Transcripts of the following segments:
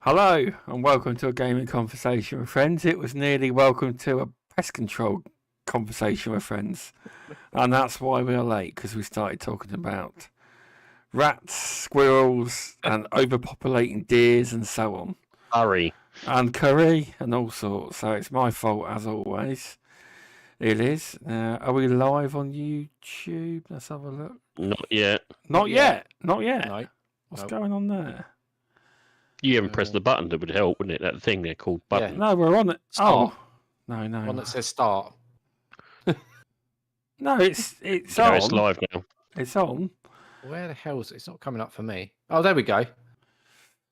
Hello and welcome to a gaming conversation with friends. It was nearly welcome to a pest control conversation with friends, and that's why we are late, because we started talking about rats, squirrels, and overpopulating deers and so on, Curry. and curry and all sorts. So it's my fault as always. It is. Are we live on YouTube? Let's have a look. Not yet. Not yet. Not yet. No. What's Nope. going on there? You haven't pressed the button that would help, wouldn't it? That thing there called button. No, we're on it. Start. Oh, no. One that says start. No, it's No, on. it's live now. It's on. Where the hell is it? It's not coming up for me. Oh, there we go.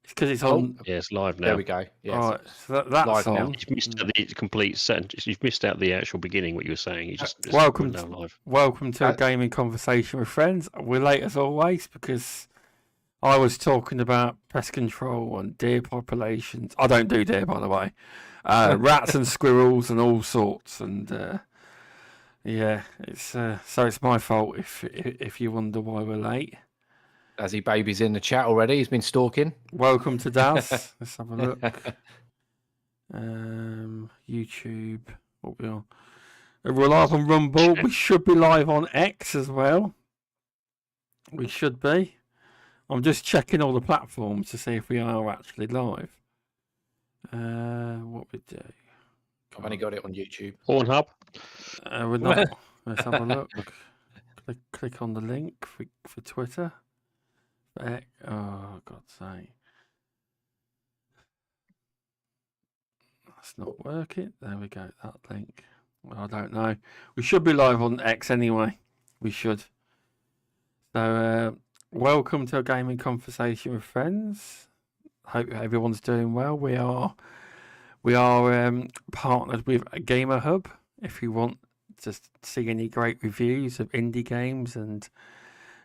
It's because it's on. Yeah, it's live now. There we go. Yes. All right, so that's live now. on. You've missed out the complete sentence. You've missed out the actual beginning, what you were saying. You just Welcome went down live. Welcome to a gaming conversation with friends. We're late as always because I was talking about pest control and deer populations. I don't do deer, by the way. Rats and squirrels and all sorts. And yeah, it's so it's my fault if you wonder why we're late. As he baby's in the chat already. He's been stalking. Welcome to Daz. Let's have a look. YouTube. What we on? We're live on Rumble. We should be live on X as well. We should be. I'm just checking all the platforms to see if we are actually live. What we do? I've only got it on YouTube. Pornhub. We're not. Let's have a look. Click on the link for Twitter. Oh, God's sake. That's not working. There we go. That link. I don't know. We should be live on X anyway. We should. So, welcome to a gaming conversation with friends. Hope everyone's doing well. We are partnered with GamerHub. If you want to see any great reviews of indie games and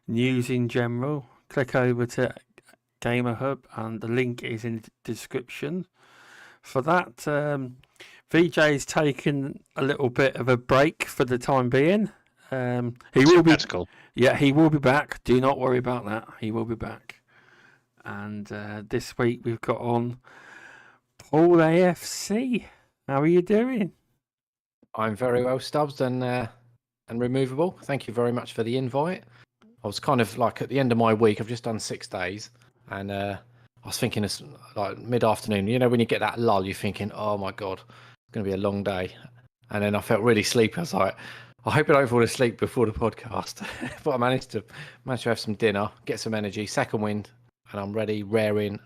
news in general, click over to GamerHub and the link is in the description. For that, VJ's taken a little bit of a break for the time being. He will be. Yeah, he will be back. Do not worry about that. He will be back. And this week we've got on Paul AFC. How are you doing? I'm very well, Stubbs and Removable. Thank you very much for the invite. I was kind of like at the end of my week. I've just done 6 days, and I was thinking it's like mid-afternoon. You know, when you get that lull, you're thinking, "Oh my god, it's going to be a long day." And then I felt really sleepy. I was like, I hope I don't fall asleep before the podcast. But I managed to have some dinner, get some energy, second wind, and I'm ready, raring,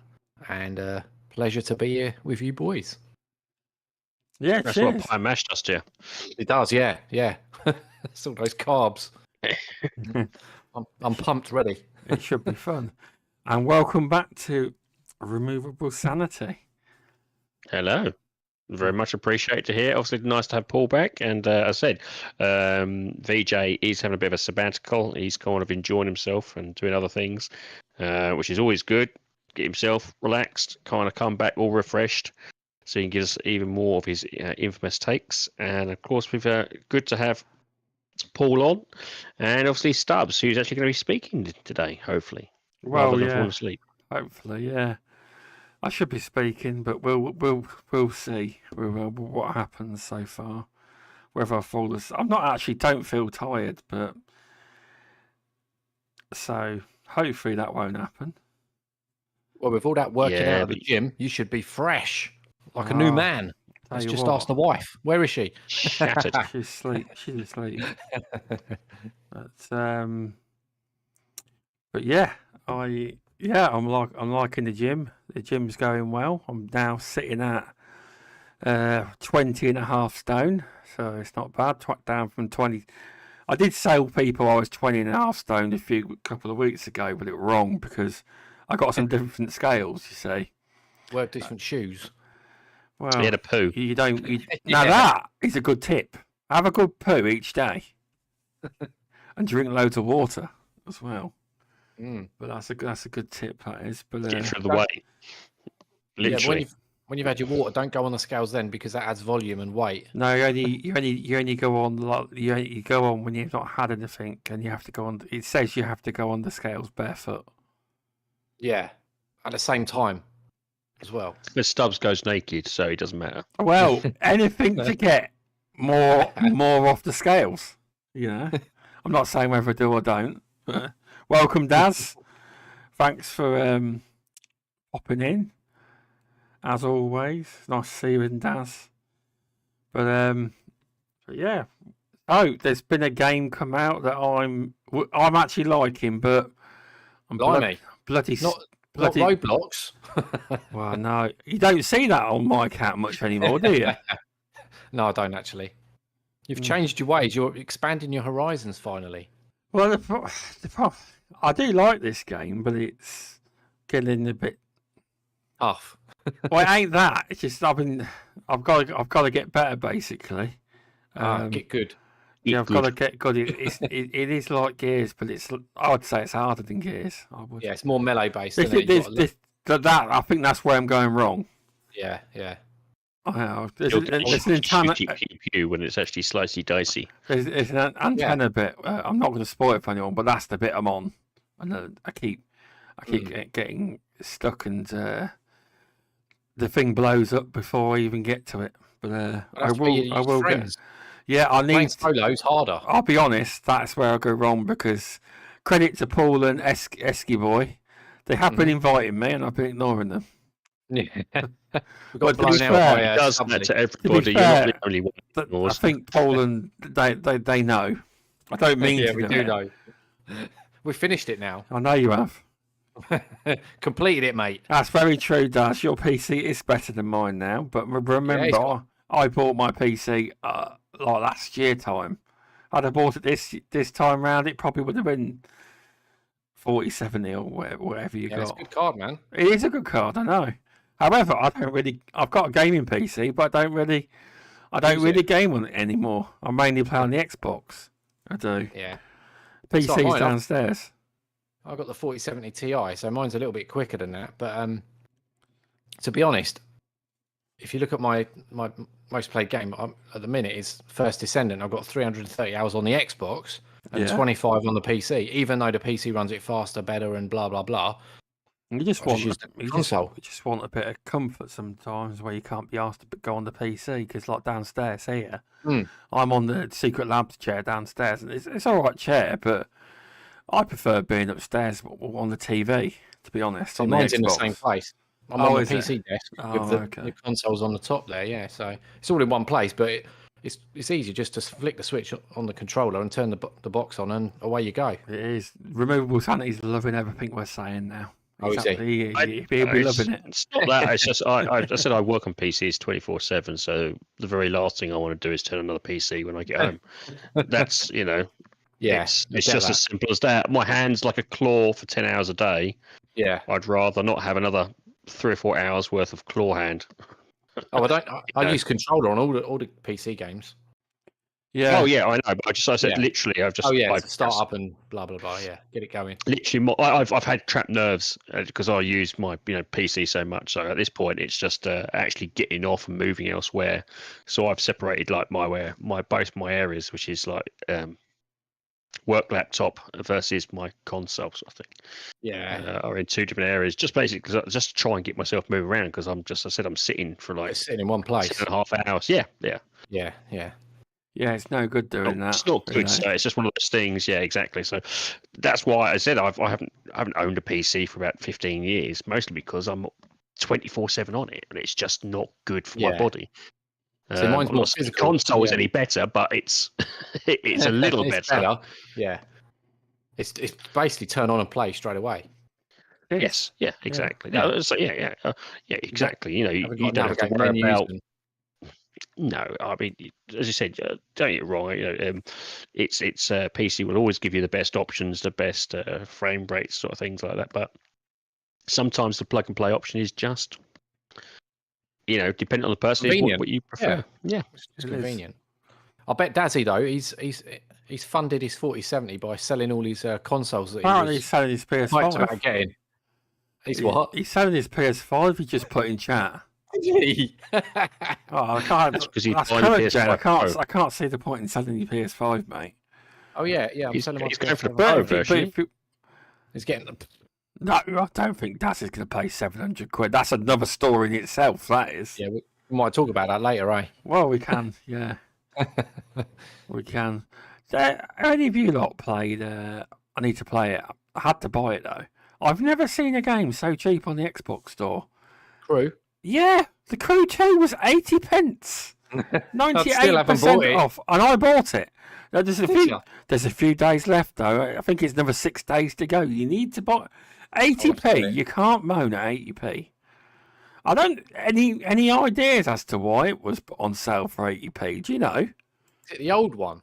and pleasure to be here with you boys. Yeah, That's cheers. what pie mash does to you. It does, yeah. It's all those carbs. I'm pumped, ready. It should be fun. And welcome back to RemovableSanity. Hello. Very much appreciate to hear. Obviously, nice to have Paul back. And as I said, VJ is having a bit of a sabbatical. He's kind of enjoying himself and doing other things, which is always good. Get himself relaxed, kind of come back all refreshed, so he can give us even more of his infamous takes. And of course, we've good to have Paul on, and obviously Stubbs, who's actually going to be speaking today, hopefully. Well, rather than yeah. falling asleep. Hopefully, yeah. I should be speaking, but we'll see what happens so far. Whether I fall asleep, don't feel tired, but so hopefully that won't happen. Well, with all that working out at the gym, you should be fresh, like a new man. Let's just ask the wife. Where is she? Shattered. She's asleep. But yeah, I'm liking the gym. The gym's going well. I'm now sitting at 20.5 stone, so it's not bad. Down from 20. I did tell people I was 20.5 stone a couple of weeks ago, but it was wrong because I got some different scales. You see, wear different shoes. Well, he had a poo. You don't. Now that is a good tip. Have a good poo each day, and drink loads of water as well. But that's a good tip. That is. But get through the way. Literally. Yeah, when you've had your water, don't go on the scales then because that adds volume and weight. No, you only go on you go on when you've not had anything, and you have to go on. It says you have to go on the scales barefoot. Yeah, at the same time. as well. But Stubbs goes naked, so it doesn't matter. Well, anything to get more off the scales. You know, I'm not saying whether I do or don't. But welcome, Daz. Thanks for popping in. As always, nice to see you in Daz. But yeah. Oh, there's been a game come out that I'm actually liking, but I'm bloody not Roblox. Well, no, you don't see that on my account much anymore, do you? No, I don't actually. You've changed your ways. You're expanding your horizons finally. Well, I do like this game, but it's getting a bit tough. Well, it ain't that. It's just I've got to get better, basically. Get good. Yeah, I've got to get good. It is like Gears, but I'd say it's harder than Gears. Yeah, it's more melee based. I think that's where I'm going wrong. Yeah. There's an antenna when it's actually slicey dicey. There's an antenna bit. I'm not going to spoil it for anyone, but that's the bit I'm on, and I keep getting stuck, and the thing blows up before I even get to it. But I will get. Yeah, I need solos harder. I'll be honest, that's where I go wrong, because credit to Paul and Esky Boy, they have been inviting me and I've been ignoring them. Yeah. We got blown out by does that to everybody. You're not the only one. I think Paul and they know. I don't mean to. We do know. We finished it now. I know you have. Completed it, mate. That's very true, Dash. Your PC is better than mine now, but remember, I bought my PC like last year time. Had I bought it this time round, it probably would have been 4070 or whatever you got. It's a good card, man. It is a good card, I know. However, I've got a gaming PC, but I don't really game on it anymore. I mainly play on the Xbox. I do. Yeah. PC's downstairs. I've got the 4070 Ti, so mine's a little bit quicker than that. But to be honest, if you look at my most played game at the minute is First Descendant. I've got 330 hours on the Xbox and 25 on the PC, even though the PC runs it faster, better, and blah blah blah. You just want a bit of comfort sometimes where you can't be asked to go on the PC, because like downstairs here, I'm on the Secret Labs chair downstairs, and it's all right chair, but I prefer being upstairs on the TV, to be honest. So mine's in the same place. I'm on the PC desk with the consoles on the top there, yeah. So it's all in one place, but it's easy just to flick the switch on the controller and turn the box on, and away you go. It is. RemovableSanity's loving everything we're saying now. Oh, exactly. He'll be loving it. It's not that. It's just I said I work on PCs 24/7, so the very last thing I want to do is turn another PC when I get home. That's yeah. It's just as simple as that. My hand's like a claw for 10 hours a day. Yeah. I'd rather not have another 3 or 4 hours worth of claw hand. Oh, I don't. I use controller on all the PC games. Yeah. Oh yeah, I know. But I said literally. I've just. Oh yeah. Start up and blah blah blah. Yeah, get it going. Literally, I've had trapped nerves because I use my PC so much. So at this point, it's just actually getting off and moving elsewhere. So I've separated like both my areas, which is like work laptop versus my console sort of thing. Yeah, are in two different areas. Just basically just to try and get myself moving around, because I'm sitting for like sitting in one place 7.5 hours. Yeah. Yeah, it's no good doing that. It's not good. So it's just one of those things. Yeah, exactly. So that's why I said I haven't owned a PC for about 15 years, mostly because I'm 24/7 on it, and it's just not good for my body. So mine's more the console is any better, but it's a little better. Yeah, it's basically turn on and play straight away. Yes, yeah, exactly. Yeah. No, so, yeah, exactly. You don't have to worry about. No, I mean, as you said, don't get it wrong. It's PC will always give you the best options, the best frame rates, sort of things like that. But sometimes the plug and play option is just, depending on the person, what you prefer. Yeah. It's convenient. I bet Dazzy though, he's funded his 4070 by selling all his consoles. Apparently, he's selling his PS5. He's what? He's selling his PS5. He just put in chat. I can't. That's current gen. I can't see the point in selling your PS5, mate. Oh yeah. I'm selling my He's going for the Pro version. He's getting No, I don't think Daz is going to pay £700. That's another story in itself. That is. Yeah, we might talk about that later, eh? Well, we can. Yeah, we can. Any of you lot played? I need to play it. I had to buy it though. I've never seen a game so cheap on the Xbox store. Crew. Yeah, the Crew 2 was 80 pence. I still haven't 98% bought it. off, and I bought it. Now, Did ya? there's a few days left though. I think it's another 6 days to go. You need to buy 80p. You can't moan at 80p. I don't any ideas as to why it was on sale for 80p. Do you know? Is it the old one?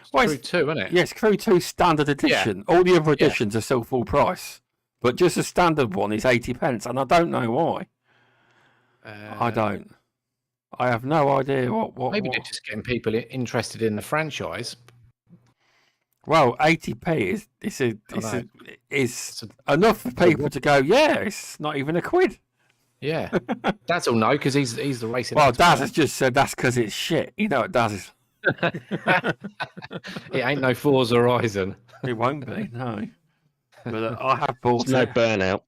It's Well, Crew 2, isn't it? Yes, Crew 2 standard edition. All the other editions are still full price, but just the standard one is 80 pence, and I don't know why. I don't. I have no idea what. Maybe they're just getting people interested in the franchise. Well, 80p is enough for people to go. Yeah, it's not even a quid. Yeah, Daz will know because he's the racing. Well, expert. Daz has just said that's because it's shit. You know what Daz is. It ain't no Forza Horizon. It won't be, no. But I have bought No it. burnout.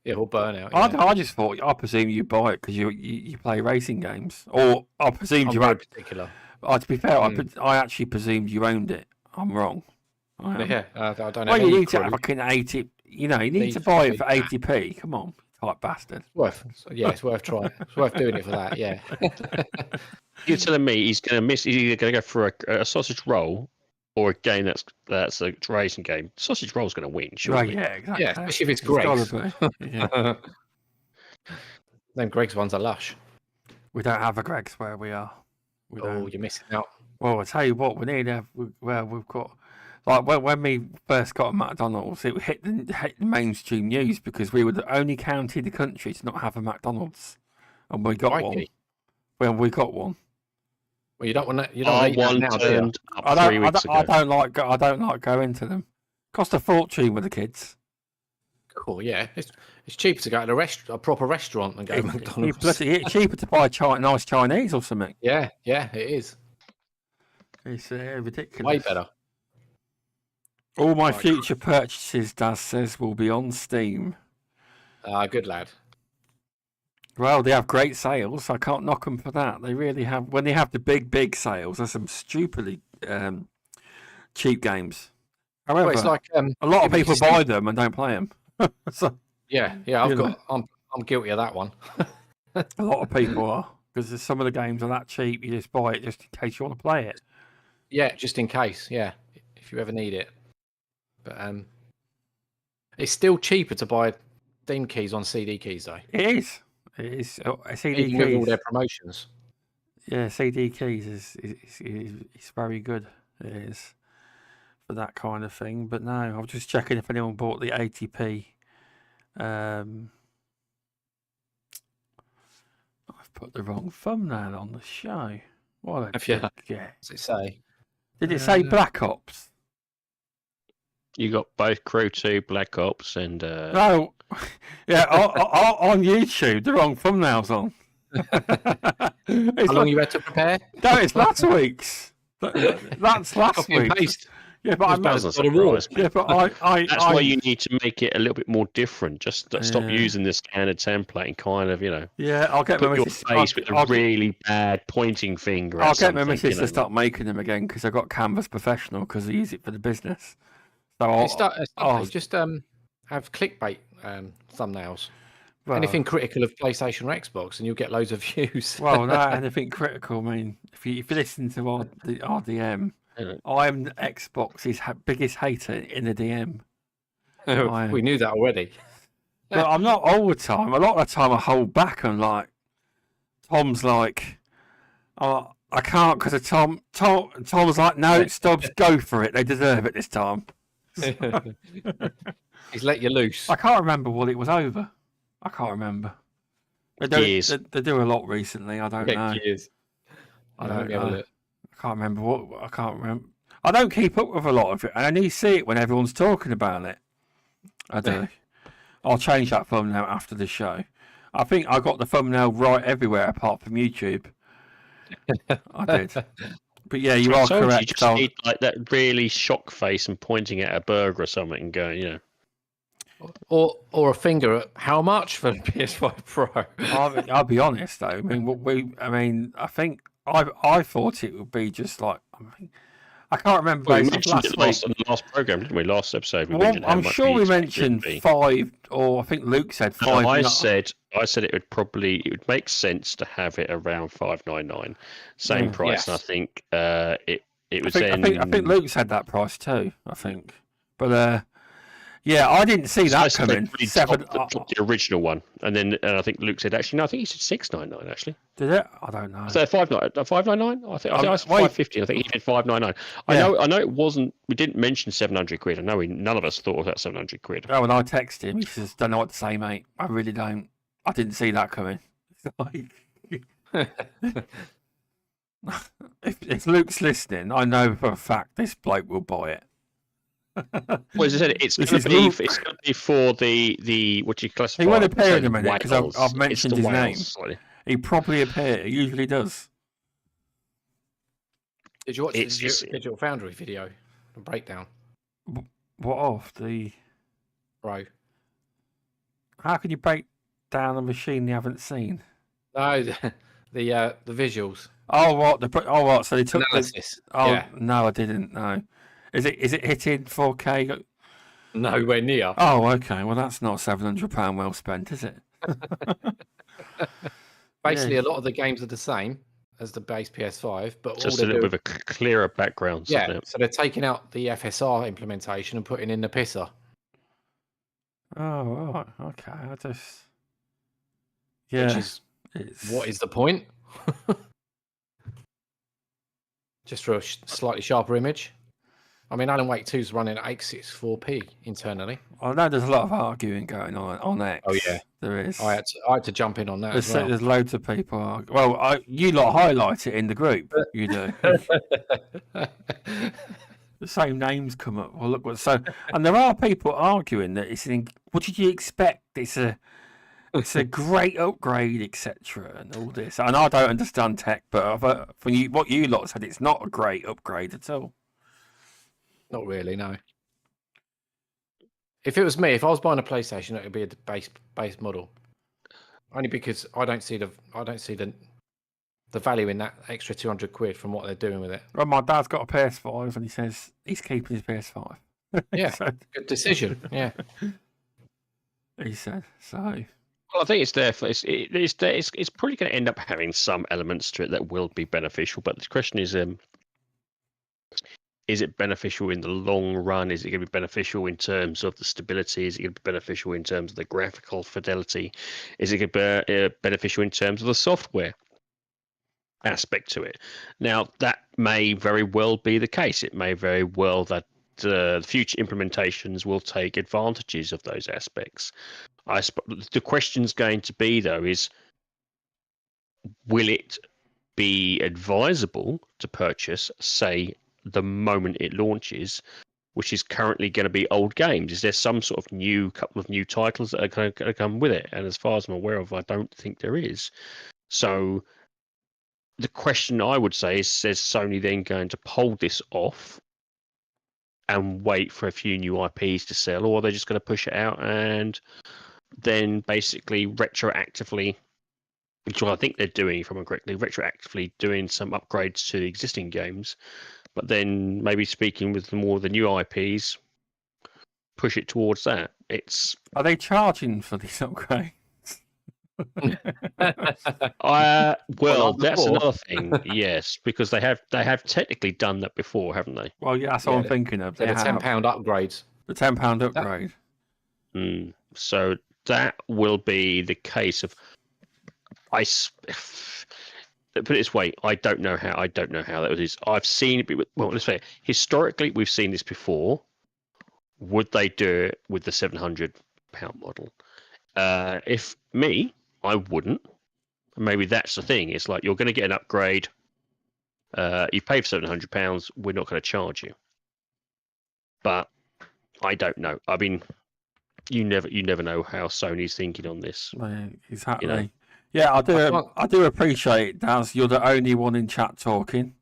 It will burn out. I just thought, I presume you buy it because you play racing games, or I presumed you very owned. particular. To be fair, I actually presumed you owned it. I'm wrong. I am. Yeah, I don't know. Well, you need to have fucking 80. You know, you need to buy it for that. 80p. Come on, type bastard. It's worth trying. It's worth doing it for that. Yeah. You're telling me he's going to miss? He's either going to go for a sausage roll or a game that's a racing game. Sausage roll's going to win, surely. Right? Yeah, exactly. Yeah, especially if it's It's Greg's. gotta be. Yeah. Then Greg's ones are lush. We don't have a Greg's where we are. We Oh, don't. you're missing out. Well, I tell you what, we need to have. We've got. Like when we first got a McDonald's, it hit the mainstream news because we were the only county in the country to not have a McDonald's, and we got one. Crikey. Well, we got one. Well, you don't want to. You I don't want now, do you? turned up 3 weeks ago. I don't like going to them. Cost a fortune with the kids. Cool. Yeah, it's cheaper to go to a proper restaurant than go to McDonald's. It's cheaper to buy nice Chinese or something. Yeah, it is. It's ridiculous. Way better. All my Right. future purchases, Daz says, will be on Steam. Good lad. Well, they have great sales. I can't knock them for that. They really have. When they have the big sales, there's some stupidly cheap games. However, Well, it's like a lot of if you people see- buy them and don't play them. So Yeah. I'm guilty of that one. a lot of people are, because some of the games are that cheap. You just buy it just in case you want to play it. Yeah, just in case. Yeah, if you ever need it. But it's still cheaper to buy Steam keys on CD keys though. It is. It is. CD Even with all keys. their promotions. Yeah, CD keys is very good. It is for that kind of thing. But no, I was just checking if anyone bought the 80p. I've put the wrong thumbnail on the show. What a Have you? yeah. What's it say? Did it say Black Ops? You got both Crew 2, Black Ops, and No. Yeah, on YouTube, the wrong thumbnail's on. How long you had to prepare? No, it's last week's. That's last Copy and week. paste. Yeah, but I doesn't God of War. surprise me. yeah, but That's why you need to make it a little bit more different. Just stop Yeah. using the standard template and kind of, yeah, I'll get my put your missus. face with a really bad pointing finger. I'll at get my something, missus to start making them again because I got Canvas Professional because I use it for the business. So Just have clickbait thumbnails. well, Anything critical of PlayStation or Xbox, and you'll get loads of views. Well, no, anything critical. I mean, if you listen to the RDM, Yeah. I'm Xbox's biggest hater in the DM. I We knew that already. But I'm not all the time. A lot of the time, I hold back and like Tom's like, oh, I can't because Tom's like, no, Stubbs, go for it. They deserve it this time. He's let you loose. I can't remember what it was over. I can't remember. Years. They do a lot recently. I don't know. Years. I Let don't me have a know. look. I can't remember what. I can't remember. I don't keep up with a lot of it, and I need to see it when everyone's talking about it. I do. I'll change that thumbnail after the show. I think I got the thumbnail right everywhere apart from YouTube. I did. But yeah, you I are told correct. You just need like that really shock face and pointing at a burger or something and going, or a finger at how much for the PS5 Pro. I'll be honest though. I mean, I think I thought it would be just like. I can't remember. Well, we based off mentioned it last week. in the last program, didn't we? Last episode, we Well, mentioned how I'm much sure we expected it to mentioned be. 5, or I think Luke said No, 5. I said it would make sense to have it around $599, same price. Yes. And I think it was I think Luke said that price too. I think, but yeah, I didn't see that coming. The original one, and I think Luke said actually no, I think he said $699 actually. Did it? I don't know. Was that $599? I think I was $550. I think he said $599. Yeah. I know it wasn't. We didn't mention £700. I know none of us thought of that £700. Oh, when I texted him, he says, "Don't know what to say, mate. I really don't. I didn't see that coming." if Luke's listening, I know for a fact this bloke will buy it. Well, as I said, it's going to be for the what you classify. He won't appear in a minute because I've mentioned his name. Sorry. He probably appear. He usually does. Did you watch the Digital Foundry video? The breakdown. What of the? Bro. How can you break down a machine you haven't seen? No, the visuals. Oh, what what? So they took analysis. No, I didn't. No. Is it hitting 4K? Nowhere near. Oh, okay. Well, that's not £700 well spent, is it? Basically, a lot of the games are the same as the base PS5, but just a little bit of a clearer background. Yeah, so they're taking out the FSR implementation and putting in the pisser. Oh, right. Okay. What is the point? Just for a slightly sharper image. I mean, Alan Wake 2 is running at 864p internally. I know there's a lot of arguing going on X. Oh yeah, there is. I had to jump in on that. There's loads of people. You lot highlight it in the group. You do. The same names come up. Well, look and there are people arguing that what did you expect? It's a great upgrade, etc., and all this. And I don't understand tech, but what you lot said, it's not a great upgrade at all. Not really, no. If it was me, if I was buying a PlayStation, it would be a base model. Only because I don't see the value in that extra £200 from what they're doing with it. Well, my dad's got a PS5, and he says he's keeping his PS5. Yeah, good decision. Yeah, he said so. Well, I think it's there for it's probably going to end up having some elements to it that will be beneficial. But the question is it beneficial in the long run? Is it going to be beneficial in terms of the stability? Is it going to be beneficial in terms of the graphical fidelity? Is it going to be beneficial in terms of the software aspect to it? Now, that may very well be the case. It may very well that future implementations will take advantages of those aspects. The question's going to be, though, is will it be advisable to purchase, say, the moment it launches, which is currently going to be old games? Is there some sort of couple of new titles that are going to come with it? And as far as I'm aware of, I don't think there is. So the question I would say is Sony then going to hold this off and wait for a few new IPs to sell, or are they just going to push it out and then basically retroactively, which I think they're doing, if I'm correctly, retroactively doing some upgrades to the existing games, but then maybe speaking with more of the new IPs, push it towards that. Are they charging for these upgrades? Well, that's another thing. Yes, because they have technically done that before, haven't they? Well, yeah, that's what I'm thinking of. The £10 upgrades. The £10 upgrade. So that will be the case of. Put it this way, I don't know how that is. I've seen it. Well, let's say historically we've seen this before. Would they do it with the £700 model? If me, I wouldn't. Maybe that's the thing. It's like you're going to get an upgrade. You paid for £700. We're not going to charge you. But I don't know. I mean, you never know how Sony's thinking on this. Exactly. You know? Yeah, I do appreciate, Daz. You're the only one in chat talking.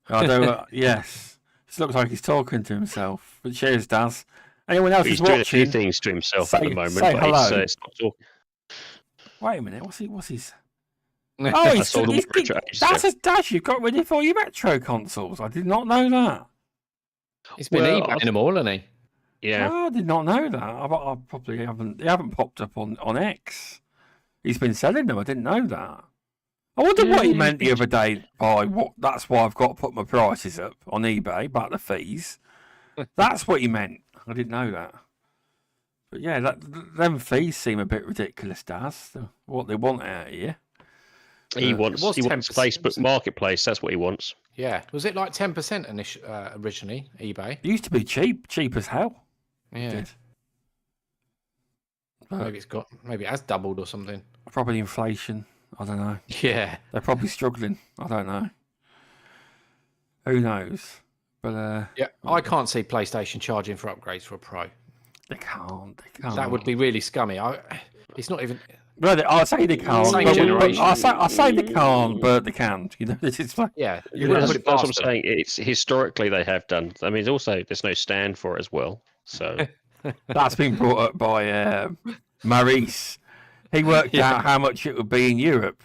I do. Yes, it looks like he's talking to himself. But cheers, Daz. Anyone else He's is doing a watching? few things to himself at the moment, say but hello. it's not talking. Wait a minute. What's his? Oh, I sold all my retro ages ago. that's a dash. You've got rid of all your retro consoles. I did not know that. He's been eBaying them all, hasn't he? Yeah. Oh, I did not know that. I probably haven't. They haven't popped up on X. He's been selling them. I didn't know that. I wonder what he meant the other day by what. That's why I've got to put my prices up on eBay about the fees. That's what he meant. I didn't know that. But yeah, them fees seem a bit ridiculous, Daz. What they want out of you. He wants 10%. Facebook Marketplace. That's what he wants. Yeah. Was it like 10% originally, eBay? It used to be cheap as hell. Yeah. Maybe it has doubled or something. Probably inflation. I don't know. Yeah. They're probably struggling. I don't know. Who knows? But yeah, I can't see PlayStation charging for upgrades for a Pro. They can't. That would be really scummy. It's not even. Well, I say they can't. Same But generation. I say they can't, but they can. You know, this is like, Yeah, you That's wouldn't put it what I'm past them. saying. It's historically they have done. I mean, also there's no stand for it as well. So that's been brought up by Maurice. He worked out how much it would be in Europe,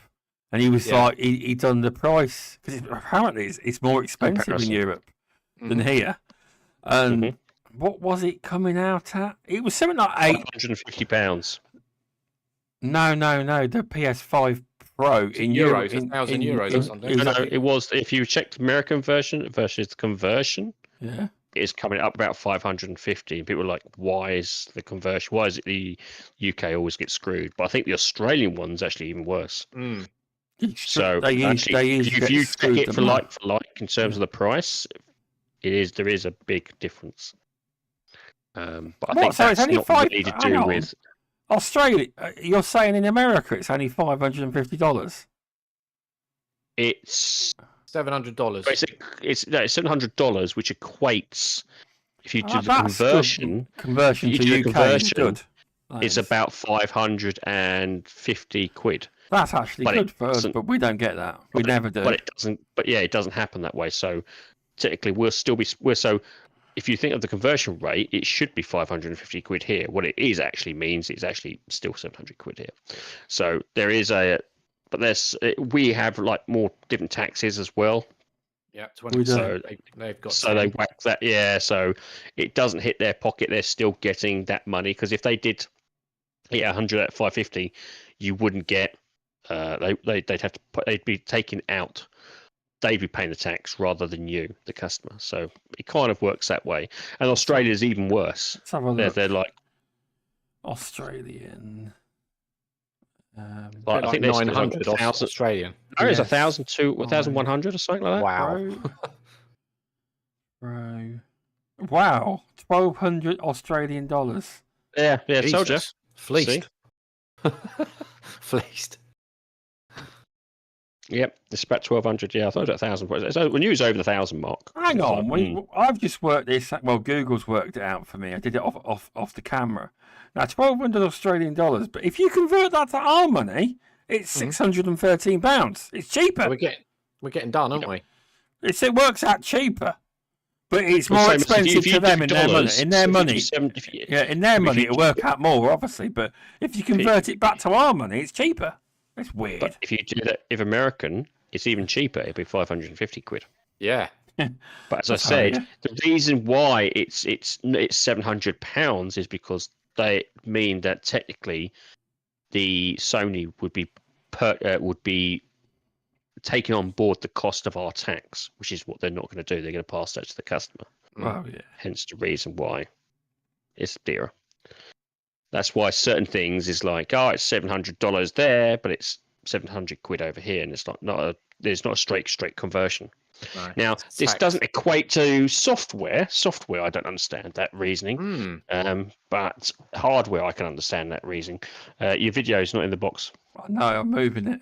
and he was like, he done the price because apparently it's more expensive in Europe than here. And what was it coming out at? It was something like £850. No. The PS5 Pro in euros, Europe, 1,000 euros or something. No, it was. If you checked American version versus the conversion, it's coming up about 550. And people are like, "Why is the conversion? Why is it the UK always gets screwed?" But I think the Australian one's actually even worse. So if you check it for like in terms of the price, there is a big difference. But I think that's only not really to do with Australia. You're saying in America it's only $550. it's $700. it's $700, which equates if you do the That's conversion. Conversion you to do UK the is conversion, good. It's about 550 quid. That's actually good for us, but we don't get that. We never do. But it doesn't. But yeah, it doesn't happen that way. So technically, so. If you think of the conversion rate, it should be 550 quid here. What it is actually means it's actually still 700 quid here. So there is we have like more different taxes as well. Yeah, 20%. So they've got. So they whack that. Yeah, so it doesn't hit their pocket. They're still getting that money because if they did, 100 at 550, you wouldn't get. They'd be taking out. They'd be paying the tax rather than you, the customer. So it kind of works that way. And Australia's even worse. Let's have a look. They're like Australian. I think there's 900 Australian. No, it's 1,000 to 1,100 or something like that. Wow. Wow, 1,200 Australian dollars. Yeah, told you. Fleeced. Fleeced. Yep, it's about 1,200. Yeah, I thought it was 1,000. So we knew it was over the 1,000 mark. Hang on, I've just worked this. Well, Google's worked it out for me. I did it off the camera. Now, 1,200 Australian dollars. But if you convert that to our money, it's £613. It's cheaper. We're getting done, aren't we? It works out cheaper, but it's more expensive to them in their money. In their money, it'll work out more, obviously. But if you convert it back to our money, it's cheaper. It's weird. But if you do that, if American, it's even cheaper. It'd be 550 quid. Yeah. But as I said, the reason why it's £700 is because they mean that technically the Sony would be taking on board the cost of our tax, which is what they're not going to do. They're going to pass that to the customer. Oh, yeah. Hence the reason why it's dearer. That's why certain things is like, it's $700 there, but it's 700 quid over here, and it's there's not a straight conversion. No, now, this doesn't equate to software. Software, I don't understand that reasoning. But hardware, I can understand that reasoning. Your video is not in the box. No, I'm moving it.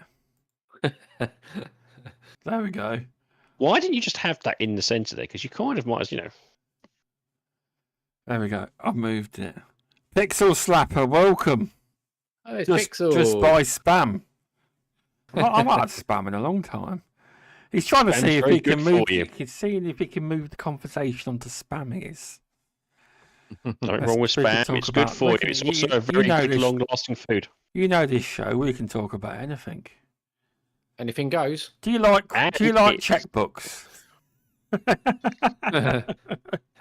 There we go. Why didn't you just have that in the centre there? Because you kind of might as, There we go. I've moved it. Pixel Slapper, welcome. Oh, just by spam. I haven't had spam in a long time. He's trying to see if he can move. He's seeing if he can move the conversation onto spammies. Nothing wrong with We can spam. talk It's good about- for we you. can- It's you- also you a very know good, this- long-lasting food. You know this show. We can talk about anything. Anything goes. Do you like And it's- checkbooks?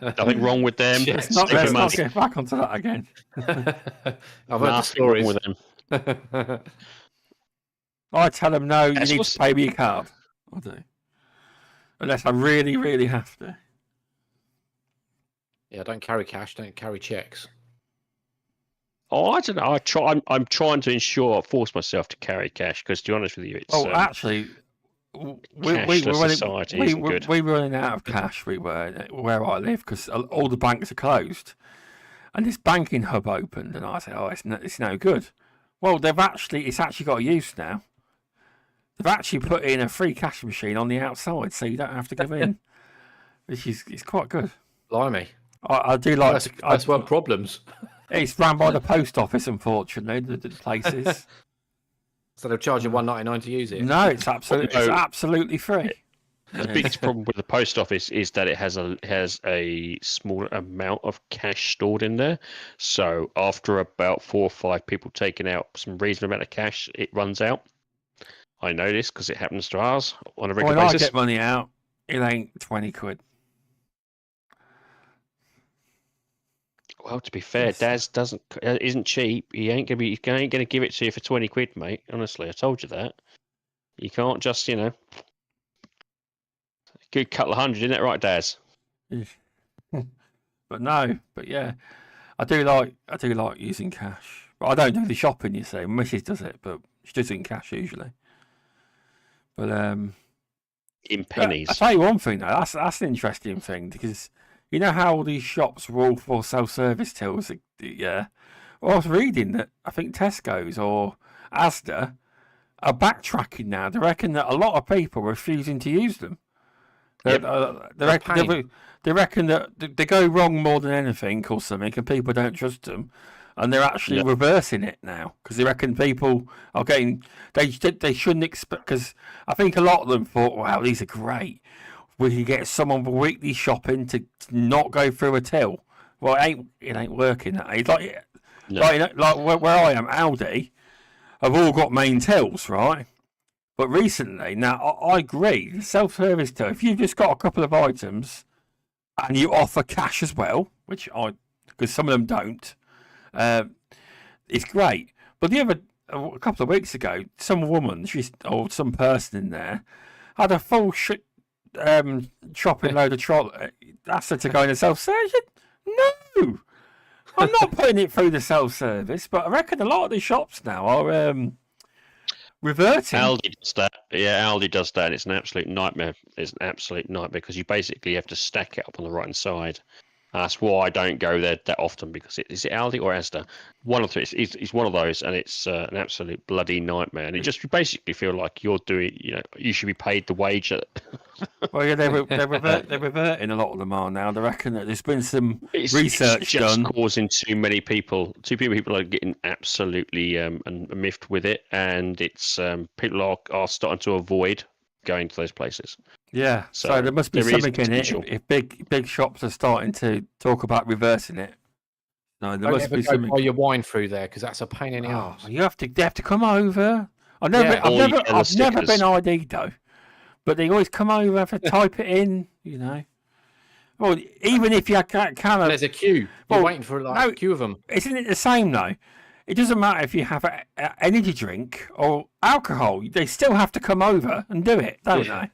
Nothing wrong with them. Yes. Let's not Taking money. get back onto that again. I've heard the Nothing wrong stories. with them. I tell them no. You That's need what's- to pay me a card. I do, unless I really, really have to. Yeah, don't carry cash. Don't carry checks. Oh, I don't know. I'm trying to force myself to carry cash because, to be honest with you, it's Actually, cashless society isn't good. we were running out of cash. We were where I live because all the banks are closed, and this banking hub opened, and I said, "Oh, it's no good." Well, it's actually got a use now. They've actually put in a free cash machine on the outside, so you don't have to go in, which is quite good. Blimey. I do like. That's one problems. It's run by the post office, unfortunately. The places. So they'll charge you $1.99 to use it. No, it's absolutely free. The biggest problem with the post office is that it has a small amount of cash stored in there. So after about 4 or 5 people taking out some reasonable amount of cash, it runs out. I know this because it happens to ours on a regular When I basis. get money out, it ain't 20 quid. Well, to be fair, Yes. Daz isn't cheap. He ain't gonna give it to you for 20 quid, mate. Honestly, I told you that. You can't just, a good couple of hundred, isn't that right, Daz? But yeah, I do like using cash. But I don't do the shopping. You see, my missus does it, but she does it in cash usually. But In pennies. I tell you one thing though, that's an interesting thing because you know how all these shops are all for self-service tills. Yeah, well, I was reading that I think Tesco's or Asda are backtracking now. They reckon that a lot of people are refusing to use them. They reckon that they go wrong more than anything or something, and people don't trust them, and they're actually reversing it now because they reckon people are getting they shouldn't expect, because I think a lot of them thought, wow, these are great. We can get someone for weekly shopping to not go through a till. Well, it ain't working. It's like where I am, Aldi have all got main tills, right? But recently, now I agree, self-service till, if you've just got a couple of items and you offer cash as well, because some of them don't, it's great. But a couple of weeks ago, some woman, some person in there, had a full shopping load of trolley. Asked her to go in a self-service. No, I'm not putting it through the self-service. But I reckon a lot of the shops now are reverting. Aldi does that. Yeah, Aldi does that. It's an absolute nightmare. It's an absolute nightmare because you basically have to stack it up on the right hand side. That's why I don't go there that often because is it Aldi or Asda? One of the it's one of those, and it's an absolute bloody nightmare. And it just basically feel like you're doing, you should be paid the wage. Well, yeah, they're reverting. A lot of them are now. They reckon that there's been some research it's just done. causing too many people are getting absolutely miffed with it, and it's people are starting to avoid going to those places. Yeah, so So there must be there is something in it. potential. If big shops are starting to talk about reversing it, no, there Don't must ever be go something. buy your wine through there because that's a pain in the Oh, arse. they have to come over. I've Yeah. never Or you get the I've never stickers. been ID'd though, but they always come over, have to type it in. Well, even if you can't And there's a queue. You're Well, waiting for a queue of them. isn't it the same though? It doesn't matter if you have an energy drink or alcohol; they still have to come over and do it, don't they?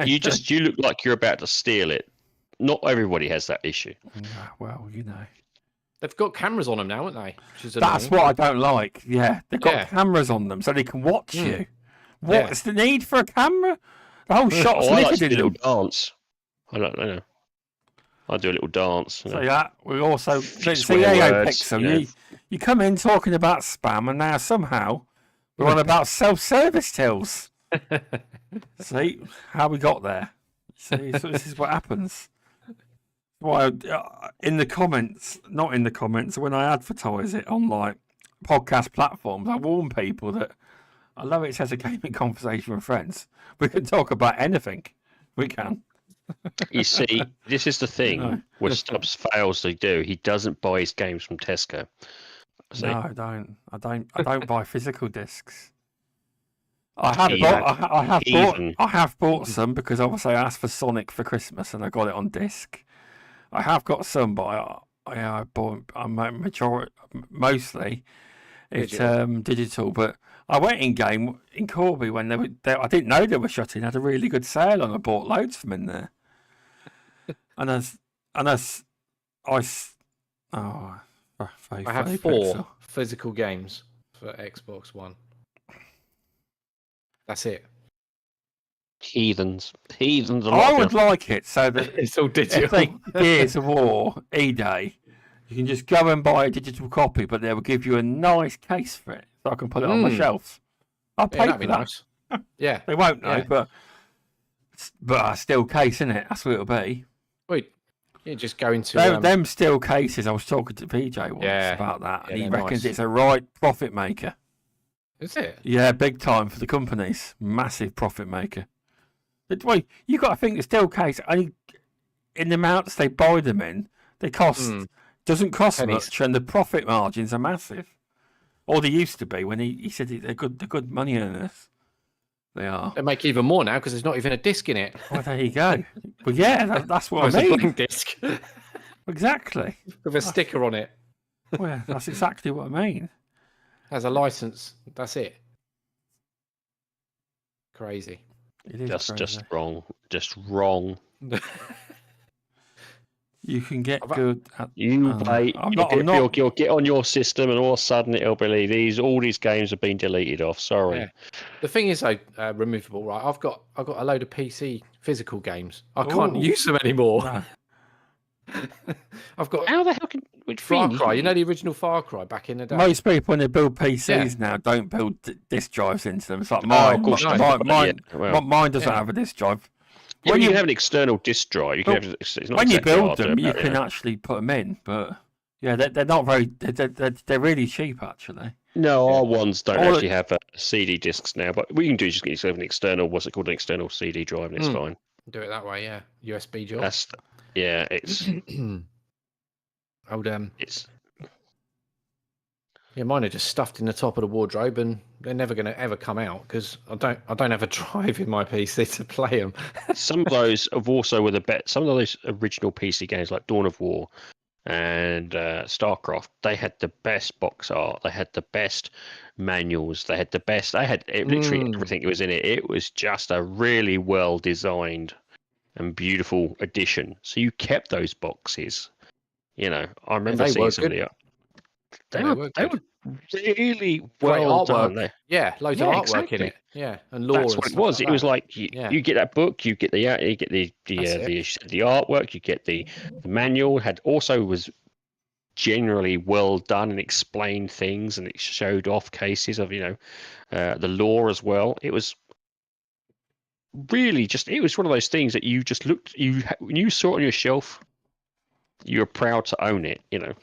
You look like you're about to steal it. Not everybody has that issue. Yeah, well, They've got cameras on them now, haven't they? Which is that's annoying. what I don't like. Yeah, they've got Yeah. cameras on them so they can watch you. Yeah. What's the need for a camera? The whole shop's I like to littered do a in little them. dance. I know. I do a little dance. So that we also Swear see AO words, Pixel. You come in talking about spam, and now somehow we're on about self-service tills. See how we got there. See, so this is what happens. Why in the comments, not in the comments, when I advertise it on like podcast platforms, I warn people that I love it says a gaming conversation with friends. We can talk about anything. We can. You see, this is the thing No. where Stubbs fails to do. He doesn't buy his games from Tesco. See? No, I don't. I don't buy physical discs. I have Heathen. bought. Heathen. I have bought some because obviously I asked for Sonic for Christmas and I got it on disc. I have got some, but I bought. Mostly it's digital. But I went in game in Corby when I didn't know they were shutting. Had a really good sale and I bought loads from in there. I have 4 physical games for Xbox One. That's it. Heathens. I would like it so that It's all digital. if they Gears of War E-Day, you can just go and buy a digital copy, but they will give you a nice case for it, so I can put it on my shelf. I'll pay that'd for be that. nice. Yeah. They won't know, Yeah. but a steel case, isn't it? That's what it'll be. Wait, you just go into Them steel cases. I was talking to PJ once about that, and Yeah, he they're reckons nice. it's a right profit maker. Is it? Yeah, big time for the companies. Massive profit maker. Well, you got to think the steel case only in the amounts they buy them in, they cost doesn't cost Pennies. much, and the profit margins are massive. Or they used to be when he said they're good money earners. They are. They make even more now because there's not even a disc in it. Well, there you go. Well, yeah, that's what It's I a mean. blank disc Exactly. with a sticker on it. Well, that's exactly what I mean. Has a license. That's it. Crazy. It is Just crazy. wrong. Just wrong. You can get good at. You play. You'll get on your system, and all of a sudden it'll be all these games have been deleted off. Sorry. Yeah. The thing is, though, removable. Right, I've got a load of PC physical games. I can't use them anymore. No. I've got How the hell can which Far thing? Cry. You know the original Far Cry back in the day. Most people, when they build PCs now, don't build disk drives into them. It's like mine. of course Mine doesn't have a disk drive. Yeah, you can have an external disk drive. You can have, it's not When you exactly build hard to them, you about, can actually put them in, but yeah, they're not very. They're really cheap actually. No, our ones don't actually have CD discs now, but what you can do is just get yourself an external, what's it called, an external CD drive, and it's fine. Do it that way, yeah. USB job. It's Old it's yeah, mine are just stuffed in the top of the wardrobe, and they're never going to ever come out because I don't have a drive in my PC to play them. some of those have also with some of those original PC games like Dawn of War and StarCraft. They had the best box art. They had the best manuals. They had literally everything that was in it. It was just a really well designed and beautiful edition. So you kept those boxes. You know, I remember seeing some of the. They were really well done. Yeah, loads of artwork in it. Yeah, and lore. That's what it was. It was like you get that book, you get the artwork, you get the manual. Was generally well done and explained things, and it showed off cases of the lore as well. It was really it was one of those things that you just looked. When you saw it on your shelf, you were proud to own it. You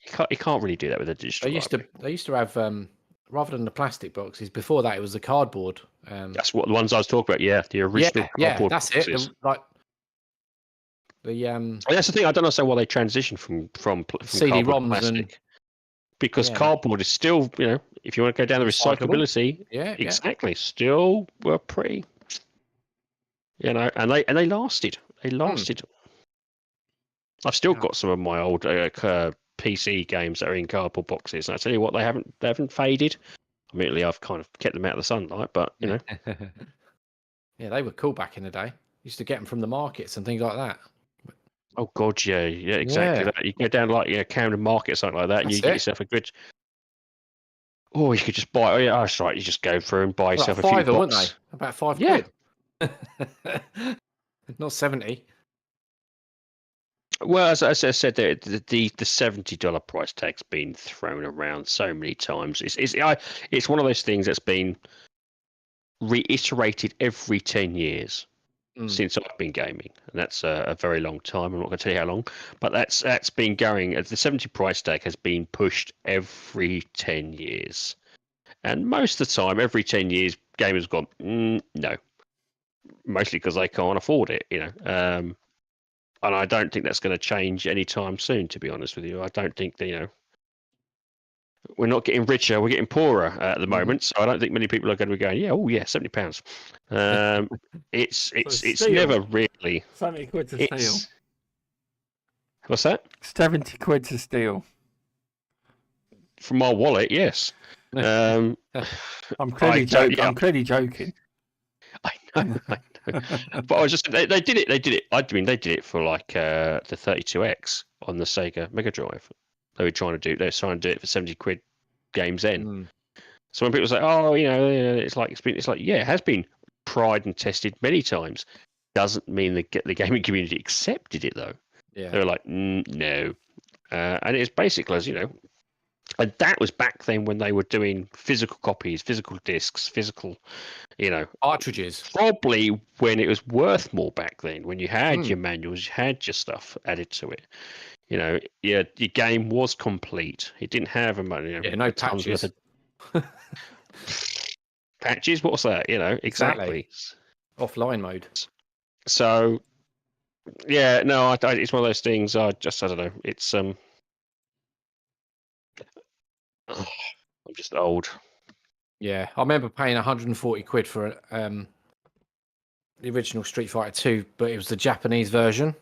can't really do that with a digital. They used to have rather than the plastic boxes. Before that, it was the cardboard. That's what the ones I was talking about. Yeah, the original cardboard that's boxes. it. That's the thing. I don't understand why they transitioned from CD-ROMs plastic. Because cardboard is still, if you want to go down the recyclability, exactly, still were pretty, and they lasted. They lasted. I've still got some of my old PC games that are in cardboard boxes, and I tell you what, they haven't faded. Admittedly, I've kind of kept them out of the sunlight, but yeah, they were cool back in the day. Used to get them from the markets and things like that. Oh god, yeah, exactly. That. You go down like Camden Market or something like that, and you get yourself a good. Or you could just buy. Oh yeah, that's right. You just go through and buy yourself a few £5, boxes. weren't they? About £5. Yeah. Not 70. Well, as I said, the $70 price tag's been thrown around so many times. It's one of those things that's been reiterated every 10 years since I've been gaming, and that's a very long time. I'm not going to tell you how long, but that's been going. The 70 price tag has been pushed every 10 years, and most of the time, every 10 years, gamers have gone no. mostly because they can't afford it, and I don't think that's going to change anytime soon. To be honest with you, I don't think that, we're not getting richer, we're getting poorer at the moment. So I don't think many people are going to be going, yeah, oh yeah, £70. It's steel. never really. 70 quid to steal. What's that? 70 quid to steal. From my wallet, yes. I'm clearly joking. I'm clearly joking. I know. But I was just they did it. I mean, they did it for like the 32X on the Sega Mega Drive. They were trying to do it for 70 quid games then. So when people say, "Oh, it's like yeah, it has been tried and tested many times," doesn't mean the gaming community accepted it though. Yeah. They were like, no, and it's basically as and that was back then when they were doing physical copies, physical discs, physical, cartridges. Probably when it was worth more back then, when you had your manuals, you had your stuff added to it. Your game was complete. It didn't have no patches. Patches? What's that? Exactly. Offline mode. So, yeah, no, it's one of those things. I don't know. It's I'm just old. Yeah, I remember paying 140 quid for the original Street Fighter 2, but it was the Japanese version.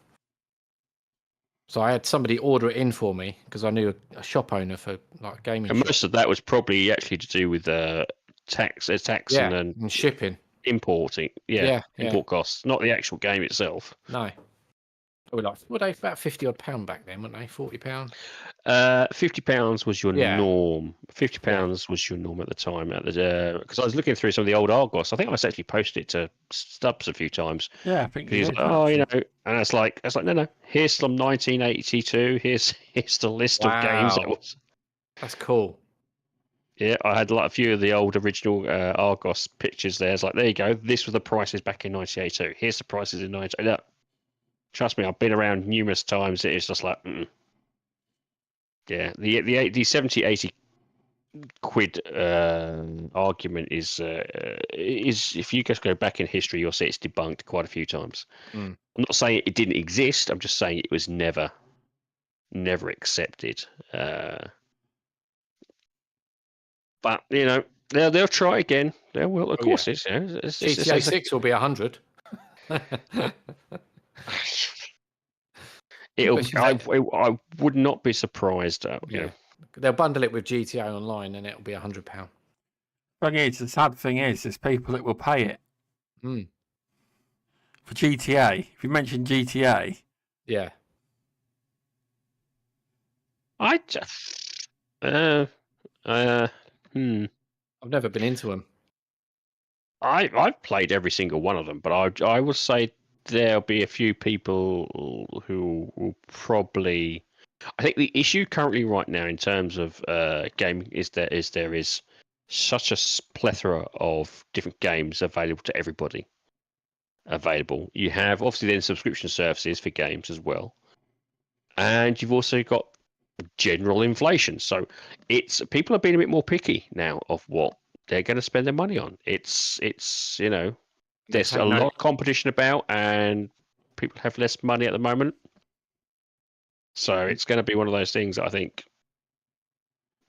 So I had somebody order it in for me because I knew a shop owner for like gaming. And most of that was probably actually to do with tax and shipping, importing. Import costs, not the actual game itself. No. Were they about £50 back then, weren't they? £40? £50 was your norm. £50 was your norm at the time. Because I was looking through some of the old Argos. I think I actually posted it to Stubbs a few times. Yeah, I think. He's like, and it's like no. Here's some 1982. Here's the list of games. That was. That's cool. Yeah, I had a few of the old original Argos pictures there. It's like, there you go. This was the prices back in 1982. Here's the prices in 1982. Look, trust me, I've been around numerous times. It's just like, yeah, the 70, 80 quid argument is if you just go back in history, you'll see it's debunked quite a few times. I'm not saying it didn't exist. I'm just saying it was never accepted. But they'll try again. They will, of course. It's GTA 6 will be 100. I would not be surprised. They'll bundle it with GTA Online, and it'll be £100. The sad thing is, there's people that will pay it for GTA. If you mention GTA, yeah, I've never been into them. I've played every single one of them, but I would say there'll be a few people who will probably. I think the issue currently right now in terms of gaming is there is such a plethora of different games available to everybody. You have obviously then subscription services for games as well, and you've also got general inflation. So people are being a bit more picky now of what they're going to spend their money on. It's there's a lot of competition about, and people have less money at the moment. So it's going to be one of those things that I think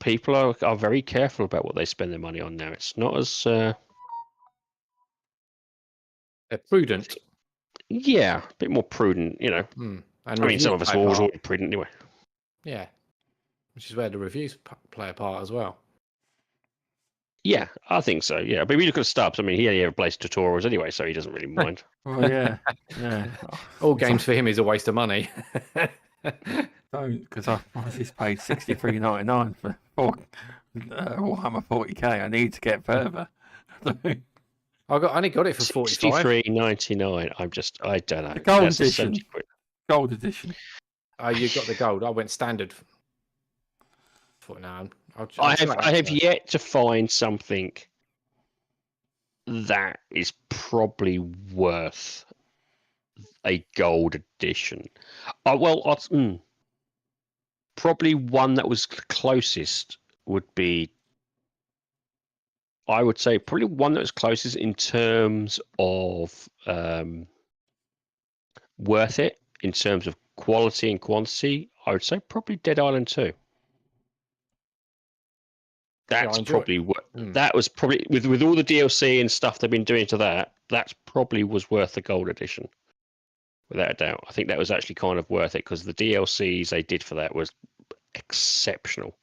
people are very careful about what they spend their money on now. It's not as they're prudent. Yeah, a bit more prudent, And I mean, some of us are already prudent anyway. Yeah, which is where the reviews play a part as well. Yeah, I think so. Yeah, but if you look at Stubbs, I mean, he only ever plays tutorials anyway, so he doesn't really mind. Well, yeah. All games for him is a waste of money. Don't, because I just paid $63.99 for Warhammer 40k. I need to get further. I only got it for $45. $63.99. I don't know. The gold edition. Gold edition. You got the gold. I went standard. I have yet to find something that is probably worth a gold edition. Probably one that was closest would be I would say probably one that was closest in terms of worth it, in terms of quality and quantity. I would say probably Dead Island 2. That's probably what that was probably with all the DLC and stuff they've been doing to that. That's probably was worth the gold edition, without a doubt. I think that was actually kind of worth it because the DLCs they did for that was exceptional.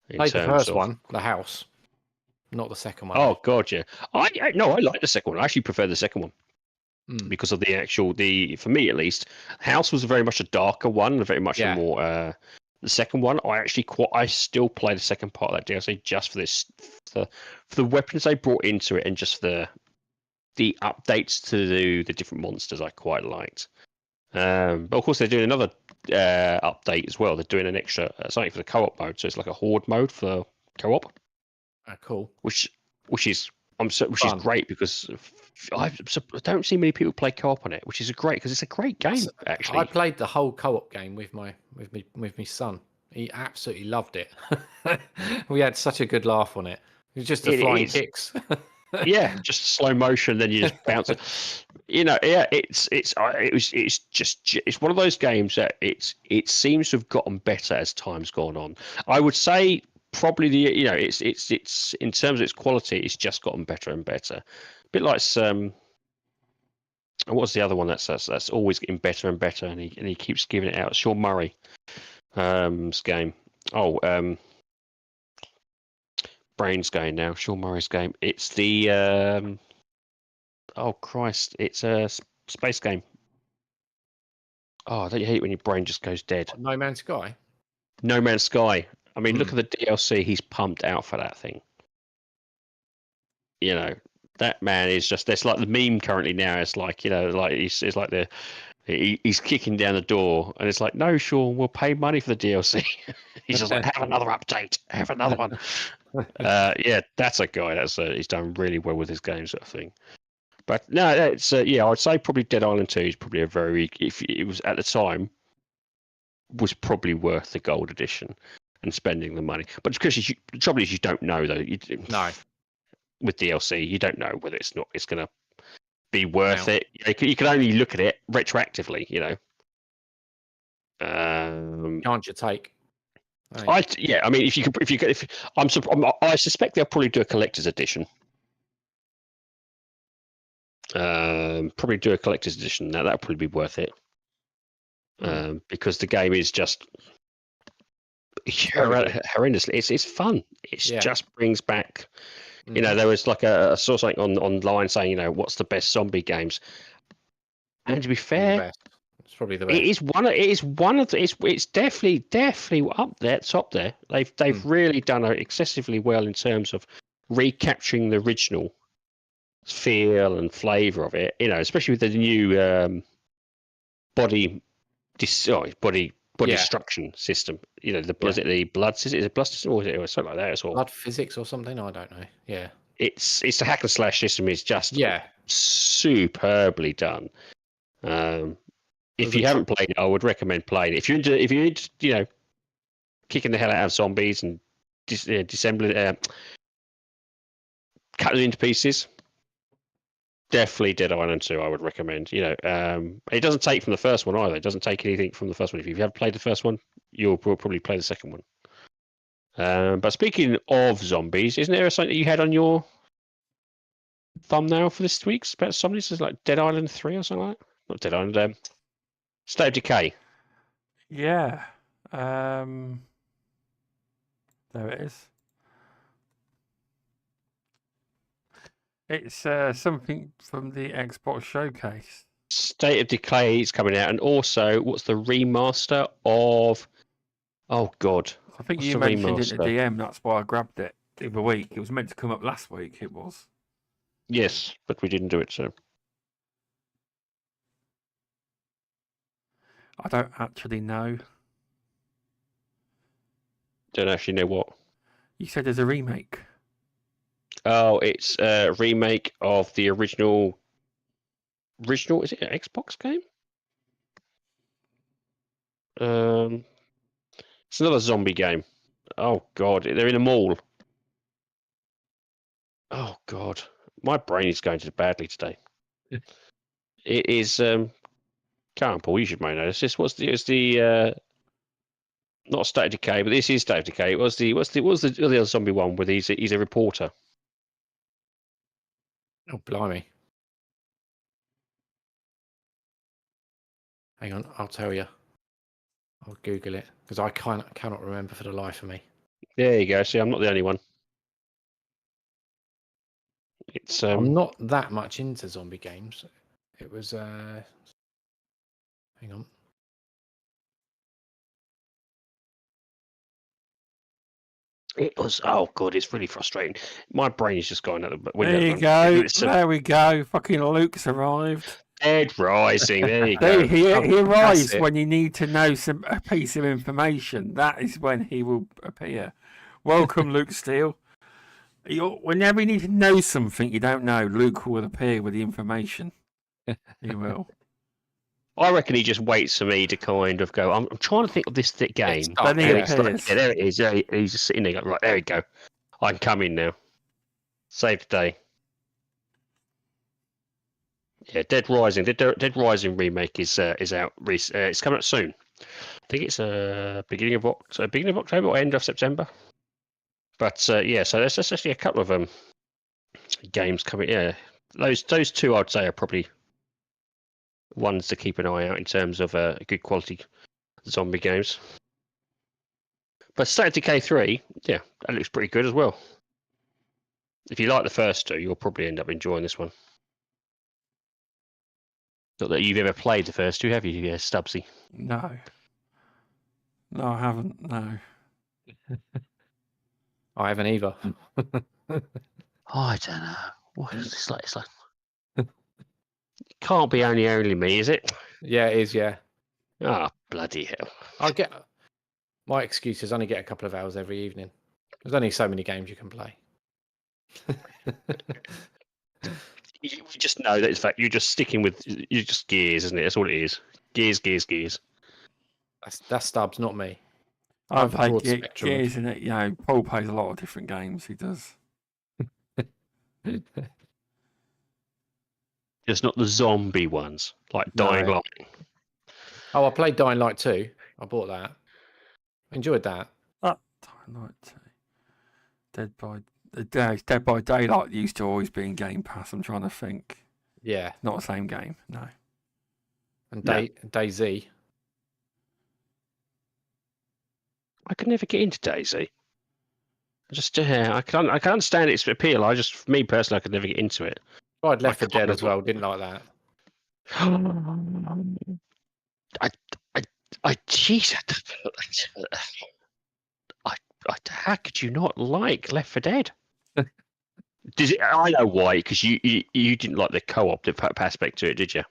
Played the first one, the house, not the second one. Oh god, yeah. I like the second one. I actually prefer the second one because of the actual for me at least, House was very much a darker one, very much a more. The second one, I still play the second part of that DLC just for this, for the weapons they brought into it, and just the updates to the different monsters I quite liked. But of course, they're doing another update as well. They're doing an extra something for the co-op mode, so it's like a horde mode for co-op. Cool. Which is great because I don't see many people play co-op on it, which is great because it's a great game. Actually, I played the whole co-op game with my son. He absolutely loved it. We had such a good laugh on it. It was just the flying kicks. Yeah, just slow motion, then you just bounce it. It's one of those games that it seems to have gotten better as time's gone on. I would say probably it's in terms of its quality, it's just gotten better and better. A bit like what's the other one that's always getting better and better, and he keeps giving it out. Sean Murray, game. Brain's going now. Sean Murray's game. It's the oh Christ! It's a space game. Oh, don't you hate when your brain just goes dead? No Man's Sky. No Man's Sky. I mean, look at the DLC he's pumped out for that thing. You know, that man is just. That's like the meme currently now. It's like it's like he's kicking down the door, and it's like, no, Sean, we'll pay money for the DLC. He's just like, have another update, have another one. Yeah, that's a guy he's done really well with his game sort of thing. But no, it's I'd say probably Dead Island 2 is probably if it was at the time, was probably worth the gold edition and spending the money. But because the trouble is you don't know though. No. With DLC, you don't know whether it's going to be worth it. You can only look at it retroactively, Can't you take? I mean, I suspect they'll probably do a collector's edition. Probably do a collector's edition. Now that'll probably be worth it. Because the game is just horrendously. It's fun. It just brings back. There was like I saw something online saying, what's the best zombie games? And to be fair, it's probably the best. It's definitely up there, top there. They've really done excessively well in terms of recapturing the original feel and flavour of it. Especially with the new body destruction system. The blood system, is it blood system or is it something like that as well? Blood physics or something? I don't know. Yeah, it's a hack and slash system. It's just superbly done. If you haven't played it, I would recommend playing it. If you're into kicking the hell out of zombies and disassembling, cutting them into pieces, definitely Dead Island 2 I would recommend. It doesn't take from the first one either. It doesn't take anything from the first one. If you haven't played the first one, you'll probably play the second one. But speaking of zombies, isn't there something that you had on your thumbnail for this week about zombies? It's like Dead Island 3 or something like that? Not Dead Island, State of Decay. Yeah. There it is. It's something from the Xbox Showcase. State of Decay is coming out, and also what's the remaster of? Oh God! I think you mentioned it in the DM. That's why I grabbed it the other week. It was meant to come up last week. It was. Yes, but we didn't do it. So I don't actually know. Don't actually know what. You said there's a remake. Oh, it's a remake of the original. Is it an Xbox game? It's another zombie game. Oh God, they're in a mall. Oh God, my brain is going to badly today. It is. Come on, Paul. You should know this. It's the not State of Decay, but this is State of Decay. It was the the other zombie one where he's a reporter. Oh, blimey. Hang on, I'll tell you. I'll Google it because I cannot remember for the life of me. There you go. See, I'm not the only one. It's I'm not that much into zombie games. It was hang on. It was. Oh God, it's really frustrating. My brain is just going out the window. There you go. There we go. Fucking Luke's arrived. Dead Rising. There you There, go. he arrives it. when you need to know a piece of information. That is when he will appear. Welcome, Luke Steele. Whenever you need to know something you don't know, Luke will appear with the information. He will. I reckon he just waits for me to kind of go. I'm trying to think of this game. Then he It's appears. yeah, there it is. Yeah, he's just sitting there. Right, there we go. I can come in now. Save the day. Yeah, Dead Rising. Dead Rising remake is out. It's coming out soon. I think it's beginning of October or end of September. But yeah, so there's actually a couple of games coming. Yeah, those two I'd say are probably ones to keep an eye out in terms of good quality zombie games. But State of Decay 3, yeah, that looks pretty good as well. If you like the first two, you'll probably end up enjoying this one. Not that you've ever played the first two, have you, Stubbsy? No. No, I haven't. No. I haven't either. I don't know. What is this like? It's like it can't be only me, is it? Yeah, it is. Yeah. Ah, bloody hell! I get my excuse is only get a couple of hours every evening. There's only so many games you can play. You just know that in fact you're just sticking with you're just Gears, isn't it? That's all it is. Gears. That's Stubbs, not me. I've broad played spectrum. Gears in it. You know, Paul plays a lot of different games. He does. Just not the zombie ones like Dying No. Light. Oh, I played Dying Light 2. I bought that. Enjoyed that. Dying Light 2. Dead by Daylight used to always be in Game Pass. I'm trying to think. Yeah. Not the same game. No. And No. DayZ. I could never get into DayZ. I can understand its appeal. For me personally, I could never get into it. Tried Left 4 can't Dead as well. remember. Didn't like that. Jeez, how could you not like Left 4 Dead? Does it? I know why. Because you didn't like the co-op aspect to it, did you?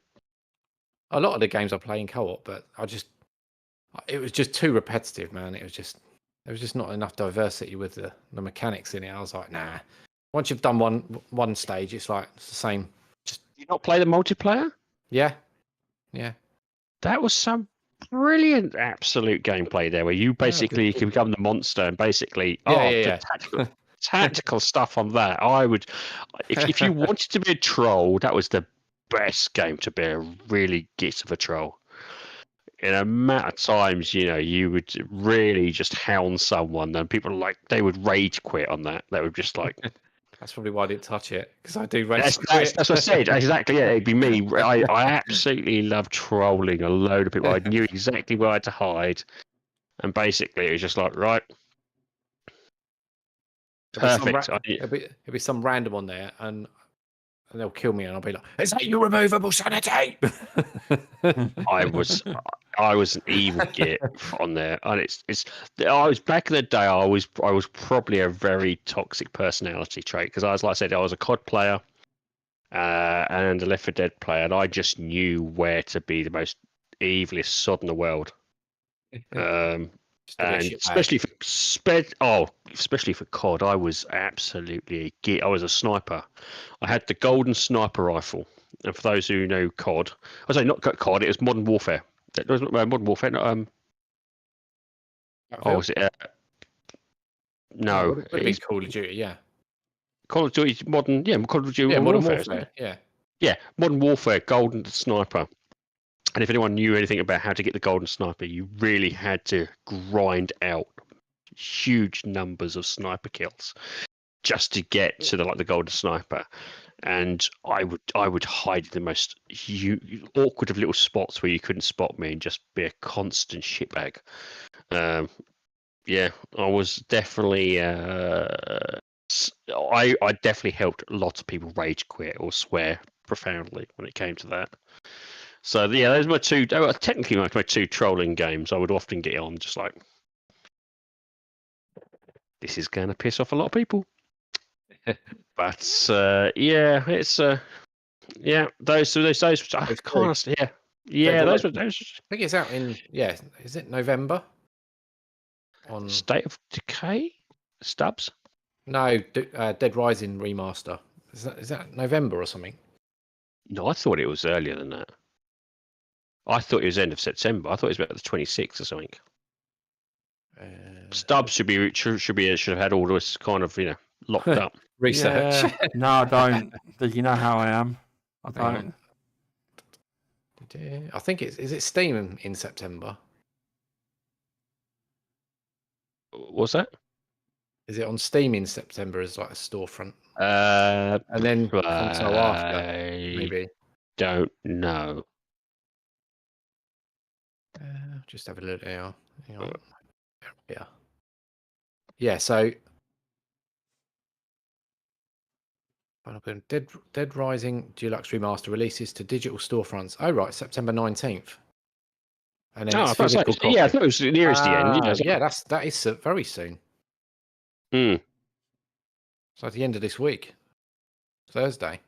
A lot of the games I play in co-op, but it was just too repetitive, man. There was just not enough diversity with the mechanics in it. I was like, nah. Once you've done one stage, it's the same. Did you not play the multiplayer? Yeah. That was some brilliant absolute gameplay there, where you basically can become the monster and basically tactical stuff on that. I would, if you wanted to be a troll, that was the best game to be a really git of a troll. In a amount of times, you would really just hound someone, and people they would rage quit on that. They would just like. That's probably why I didn't touch it, because I do rage quit. That's what I said. Exactly. Yeah, it'd be me. I absolutely love trolling a load of people. I knew exactly where I had to hide, and basically it was just like right. Perfect. It'll be some random on there, and they'll kill me, and I'll be like, "Is that your removable sanity?" I was an evil git on there, and I was back in the day. I was probably a very toxic personality trait, because like I said, I was a COD player and a Left 4 Dead player, and I just knew where to be the most evilest sod in the world. And especially for COD, I was absolutely a git. I was a sniper. I had the golden sniper rifle. And for those who know COD, I say not COD, it was Modern Warfare. It was Modern Warfare. Not, was it? No, it would be Call of Duty. Yeah. Call of Duty Modern Modern Warfare. Isn't Warfare. it? Yeah. Yeah, Modern Warfare Golden Sniper. And if anyone knew anything about how to get the Golden Sniper, you really had to grind out huge numbers of sniper kills just to get to the Golden Sniper. And I would hide in the most awkward of little spots where you couldn't spot me and just be a constant shitbag. Yeah, I was definitely. I definitely helped lots of people rage quit or swear profoundly when it came to that. So yeah, those were my two. Technically, my two trolling games. I would often get on just like, this is going to piss off a lot of people. But yeah, it's yeah, those. I can't. Yeah, those were those. I think it's out in is it November? On State of Decay, Stubbs. No, Dead Rising remaster. Is that November or something? No, I thought it was earlier than that. I thought it was end of September. I thought it was about the 26th or something. Stubbs should have had all this kind of locked up. Research. Yeah. No, I don't. You know how I am. I don't. I think is it Steam in September? What's that? Is it on Steam in September as like a storefront? And then console after, maybe. Don't know. Just have a look here. Hang on. Yeah. Yeah. So, Dead Rising Deluxe Remaster releases to digital storefronts. Oh right, September 19th. And then it's physical copy. I thought it was nearest the end. Yeah, that is very soon. So at the end of this week, Thursday.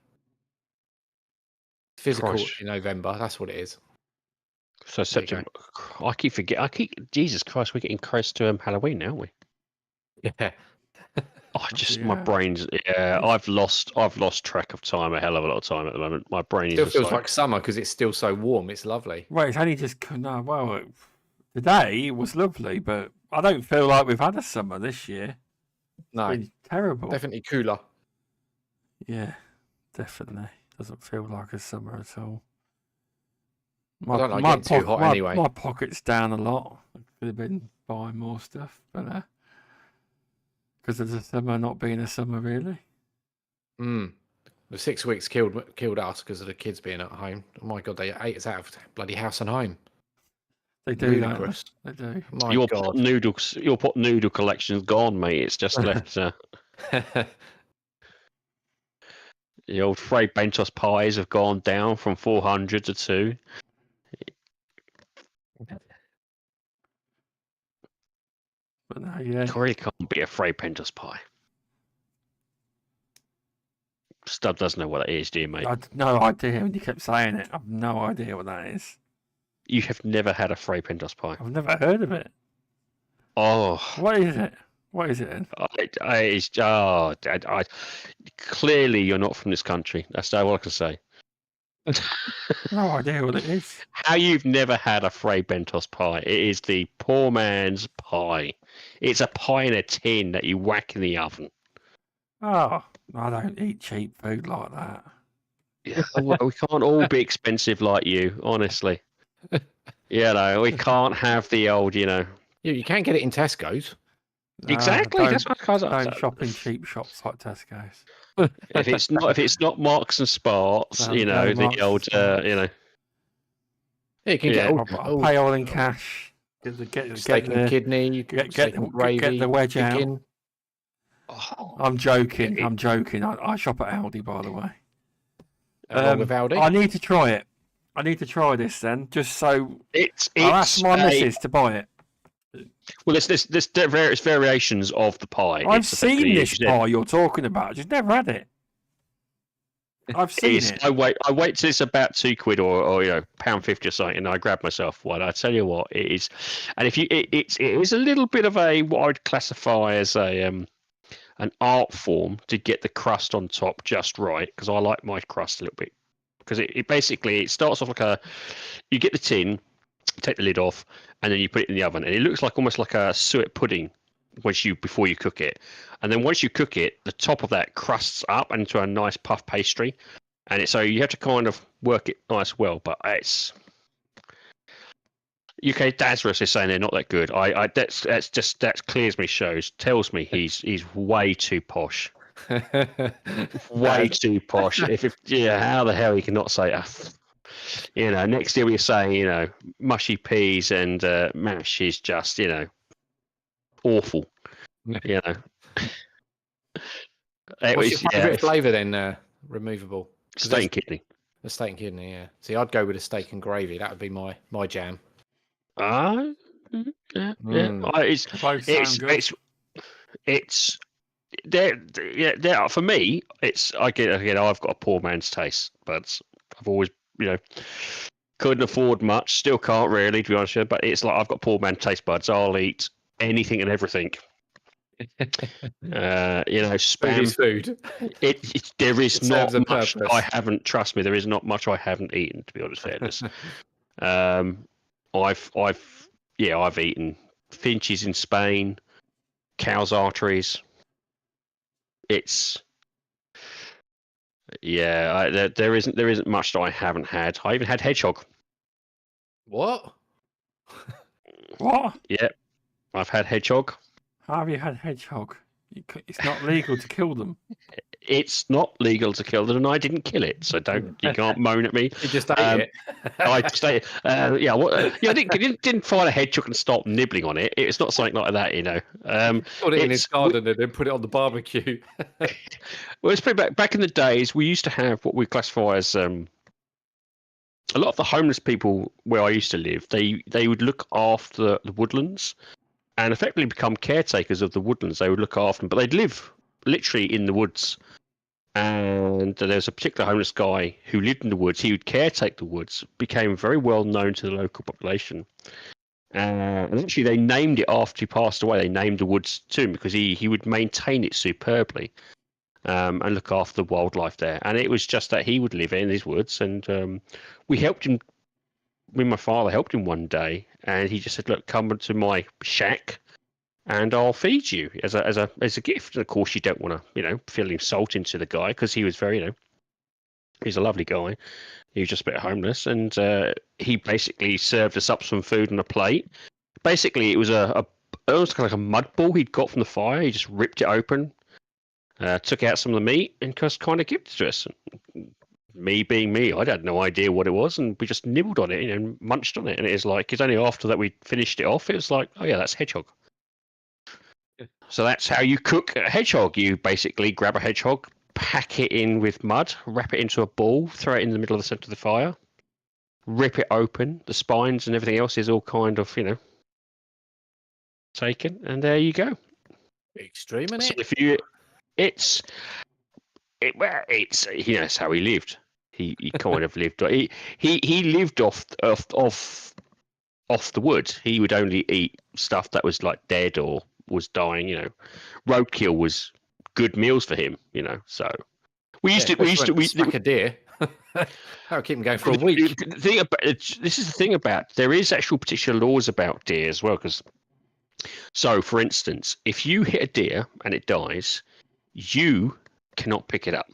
Physical in November. That's what it is. So September. I keep forgetting. Jesus Christ, we're getting close to Halloween now, aren't we? Yeah. My brain's. Yeah, I've lost track of time a hell of a lot of time at the moment. My brain still feels like summer because it's still so warm. It's lovely. Well, it's only just today it was lovely, but I don't feel like we've had a summer this year. No, it's been terrible. Definitely cooler. Yeah, definitely doesn't feel like a summer at all. I don't like getting too hot anyway. My pocket's down a lot. I could have been buying more stuff, but because of the summer not being a summer, really. The 6 weeks killed us because of the kids being at home. Oh my God, they ate us out of bloody house and home. They do, ludicrous. They do. Your pot noodle collection's gone, mate. It's just left. The old Fray Bentos pies have gone down from 400 to 2. But no, yeah. It really can't be a Fray Bentos pie. Stubb doesn't know what that is, do you, mate? I had no idea when you kept saying it. I've no idea what that is. You have never had a Fray Bentos pie? I've never heard of it. Oh. What is it? What is it then? Clearly you're not from this country. That's all I can say. No idea what it is. How you've never had a Fray Bentos pie? It is the poor man's pie. It's a pie in a tin that you whack in the oven. Oh, I don't eat cheap food like that. Yeah, well, we can't all be expensive like you, honestly. We can't have the old, Yeah, you can get it in Tesco's. No, exactly. That's what I don't shop in cheap shops like Tesco's. if it's not Marks and Sparks, the old, Yeah, you can get I'll pay all in cash. Get steak and kidney. Get the wedge chicken. out. I'm joking. I shop at Aldi, by the way. With Aldi? I need to try it. I need to try this then, just so I'll ask my missus to buy it. Well, there's various variations of the pie. I've seen this pie you're talking about. Just never had it. I've seen it. I wait till it's about £2 or £1.50 or something, and I grab myself one. I tell you what, it is, and it is a little bit of a what I'd classify as an art form to get the crust on top just right, because I like my crust a little bit, because it basically starts off you get the tin, take the lid off, and then you put it in the oven, and it looks almost like a suet pudding before you cook it, and then once you cook it, the top of that crusts up into a nice puff pastry, and so you have to kind of work it nice well. But it's UK Dazrus is saying they're not that good. That clears me, tells me he's way too posh. Way too posh. How the hell you cannot say next year we're saying, mushy peas and mash is just, awful. It What's was, your favourite flavour then, removable? Steak and kidney. The steak and kidney, yeah. See, I'd go with a steak and gravy. That would be my jam. Yeah. It's there for me. I've got a poor man's taste, but I've always couldn't afford much, still can't really, to be honest with you, but it's like I've got poor man's taste buds. I'll eat anything and everything. Spam food. There is not much purpose. I haven't. Trust me, there is not much I haven't eaten. To be honest, fairness. I've eaten finches in Spain, cow's arteries. There isn't much that I haven't had. I even had hedgehog. What? What? Yeah, I've had hedgehog. How have you had hedgehog? It's not legal to kill them. It's not legal to kill them, and I didn't kill it, so you can't moan at me. You just ate it. I just ate it. I didn't find a hedgehog and start nibbling on it. It's not something like that, Put it in his garden and then put it on the barbecue. Well, it's pretty back in the days. We used to have what we classify as a lot of the homeless people where I used to live. They would look after the woodlands and effectively become caretakers of the woodlands. They would look after them, but they'd live literally in the woods. And there's a particular homeless guy who lived in the woods. He would caretake the woods, became very well known to the local population. And actually, they named it after he passed away. They named the woods to him because he would maintain it superbly and look after the wildlife there. And it was just that he would live in his woods. And we helped him. Me and my father helped him one day, and he just said, "Look, come to my shack, and I'll feed you as a gift." And of course, you don't want to, feel insulting to the guy because he was very, he's a lovely guy. He was just a bit homeless, and he basically served us up some food on a plate. Basically, it was almost kind of like a mud ball he'd got from the fire. He just ripped it open, took out some of the meat, and just kind of gifted it to us. Me being me, I had no idea what it was, and we just nibbled on it and munched on it. And it's only after that we finished it off, it was like, oh yeah, that's hedgehog. So that's how you cook a hedgehog. You basically grab a hedgehog, pack it in with mud, wrap it into a ball, throw it in the middle of the center of the fire, rip it open. The spines and everything else is all kind of, taken, and there you go. Extreme, isn't So it? it's how he lived. He kind of lived. He lived off the wood. He would only eat stuff that was like dead or was dying. Roadkill was good meals for him. So we used to smack a deer. That would keep him going for a week. This is the thing about there is actual particular laws about deer as well. So, for instance, if you hit a deer and it dies, you cannot pick it up.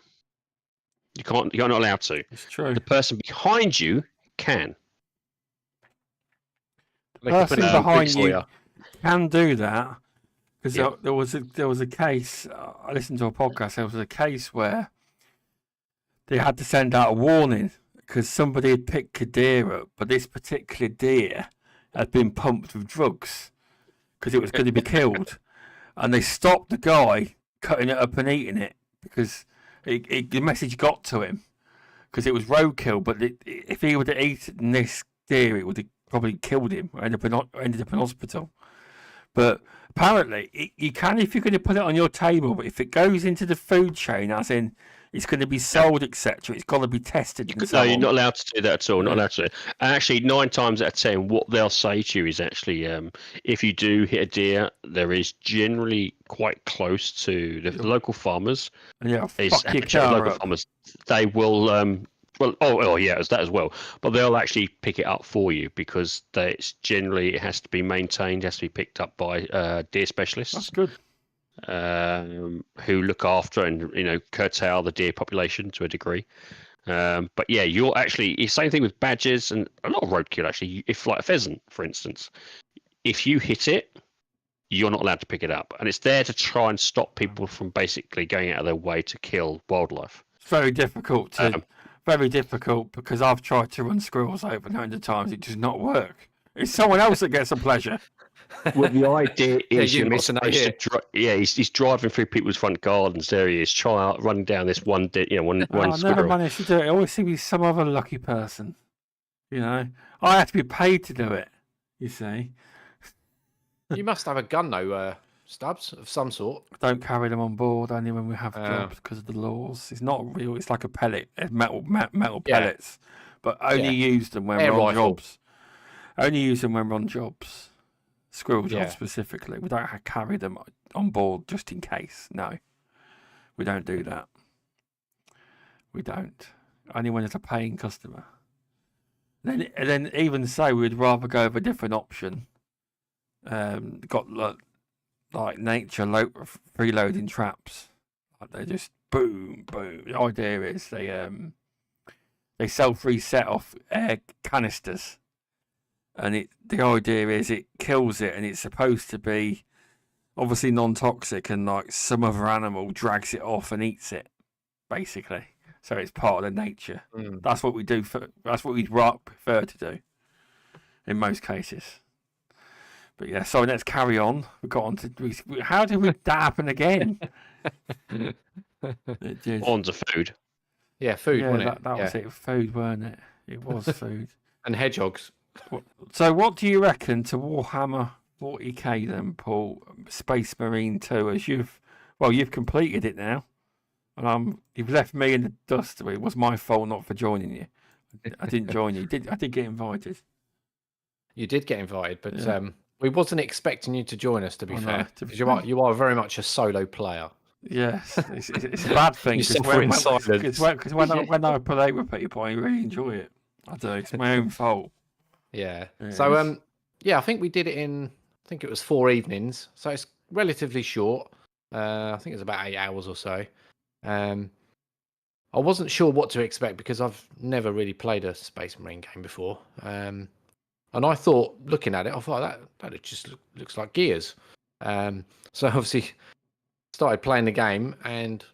You're not allowed to. It's true. The person behind you can. The person behind you can do that because there was a case. I listened to a podcast. There was a case where they had to send out a warning because somebody had picked a deer up, but this particular deer had been pumped with drugs because it was going to be killed, and they stopped the guy cutting it up and eating it because the message got to him because it was roadkill. But if he would have eaten this deer, it would have probably killed him or ended up in hospital. But apparently, you can if you're going to put it on your table. But if it goes into the food chain, as in it's going to be sold, etc., it's got to be tested. No, you're not allowed to do that at all. Not allowed to do it. Actually, 9 times out of 10, what they'll say to you is actually, if you do hit a deer, there is generally quite close to the local farmers. Yeah, Local farmers. They will Well, oh yeah, it's that as well. But they'll actually pick it up for you because it's generally it has to be maintained, has to be picked up by deer specialists. That's good. Who look after and curtail the deer population to a degree. But yeah, you're actually it's same thing with badgers and a lot of roadkill actually. If like a pheasant, for instance, if you hit it, you're not allowed to pick it up, and it's there to try and stop people from basically going out of their way to kill wildlife. It's very difficult because I've tried to run squirrels over 100 times. It does not work. It's someone else that gets a pleasure. Well, the idea is he's driving through people's front gardens. There he is, running down this one I squirrel. never managed to do it. It always seems to be some other lucky person. I have to be paid to do it. You see. You must have a gun though, Stubbs, of some sort. Don't carry them on board only when we have jobs because of the laws. It's not real. It's like a pellet, metal pellets, but only use them when we're on jobs. Only use them when we're on jobs. Squirrel jobs specifically. We don't carry them on board just in case. No, we don't do that. We don't. Only when it's a paying customer. Then even so, we'd rather go with a different option. Got like nature freeloading traps. Like they just boom. The idea is they self-reset off air canisters. And the idea is it kills it, and it's supposed to be obviously non-toxic, and like some other animal drags it off and eats it, basically. So it's part of the nature. That's what we do. That's what we'd prefer to do in most cases. But yeah, so let's carry on. We got on to how did that happen again? On to food. Yeah, food. Yeah, wasn't it? That was it. Food, weren't it? It was food. And hedgehogs. So what do you reckon to Warhammer 40k then, Paul? Space Marine 2, as you've completed it now, and you've left me in the dust. It was my fault not for joining you. I didn't join you. I did get invited. You did get invited, but we wasn't expecting you to join us. To be fair, no, because you are very much a solo player. Yes, it's a bad thing because when I play with people, I really enjoy it. I do. It's my own fault. Yeah. So I think we did it in. I think it was 4 evenings. So it's relatively short. I think it's about 8 hours or so. I wasn't sure what to expect because I've never really played a Space Marine game before. And I thought, looking at it, I thought that just looks like Gears. So obviously started playing the game and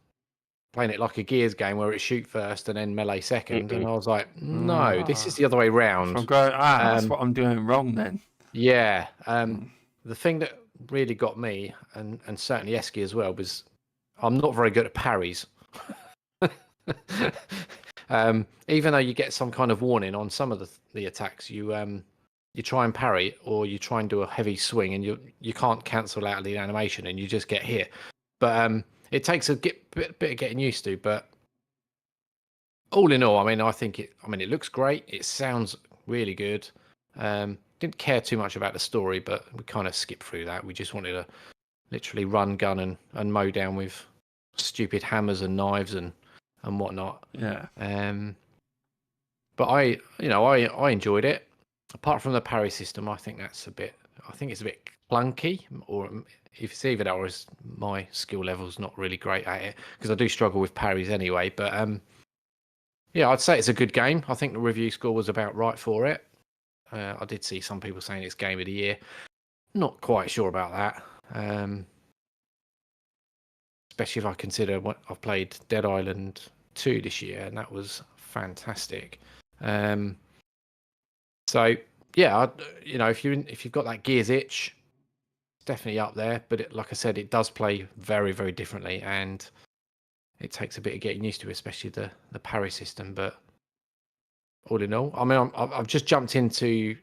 playing it like a Gears game where it shoot first and then melee second. And I was like, no, this is the other way round. So I'm going, that's what I'm doing wrong then. Yeah. The thing that really got me, and certainly Eski as well, was I'm not very good at parries. Even though you get some kind of warning on some of the attacks, you try and parry or you try and do a heavy swing and you can't cancel out the animation and you just get hit. But it takes a bit of getting used to. But all in all, I think it looks great. It sounds really good. Didn't care too much about the story, but we kind of skipped through that. We just wanted to literally run, gun, and mow down with stupid hammers and knives and whatnot. Yeah. But I enjoyed it. Apart from the parry system, I think it's a bit clunky, or if it's either that or my skill level's not really great at it, because I do struggle with parries anyway. But I'd say it's a good game. I think the review score was about right for it. I did see some people saying it's game of the year. Not quite sure about that. Especially if I consider what I've played Dead Island 2 this year, and that was fantastic. So yeah, if you've got that Gears itch, it's definitely up there. But like I said, it does play very, very differently, and it takes a bit of getting used to, especially the parry system. But all in all, I've just jumped into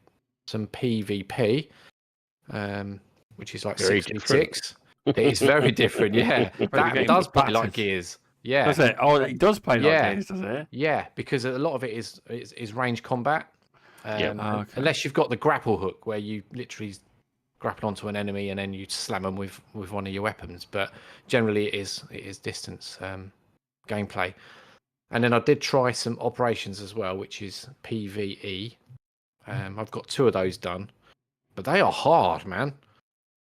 some PvP, which is like 6v6. It is very different, yeah. That does play like Gears. Yeah. Does it? Oh, it does play like Gears, does it? Yeah, because a lot of it is range combat. Okay. Unless you've got the grapple hook where you literally grapple onto an enemy and then you slam them with one of your weapons. But generally it is distance gameplay. And then I did try some operations as well, which is PvE. I've got 2 of those done, but they are hard, man.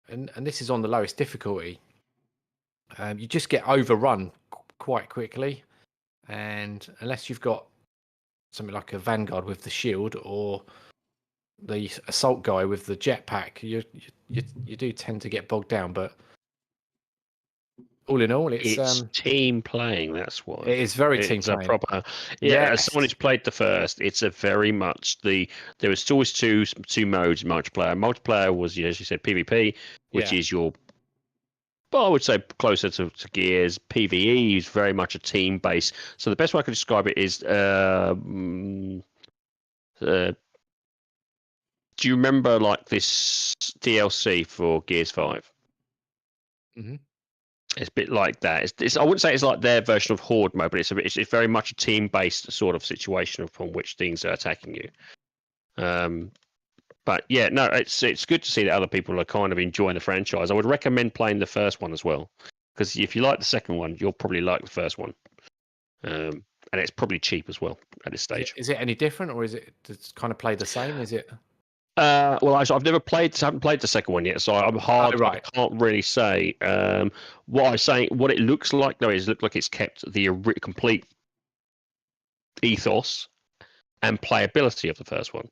And this is on the lowest difficulty. You just get overrun quite quickly, and unless you've got something like a Vanguard with the shield or the assault guy with the jetpack, you do tend to get bogged down. But all in all, it's team playing. That's what it is. Very team it's playing. a proper. Yeah, as someone who's played the first, it's a very much there was always two modes in multiplayer. Multiplayer was, as you said, PvP, which is your. But I would say closer to Gears. PvE is very much a team base. So the best way I could describe it is, do you remember like this DLC for Gears 5? Mm-hmm. It's a bit like that. It's I wouldn't say it's like their version of Horde mode, but it's very much a team-based sort of situation upon which things are attacking you. But yeah, no, it's good to see that other people are kind of enjoying the franchise. I would recommend playing the first one as well, because if you like the second one, you'll probably like the first one. And it's probably cheap as well at this stage. Is it any different, or does it kind of play the same? Is it? Well, I've never haven't played the second one yet, so I'm hard. Oh, right. I can't really say. What it looks like though is look like it's kept the complete ethos and playability of the first one,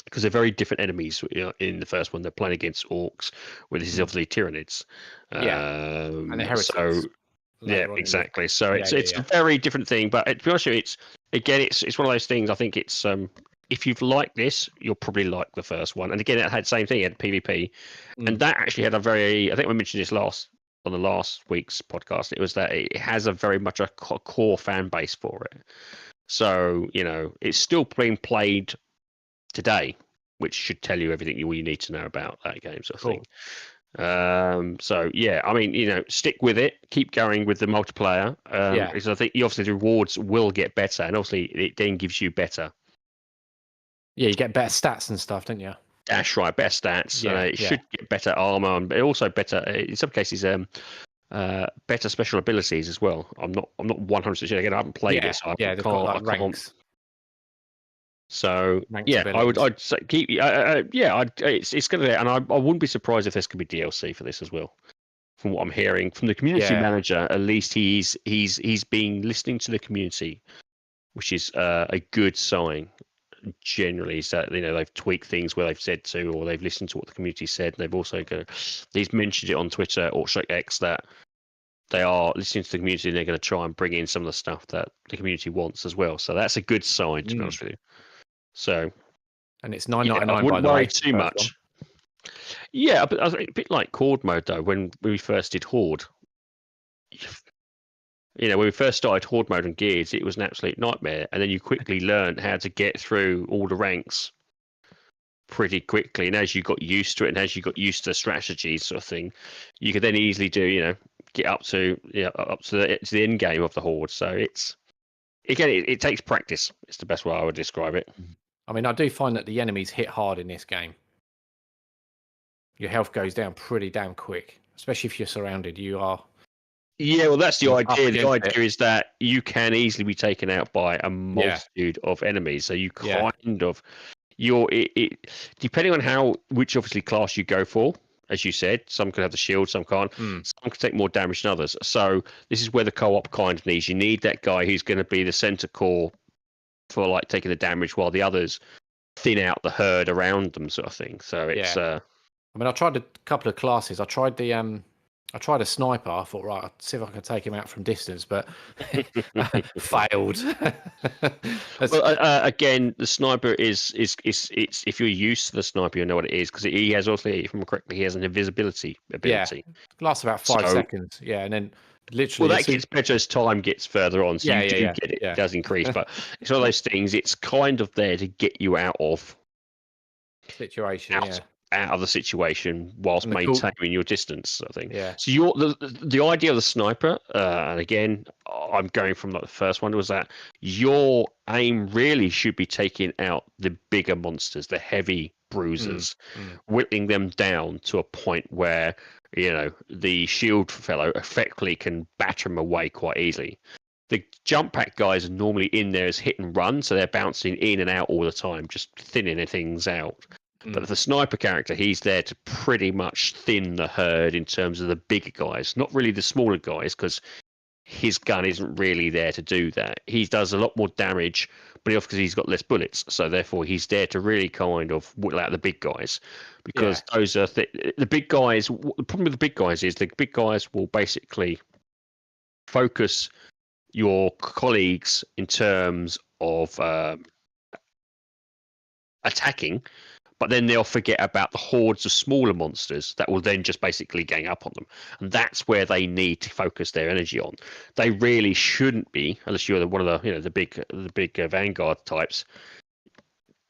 because they're very different enemies. In the first one, they're playing against orcs, where this is obviously Tyranids. And the heretics. So yeah, exactly. So it's a very different thing. But to be honest with you, it's one of those things. I think it's if you've liked this, you'll probably like the first one. And again, it had the same thing. It had PvP, and that actually had a very. I think we mentioned this on the last week's podcast. It was that it has a very much a core fan base for it. So it's still being played today, which should tell you everything you need to know about that game, sort of thing. So yeah, I mean, stick with it, keep going with the multiplayer. Because I think obviously the rewards will get better, and obviously it then gives you better. Yeah, you get better stats and stuff, don't you? That's right, better stats. It should get better armor, but also better, in some cases, better special abilities as well. I'm not 100% sure. Again, I haven't played it, so they've got like ranks. So I'd say keep. It's gonna, and I wouldn't be surprised if this could be DLC for this as well. From what I'm hearing from the community manager, at least he's been listening to the community, which is a good sign. Generally, so they've tweaked things where they've said to, or they've listened to what the community said. And they've also he's mentioned it on Twitter or X that they are listening to the community and they're going to try and bring in some of the stuff that the community wants as well. So that's a good sign, to be honest with you. So, and it's $9.99. I wouldn't worry too much. Yeah, but a bit like Horde mode though. When we first did Horde, when we first started Horde mode on Gears, it was an absolute nightmare, and then you quickly learned how to get through all the ranks pretty quickly. And as you got used to it, and as you got used to strategies, sort of thing, you could then easily do, get up to the end game of the Horde. So it takes practice. It's the best way I would describe it. I mean, I do find that the enemies hit hard in this game. Your health goes down pretty damn quick, especially if you're surrounded. You are. Yeah, well, that's the idea. The idea is that you can easily be taken out by a multitude of enemies. So you kind of, depending on which obviously class you go for, as you said, some can have the shield, some can't. Some can take more damage than others. So this is where the co-op kind of needs. You need that guy who's going to be the center core for like taking the damage, while the others thin out the herd around them, sort of thing. So it's. I mean, I tried a couple of classes. I tried a sniper. I thought, right, I'll see if I can take him out from distance, but failed. Well, again, the sniper is if you're used to the sniper, you know what it is, because he has also, if I'm correctly, he has an invisibility ability. Yeah, lasts about 5 seconds. Yeah, and then literally. Well, that gets better as time gets further on. So you do get it. It does increase, but it's one of those things. It's kind of there to get you out of situation. Out of the situation whilst maintaining your distance, I think. Yeah. So the idea of the sniper, and again, I'm going from like the first one, was that your aim really should be taking out the bigger monsters, the heavy bruisers, whittling them down to a point where the shield fellow effectively can batter them away quite easily. the jump pack guys are normally in there as hit and run, so they're bouncing in and out all the time, just thinning things out. But the sniper character, he's there to pretty much thin the herd in terms of the bigger guys, not really the smaller guys, because his gun isn't really there to do that. He does a lot more damage, but because he's got less bullets, so therefore he's there to really kind of whittle out the big guys, because those are the big guys. The problem with the big guys is the big guys will basically focus your colleagues in terms of attacking, but then they'll forget about the hordes of smaller monsters that will then just basically gang up on them, and that's where they need to focus their energy on. They really shouldn't be, unless you're one of the the big Vanguard types.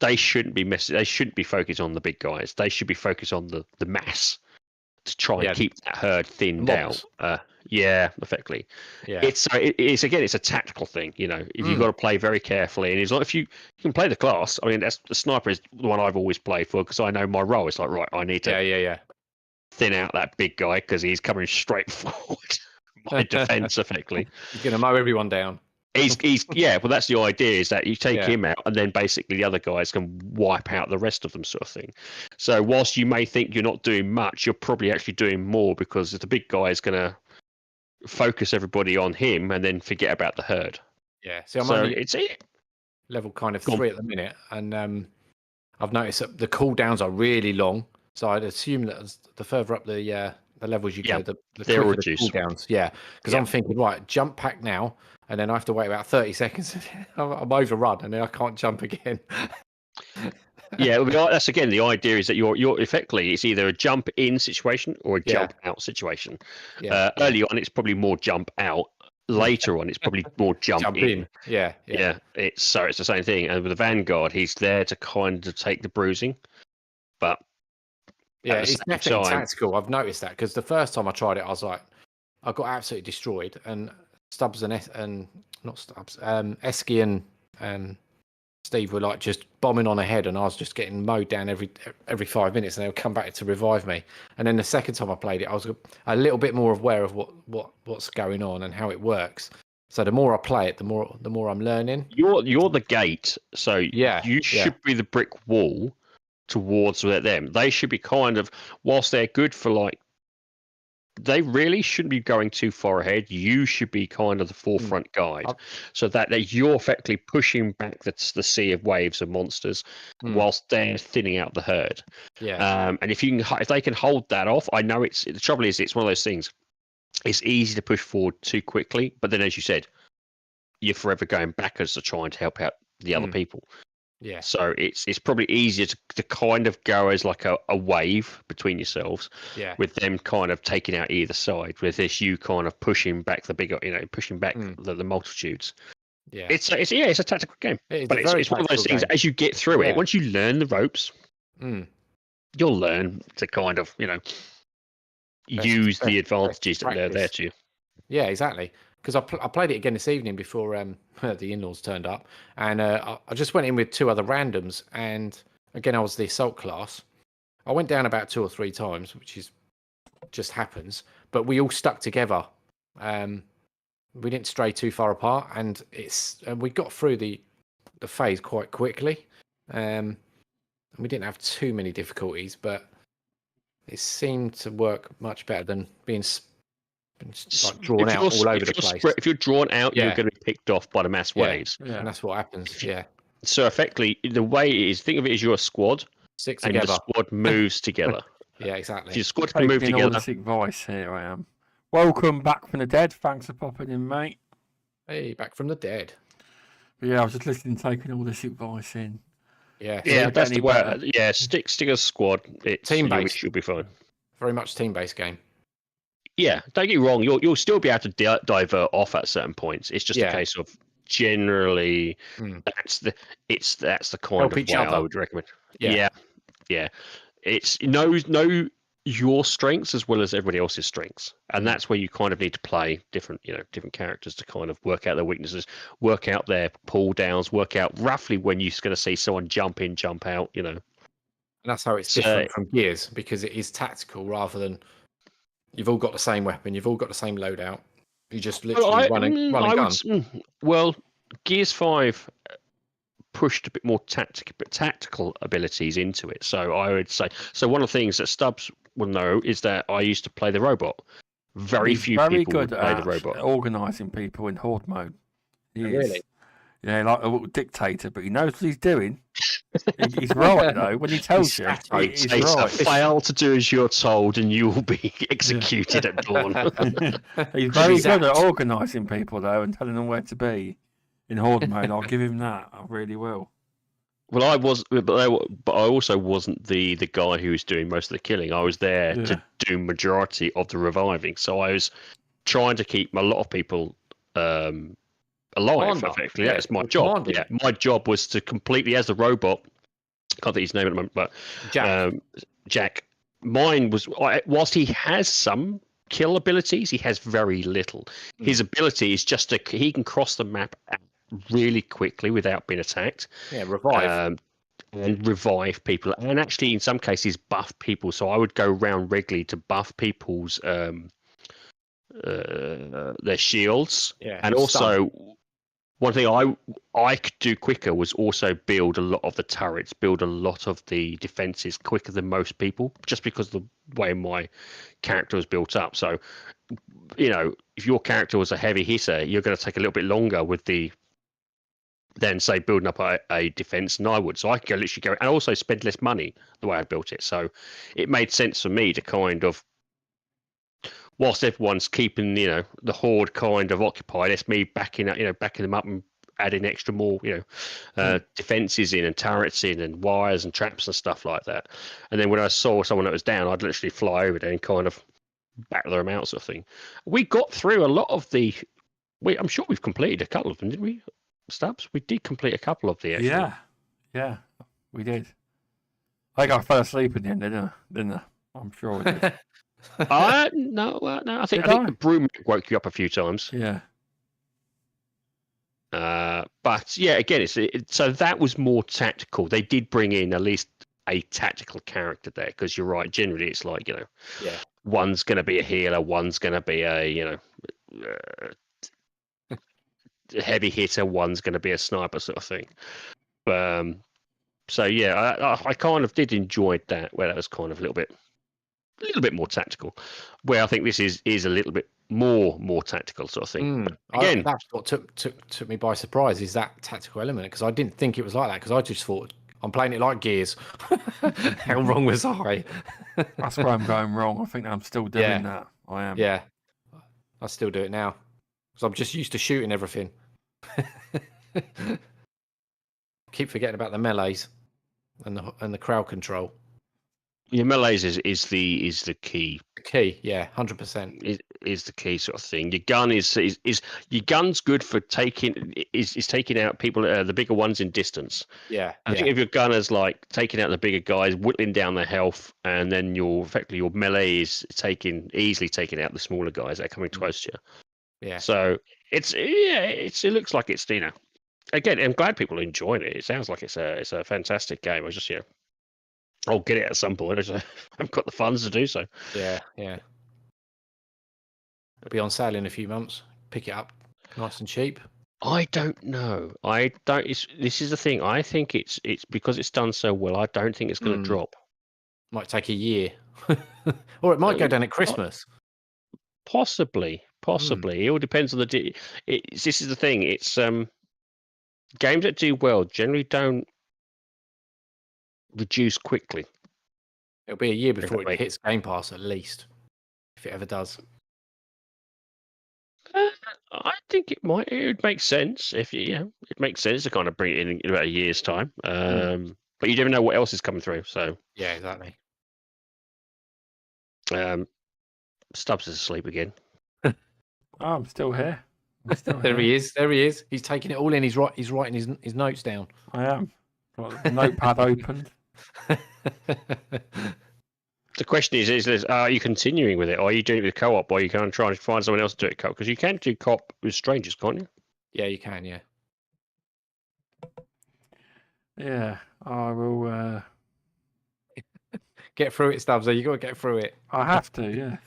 They shouldn't be They shouldn't be focused on the big guys. They should be focused on the mass to try and keep that herd thinned out. Effectively. Yeah. It's again, it's a tactical thing. You've got to play very carefully, and it's like if you can play the class. I mean, that's the sniper is the one I've always played for because I know my role. It's like, right, I need to thin out that big guy because he's coming straight forward. My defense, effectively, he's going to mow everyone down. He's well, that's the idea, is that you take him out and then basically the other guys can wipe out the rest of them, sort of thing. So whilst you may think you're not doing much, you're probably actually doing more, because the big guy is going to focus everybody on him and then forget about the herd. Yeah. So it's level kind of 3 at the minute, and I've noticed that the cooldowns are really long. So I'd assume that the further up the levels you go, the quicker the cooldowns. Yeah, because I'm thinking, right, jump pack now, and then I have to wait about 30 seconds. I'm overrun, and then I can't jump again. That's again the idea, is that you're effectively, it's either a jump in situation or a jump out situation. Early on, it's probably more jump out. Later on, it's probably more jump in. Yeah. It's the same thing. And with the Vanguard, he's there to kind of take the bruising, but it's definitely tactical. I've noticed that, because the first time I tried it, I was like, I got absolutely destroyed, and Stubbs and not Stubbs, Esky and Steve were like just bombing on ahead, and I was just getting mowed down every 5 minutes, and they would come back to revive me. And then the second time I played it, I was a little bit more aware of what's going on and how it works. So the more I play it, the more I'm learning. You're the gate, so you should be the brick wall towards them. They should be kind of, whilst they're good for like, they really shouldn't be going too far ahead. You should be kind of the forefront guide, so that you're effectively pushing back the sea of waves of monsters whilst they're thinning out the herd. And if they can hold that off, I know the trouble is, it's one of those things. It's easy to push forward too quickly, but then, as you said, you're forever going backwards to try and help out the other people. Yeah. So it's probably easier to kind of go as like a wave between yourselves, with them kind of taking out either side, with this you kind of pushing back the bigger, pushing back the multitudes. Yeah. It's a tactical game, but it's one of those things. As you get through it, once you learn the ropes, you'll learn to kind of use the advantages that they're there to. Yeah, exactly. Because I played it again this evening before the in-laws turned up, and I just went in with 2 other randoms, and again I was the assault class. I went down about 2 or 3 times, which is just happens, but we all stuck together. We didn't stray too far apart, and we got through the phase quite quickly. And we didn't have too many difficulties, but it seemed to work much better than being like drawn out all over the place. If you're drawn out, you're going to be picked off by the mass waves. And that's what happens. So effectively, the way it is, think of it as you're a squad, stick and together. the squad moves together. Yeah, exactly. If your squad can move together. Auditic voice, here I am. Welcome back from the dead. Thanks for popping in, mate. Hey, back from the dead. Yeah, I was just listening, taking all this advice in. Yeah, that's the way. Yeah, stick a squad. It's team-based. You'll be fine. Very much team-based game. Yeah, don't get me wrong. You'll still be able to divert off at certain points. It's just a case of generally that's the kind help of each way other. I would recommend. Yeah. It's know your strengths as well as everybody else's strengths, and that's where you kind of need to play different characters to kind of work out their weaknesses, work out their pull downs, work out roughly when you're going to see someone jump in, jump out. And that's how it's different from Gears, because it is tactical rather than you've all got the same weapon, you've all got the same loadout. You just Well, literally run and gun. Well, Gears 5 pushed a bit more tactical abilities into it. So I would say, so one of the things that Stubbs will know is that I used to play the robot. He's Few very people would good play the at robot. organising people in horde mode. He is. Really? Yeah, like a little dictator, but he knows what he's doing. He's right though. When he tells you, he's right. Fail to do as you're told, and you will be executed at dawn. He's very good at organising people though, and telling them where to be in horde mode. I'll give him that. I really will. Well, I was, but I also wasn't the guy who was doing most of the killing. I was there to do majority of the reviving, so I was trying to keep a lot of people alive. Effectively, that's my job. Yeah, my job was to completely, as the robot. I can't think his name at the moment, but Jack. Mine was, whilst he has some kill abilities, he has very little. His ability is just he can cross the map really quickly without being attacked. Yeah, revive. And revive people, and actually in some cases buff people. So I would go around regularly to buff people's their shields, and also one thing I could do quicker was also build a lot of the turrets, build a lot of the defenses quicker than most people, just because of the way my character was built up. So, if your character was a heavy hitter, you're going to take a little bit longer with than say building up a defense than I would. So I could literally go and also spend less money the way I built it. So it made sense for me to kind of, whilst everyone's keeping, the horde kind of occupied, it's me backing them up and adding extra more, defenses in and turrets in and wires and traps and stuff like that. And then when I saw someone that was down, I'd literally fly over there and kind of back them out, sort of thing. We got through a lot of the. I'm sure we've completed a couple of them, didn't we, Stubbs? We did complete a couple of the. Actually. Yeah, we did. I think I fell asleep in the end, didn't I? I'm sure we did. No. I think the broom woke you up a few times. Yeah. But yeah, again, so that was more tactical. They did bring in at least a tactical character there, because you're right. Generally, it's like one's going to be a healer, one's going to be a heavy hitter, one's going to be a sniper, sort of thing. So yeah, I kind of did enjoy that, where that was kind of a little bit more tactical, where I think this is a little bit more tactical, sort of thing. Again, that's what took me by surprise, is that tactical element, because I didn't think it was like that, because I just thought I'm playing it like Gears. How wrong was I? That's where I'm going wrong. I think I'm still doing that. I am. Yeah, I still do it now, because I'm just used to shooting everything. Keep forgetting about the melees and the crowd control. Your melees is the key. Key, yeah, 100%. Is the key, sort of thing. Your gun is your gun's good for taking out people, the bigger ones in distance. Yeah. I think if your gun is like taking out the bigger guys, whittling down their health, and then your melee is easily taking out the smaller guys that are coming close to you. Yeah. So it looks like it's again, I'm glad people are enjoying it. It sounds like it's a fantastic game. I just I'll get it at some point. I haven't got the funds to do so. Yeah. It'll be on sale in a few months. Pick it up nice and cheap. I don't know. This is the thing. I think it's because it's done so well. I don't think it's going to drop. Might take a year, or it might go down at Christmas. Possibly. It all depends on this is the thing. It's games that do well generally don't reduce quickly. It'll be a year before it hits Game Pass, at least, if it ever does. I think it might. It would make sense it makes sense to kind of bring it in about a year's time. But you never know what else is coming through. So yeah, exactly. Stubbs is asleep again. Oh, I'm still here. There he is. He's taking it all in. He's writing his notes down. I am. Got the notepad opened. The question is are you continuing with it, or are you doing it with co-op, or are you kind of trying to find someone else to do it co-op? Because you can do co-op with strangers, can't you? Yeah, you can, yeah. Yeah, I will... Get through it, Stubbs. You got to get through it. I have to, yes.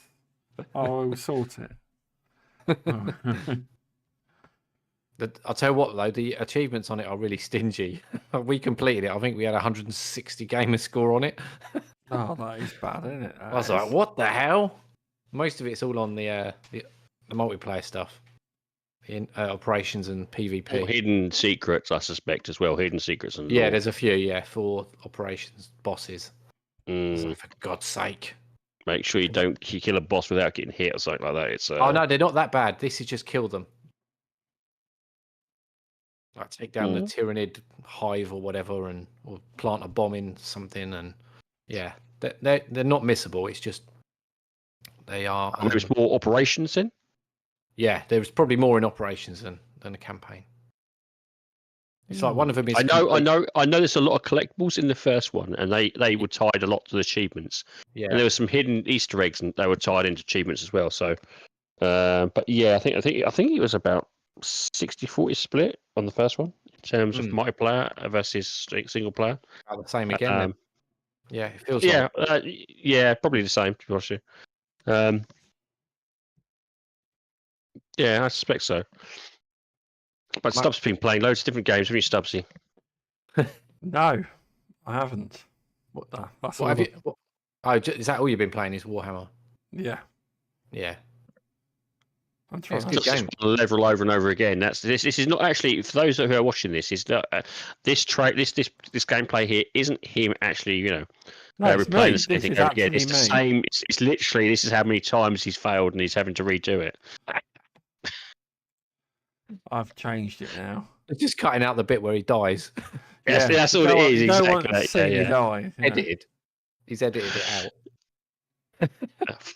I will sort it. I'll tell you what, though, the achievements on it are really stingy. We completed it. I think we had 160 gamer score on it. Oh, that is bad, isn't it? I was like, what the hell? Most of it's all on the multiplayer stuff, in operations and PvP. Or hidden secrets, I suspect, as well. Hidden secrets and Yeah, lore. there's a few. Yeah, for operations bosses. I was Mm. like, for God's sake. Make sure you don't kill a boss without getting hit or something like that. It's Oh no, they're not that bad. This is just kill them. Like take down the Tyrannid hive or whatever, or plant a bomb in something, and yeah, they're not missable. It's just they are. There's more operations then. Yeah, there's probably more in operations than a campaign. It's like one of them is. I know. There's a lot of collectibles in the first one, and they were tied a lot to the achievements. Yeah, and there were some hidden Easter eggs, and they were tied into achievements as well. So, but yeah, I think it was about 60-40 split on the first one in terms of multiplayer versus single player. the same again. Then. Yeah, it feels. Yeah, like... yeah, probably the same. To be honest with you. Yeah, I suspect so. But Stubbs been playing loads of different games, haven't you, Stubbsy? No, I haven't. What have you? Is that all you've been playing? Is Warhammer? Yeah. Yeah. I'm trying to just level over and over again. This is not actually, for those who are watching this, is not this gameplay here isn't him actually, replaying the same thing over again. It's the same. It's literally, this is how many times he's failed and he's having to redo it. I've changed it now. It's just cutting out the bit where he dies. Yeah, that's all it is. Exactly. Die, edited. He's edited it out.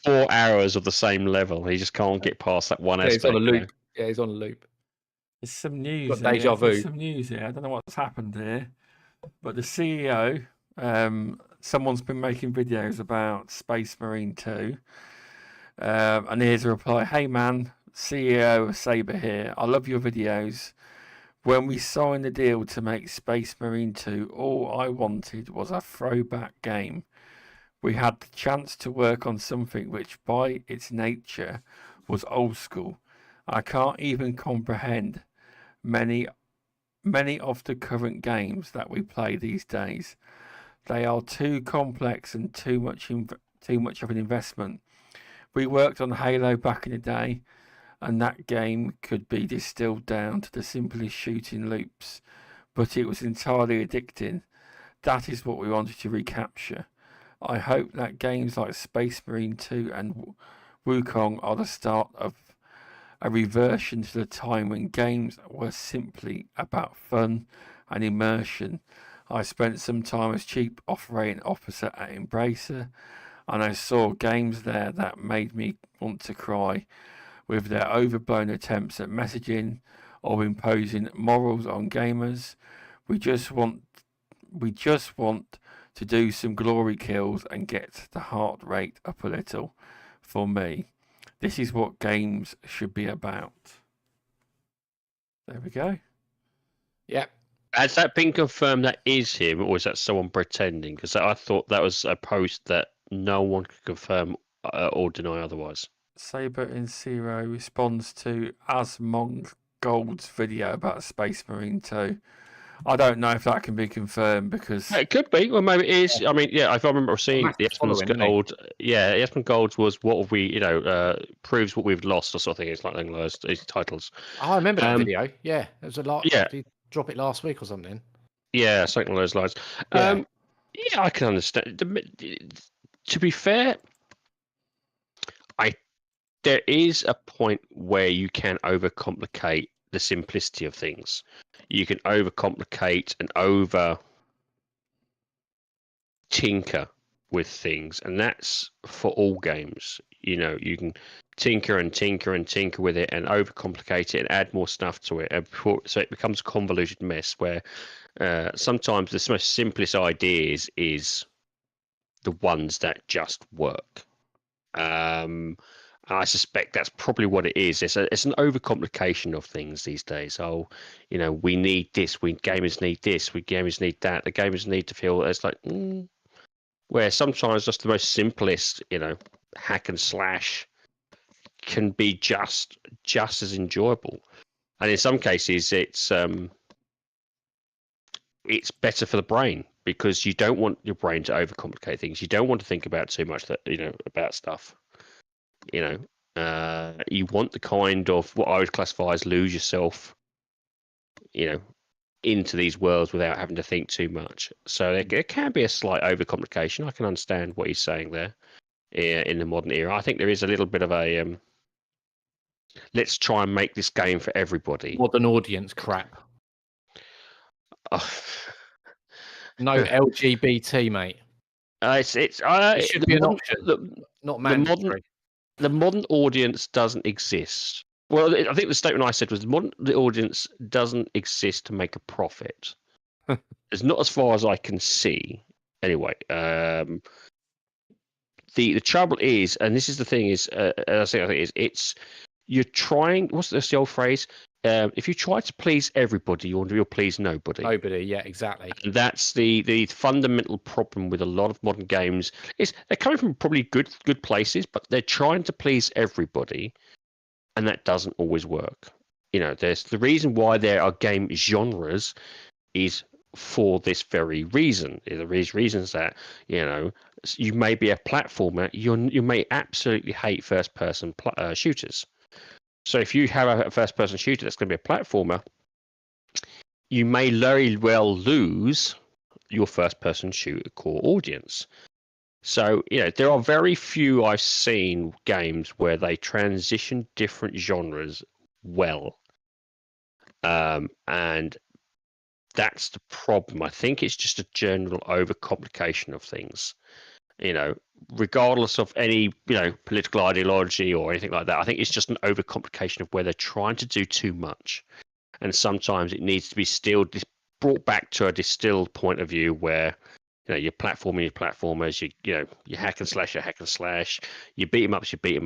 4 hours of the same level. He just can't get past that one aspect. He's on a loop. Yeah, he's on a loop. There's some news. Got deja vu. There's some news here. I don't know what's happened here, but the CEO, someone's been making videos about Space Marine 2, and here's a reply. Hey man, CEO of Saber here. I love your videos. When we signed the deal to make Space Marine 2, all I wanted was a throwback game. We had the chance to work on something which by its nature was old school. I can't even comprehend many of the current games that we play these days. They are too complex and too much of an investment. We worked on Halo back in the day, and that game could be distilled down to the simplest shooting loops, but it was entirely addicting. That is what we wanted to recapture. I hope that games like Space Marine 2 and Wukong are the start of a reversion to the time when games were simply about fun and immersion. I spent some time as chief operating officer at Embracer, and I saw games there that made me want to cry, with their overblown attempts at messaging or imposing morals on gamers. We just want to do some glory kills and get the heart rate up a little. For me, this is what games should be about. There we go. Yeah. Has that been confirmed that is him, or is that someone pretending? Because I thought that was a post that no one could confirm or deny otherwise. Saber in Zero responds to Asmong Gold's video about Space Marine 2. I don't know if that can be confirmed because it could be. Well, maybe it is. I mean, yeah, if I remember seeing the Asmon's Gold, Asmon Gold was what have we, proves what we've lost or something. It's like those titles. Oh, I remember that video. Yeah, it was a lot. Yeah, did he drop it last week or something? Yeah, something along those lines. Yeah, I can understand. To be fair, there is a point where you can overcomplicate the simplicity of things. You can overcomplicate and over tinker with things, and that's for all games. You can tinker and tinker and tinker with it and overcomplicate it and add more stuff to it, so it becomes a convoluted mess where sometimes the most simplest ideas is the ones that just work. I suspect that's probably what it is. It's an overcomplication of things these days. Oh, we need this. We gamers need this. We gamers need that. The gamers need to feel it's like where sometimes just the most simplest, hack and slash can be just as enjoyable, and in some cases it's better for the brain, because you don't want your brain to overcomplicate things. You don't want to think about too much about stuff. You want the kind of what I would classify as lose yourself, into these worlds without having to think too much. So there can be a slight overcomplication. I can understand what he's saying there in the modern era. I think there is a little bit of a let's try and make this game for everybody. Modern audience crap. Oh. No LGBT, mate. It should be an option, not mandatory. The modern audience doesn't exist. Well, I think the statement I said was the audience doesn't exist to make a profit. It's not, as far as I can see. Anyway, the trouble is, and this is the thing is, I think it's you're trying. What's the old phrase? If you try to please everybody, you'll please nobody. Nobody, yeah, exactly. And that's the fundamental problem with a lot of modern games. Is they're coming from probably good places, but they're trying to please everybody, and that doesn't always work. There's the reason why there are game genres is for this very reason. The reasons that you may be a platformer, you may absolutely hate first-person shooters. So if you have a first-person shooter that's going to be a platformer, you may very well lose your first-person shooter core audience. So, there are very few I've seen games where they transition different genres well. And that's the problem. I think it's just a general overcomplication of things. Regardless of any, political ideology or anything like that, I think it's just an overcomplication of where they're trying to do too much. And sometimes it needs to be brought back to a distilled point of view where, you're platformers, you hack and slash, you beat 'em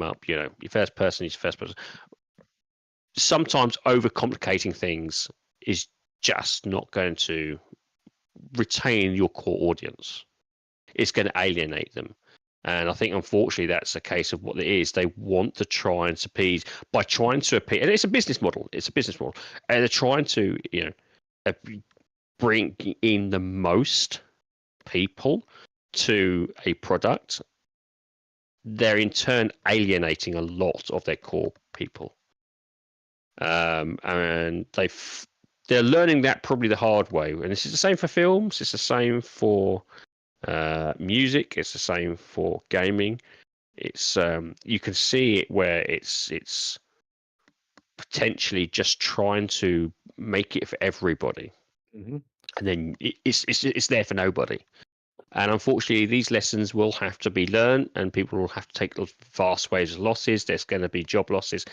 up, your first person is first person. Sometimes overcomplicating things is just not going to retain your core audience. It's going to alienate them. And I think, unfortunately, that's a case of what it is. They want to try and appease by trying to appease. And it's a business model. And they're trying to, bring in the most people to a product. They're in turn alienating a lot of their core people. And they're learning that probably the hard way. And this is the same for films. It's the same for music. It's the same for gaming. It's you can see it where it's potentially just trying to make it for everybody, and then it's there for nobody. And unfortunately, these lessons will have to be learned, and people will have to take vast waves of losses. There's going to be job losses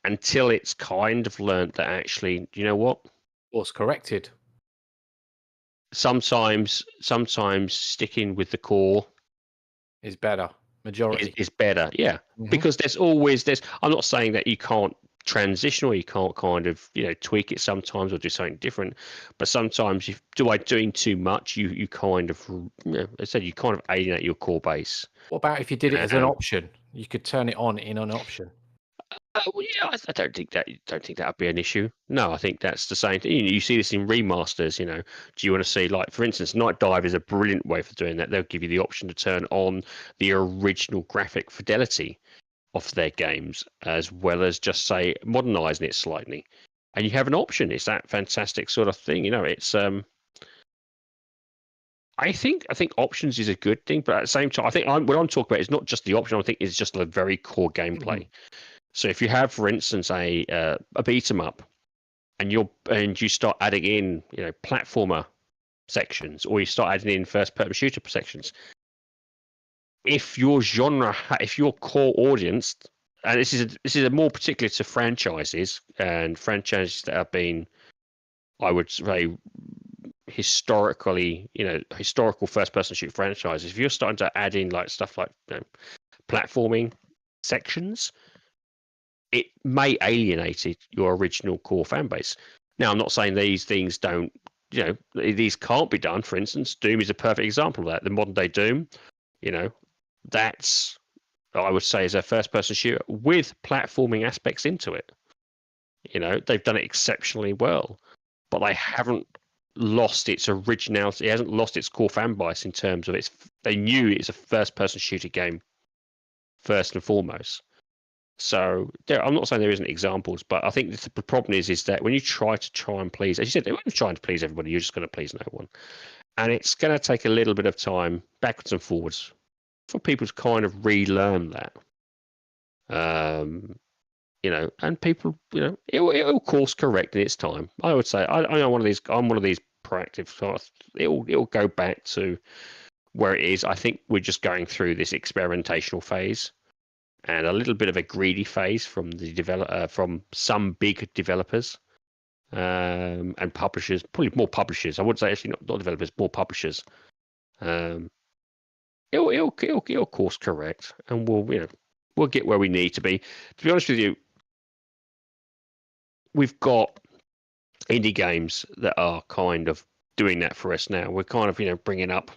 until it's kind of learned that actually, you know what? What's corrected? Sometimes sticking with the core is better. Majority is better, yeah. Because there's I'm not saying that you can't transition or you can't kind of tweak it sometimes or do something different, but sometimes doing too much, you kind of as I said, you kind of alienate your core base. What about if you did it as an option? You could turn it on in an option. Well, yeah, I don't think that would be an issue. No, I think that's the same thing. You see this in remasters. Do you want to see, like, for instance, Night Dive is a brilliant way for doing that. They'll give you the option to turn on the original graphic fidelity of their games, as well as just say modernizing it slightly, and you have an option. It's that fantastic sort of thing. It's I think options is a good thing, but at the same time, I think what I'm talking about is not just the option. I think it's just a very core gameplay. So if you have, for instance, a beat 'em up, and you start adding in platformer sections, or you start adding in first-person shooter sections, if your core audience, and this is a more particular to franchises and franchises that have been, I would say, historical first-person shooter franchises, if you're starting to add in like stuff like platforming sections, it may alienate your original core fan base. Now, I'm not saying these things don't, these can't be done. For instance, Doom is a perfect example of that. The modern day Doom, that's I would say, is a first-person shooter with platforming aspects into it. You know, they've done it exceptionally well, but they haven't lost its originality. It hasn't lost its core fan base in terms of its. They knew it's a first-person shooter game first and foremost. So I'm not saying there isn't examples, but I think the problem is that when you try and please, as you said, when you're trying to please everybody, you're just going to please no one, and it's going to take a little bit of time, backwards and forwards, for people to kind of relearn that. You know, and people, you know, it'll course correct in its time. I would say I'm one of these proactive. So it'll go back to where it is. I think we're just going through this experimentational phase and a little bit of a greedy phase from the from some big developers and publishers. Probably more publishers. I would say actually not developers, more publishers. It'll course correct, and we'll get where we need to be. To be honest with you, we've got indie games that are kind of doing that for us now. We're kind of, bringing up,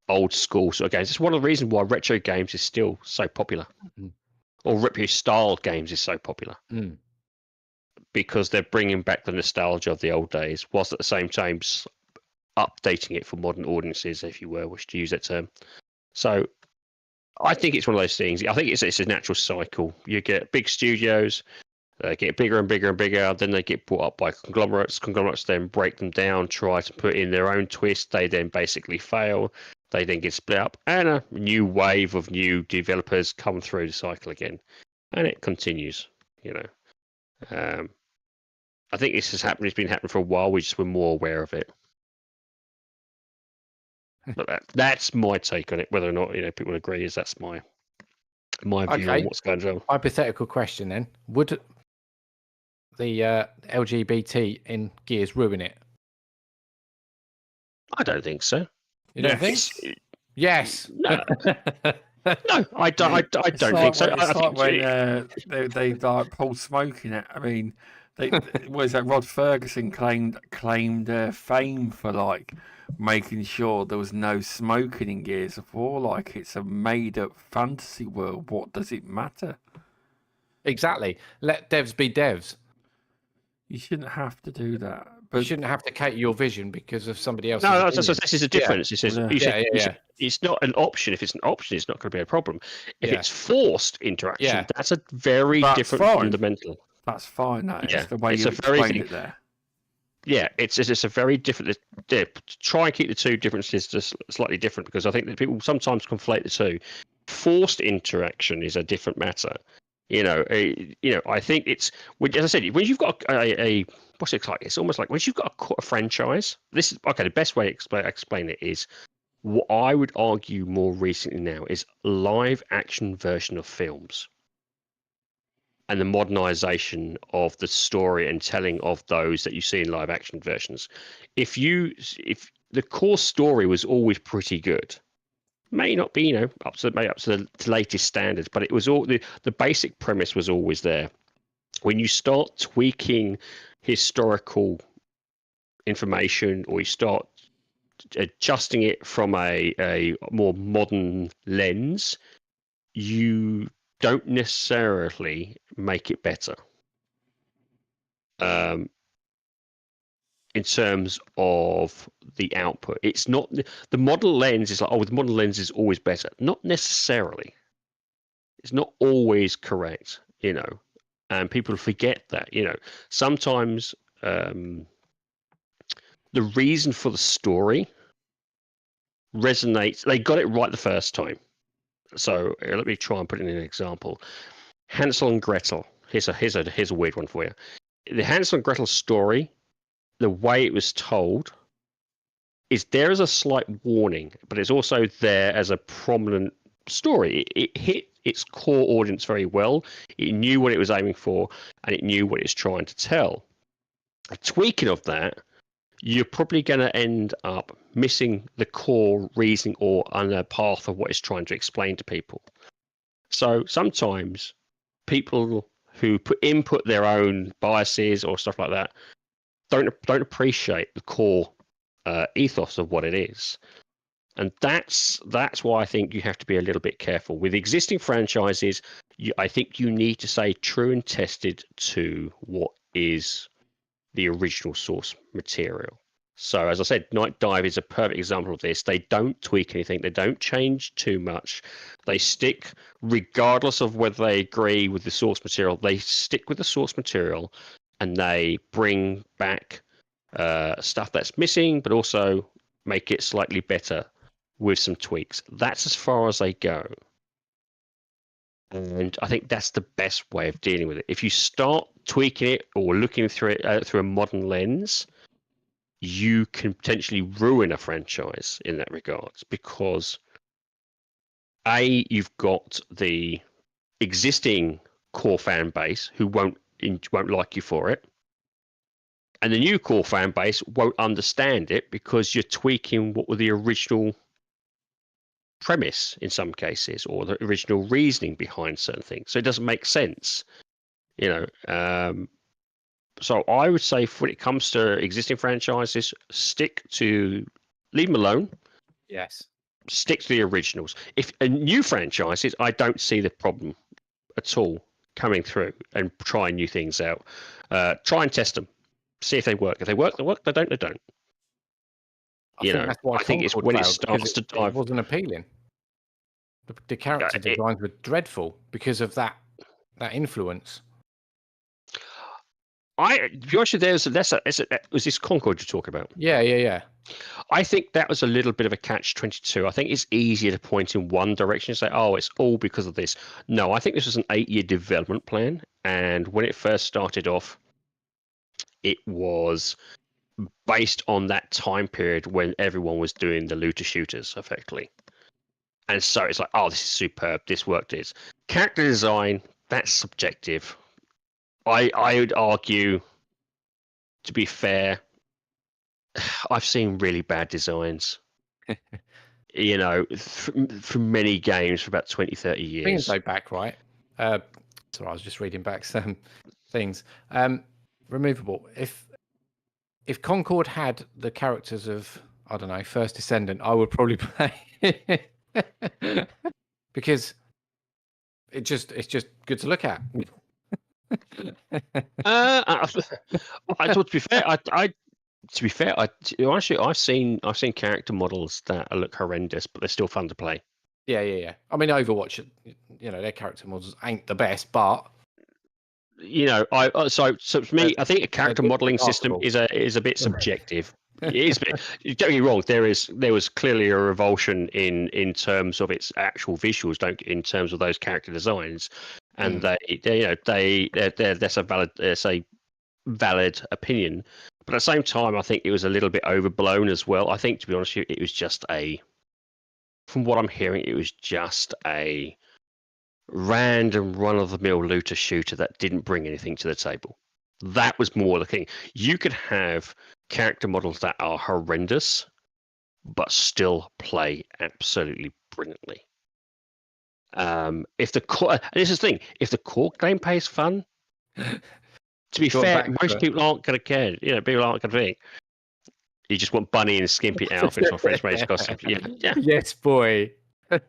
old school sort of games. It's one of the reasons why retro games is still so popular, or retro style games is so popular, because they're bringing back the nostalgia of the old days, whilst at the same time updating it for modern audiences, if you wish to use that term. So I think it's one of those things. I think it's a natural cycle. You get big studios, they get bigger and bigger and bigger, then they get bought up by conglomerates. Conglomerates then break them down, try to put in their own twist. They then basically fail. They then get split up, and a new wave of new developers come through the cycle again, and it continues. I think this has happened. It's been happening for a while. We just were more aware of it. But that's my take on it. Whether or not people agree, that's my view on what's going on. Hypothetical question then: would the LGBT in Gears ruin it? I don't think so. You don't think? Yes. No. No, I don't think so. It's like when they like pulled smoke in it. I mean, what is that? Rod Ferguson claimed fame for like making sure there was no smoking in Gears of War. Like, it's a made-up fantasy world. What does it matter? Exactly. Let devs be devs. You shouldn't have to do that. But you shouldn't have to cater your vision because of somebody else's. No, this is a difference. Yeah. It's not an option. If it's an option, it's not going to be a problem. If it's forced interaction, that's a very different fundamental. That's fine. It's the way you explained it there. Yeah, it's a very different. Try and keep the two differences just slightly different, because I think that people sometimes conflate the two. Forced interaction is a different matter. I think it's, as I said, when you've got a what's it like? It's almost like when you've got a franchise. This is okay. The best way to explain it is what I would argue more recently now is live action version of films, and the modernization of the story and telling of those that you see in live action versions. If the core story was always pretty good, may not be up to the latest standards, but it was all the basic premise was always there. When you start tweaking historical information, or you start adjusting it from a more modern lens, you don't necessarily make it better. In terms of the output, it's not the model lens is like, the model lens is always better. Not necessarily. It's not always correct, and people forget that. Sometimes the reason for the story resonates. They got it right the first time. So let me try and put it in an example. Hansel and Gretel. Here's a weird one for you. The Hansel and Gretel story, the way it was told, is there as a slight warning, but it's also there as a prominent story. It hit its core audience very well. It knew what it was aiming for, and it knew what it's trying to tell. A tweaking of that, you're probably going to end up missing the core reasoning or on the path of what it's trying to explain to people. So sometimes people who input their own biases or stuff like that don't appreciate the core ethos of what it is. And that's why I think you have to be a little bit careful with existing franchises. I think you need to stay true and tested to what is the original source material. So as I said, Night Dive is a perfect example of this. They don't tweak anything. They don't change too much. They stick, regardless of whether they agree with the source material, they stick with the source material, and they bring back stuff that's missing, but also make it slightly better with some tweaks. That's as far as they go. And I think that's the best way of dealing with it. If you start tweaking it or looking through it through a modern lens, you can potentially ruin a franchise in that regards, because you've got the existing core fan base who won't like you for it, and the new core fan base won't understand it because you're tweaking what were the original premise in some cases, or the original reasoning behind certain things. So it doesn't make sense, So I would say, when it comes to existing franchises, leave them alone. Yes. Stick to the originals. If a new franchises, I don't see the problem at all coming through and trying new things out. Try and test them, see if they work. If they work, they work. They don't, they don't. That's why I think it's when it starts to dive. It wasn't appealing. The character designs were dreadful because of that influence. To be honest with you, was this Concord you're talking about? Yeah. I think that was a little bit of a catch-22. I think it's easier to point in one direction and say, oh, it's all because of this. No, I think this was an 8-year development plan. And when it first started off, it was based on that time period when everyone was doing the looter shooters, effectively. And so it's like, oh, this is superb. This worked. Character design, that's subjective. I would argue, to be fair, I've seen really bad designs, from many games for about 20, 30 years. Things go back, right? Sorry, I was just reading back some things. Removable. If Concord had the characters of, I don't know, First Descendant, I would probably play because it's just good to look at. To be fair, honestly, I've seen character models that look horrendous, but they're still fun to play. Yeah. I mean, Overwatch, their character models ain't the best, but so for me, I think a character modeling system is a bit subjective. It is. Don't get me wrong. There was clearly a revulsion in terms of its actual visuals, in terms of those character designs, and that's a valid opinion. But at the same time, I think it was a little bit overblown as well. I think, to be honest with you, it was just from what I'm hearing, it was just a random run-of-the-mill looter shooter that didn't bring anything to the table. That was more the thing. You could have character models that are horrendous, but still play absolutely brilliantly. If the core, and this is the thing, if the core gameplay is fun, to be fair, most people aren't going to care. People aren't going to think. You just want bunny and skimpy outfits or French maid's costumes. Yeah. Yes, boy. I'm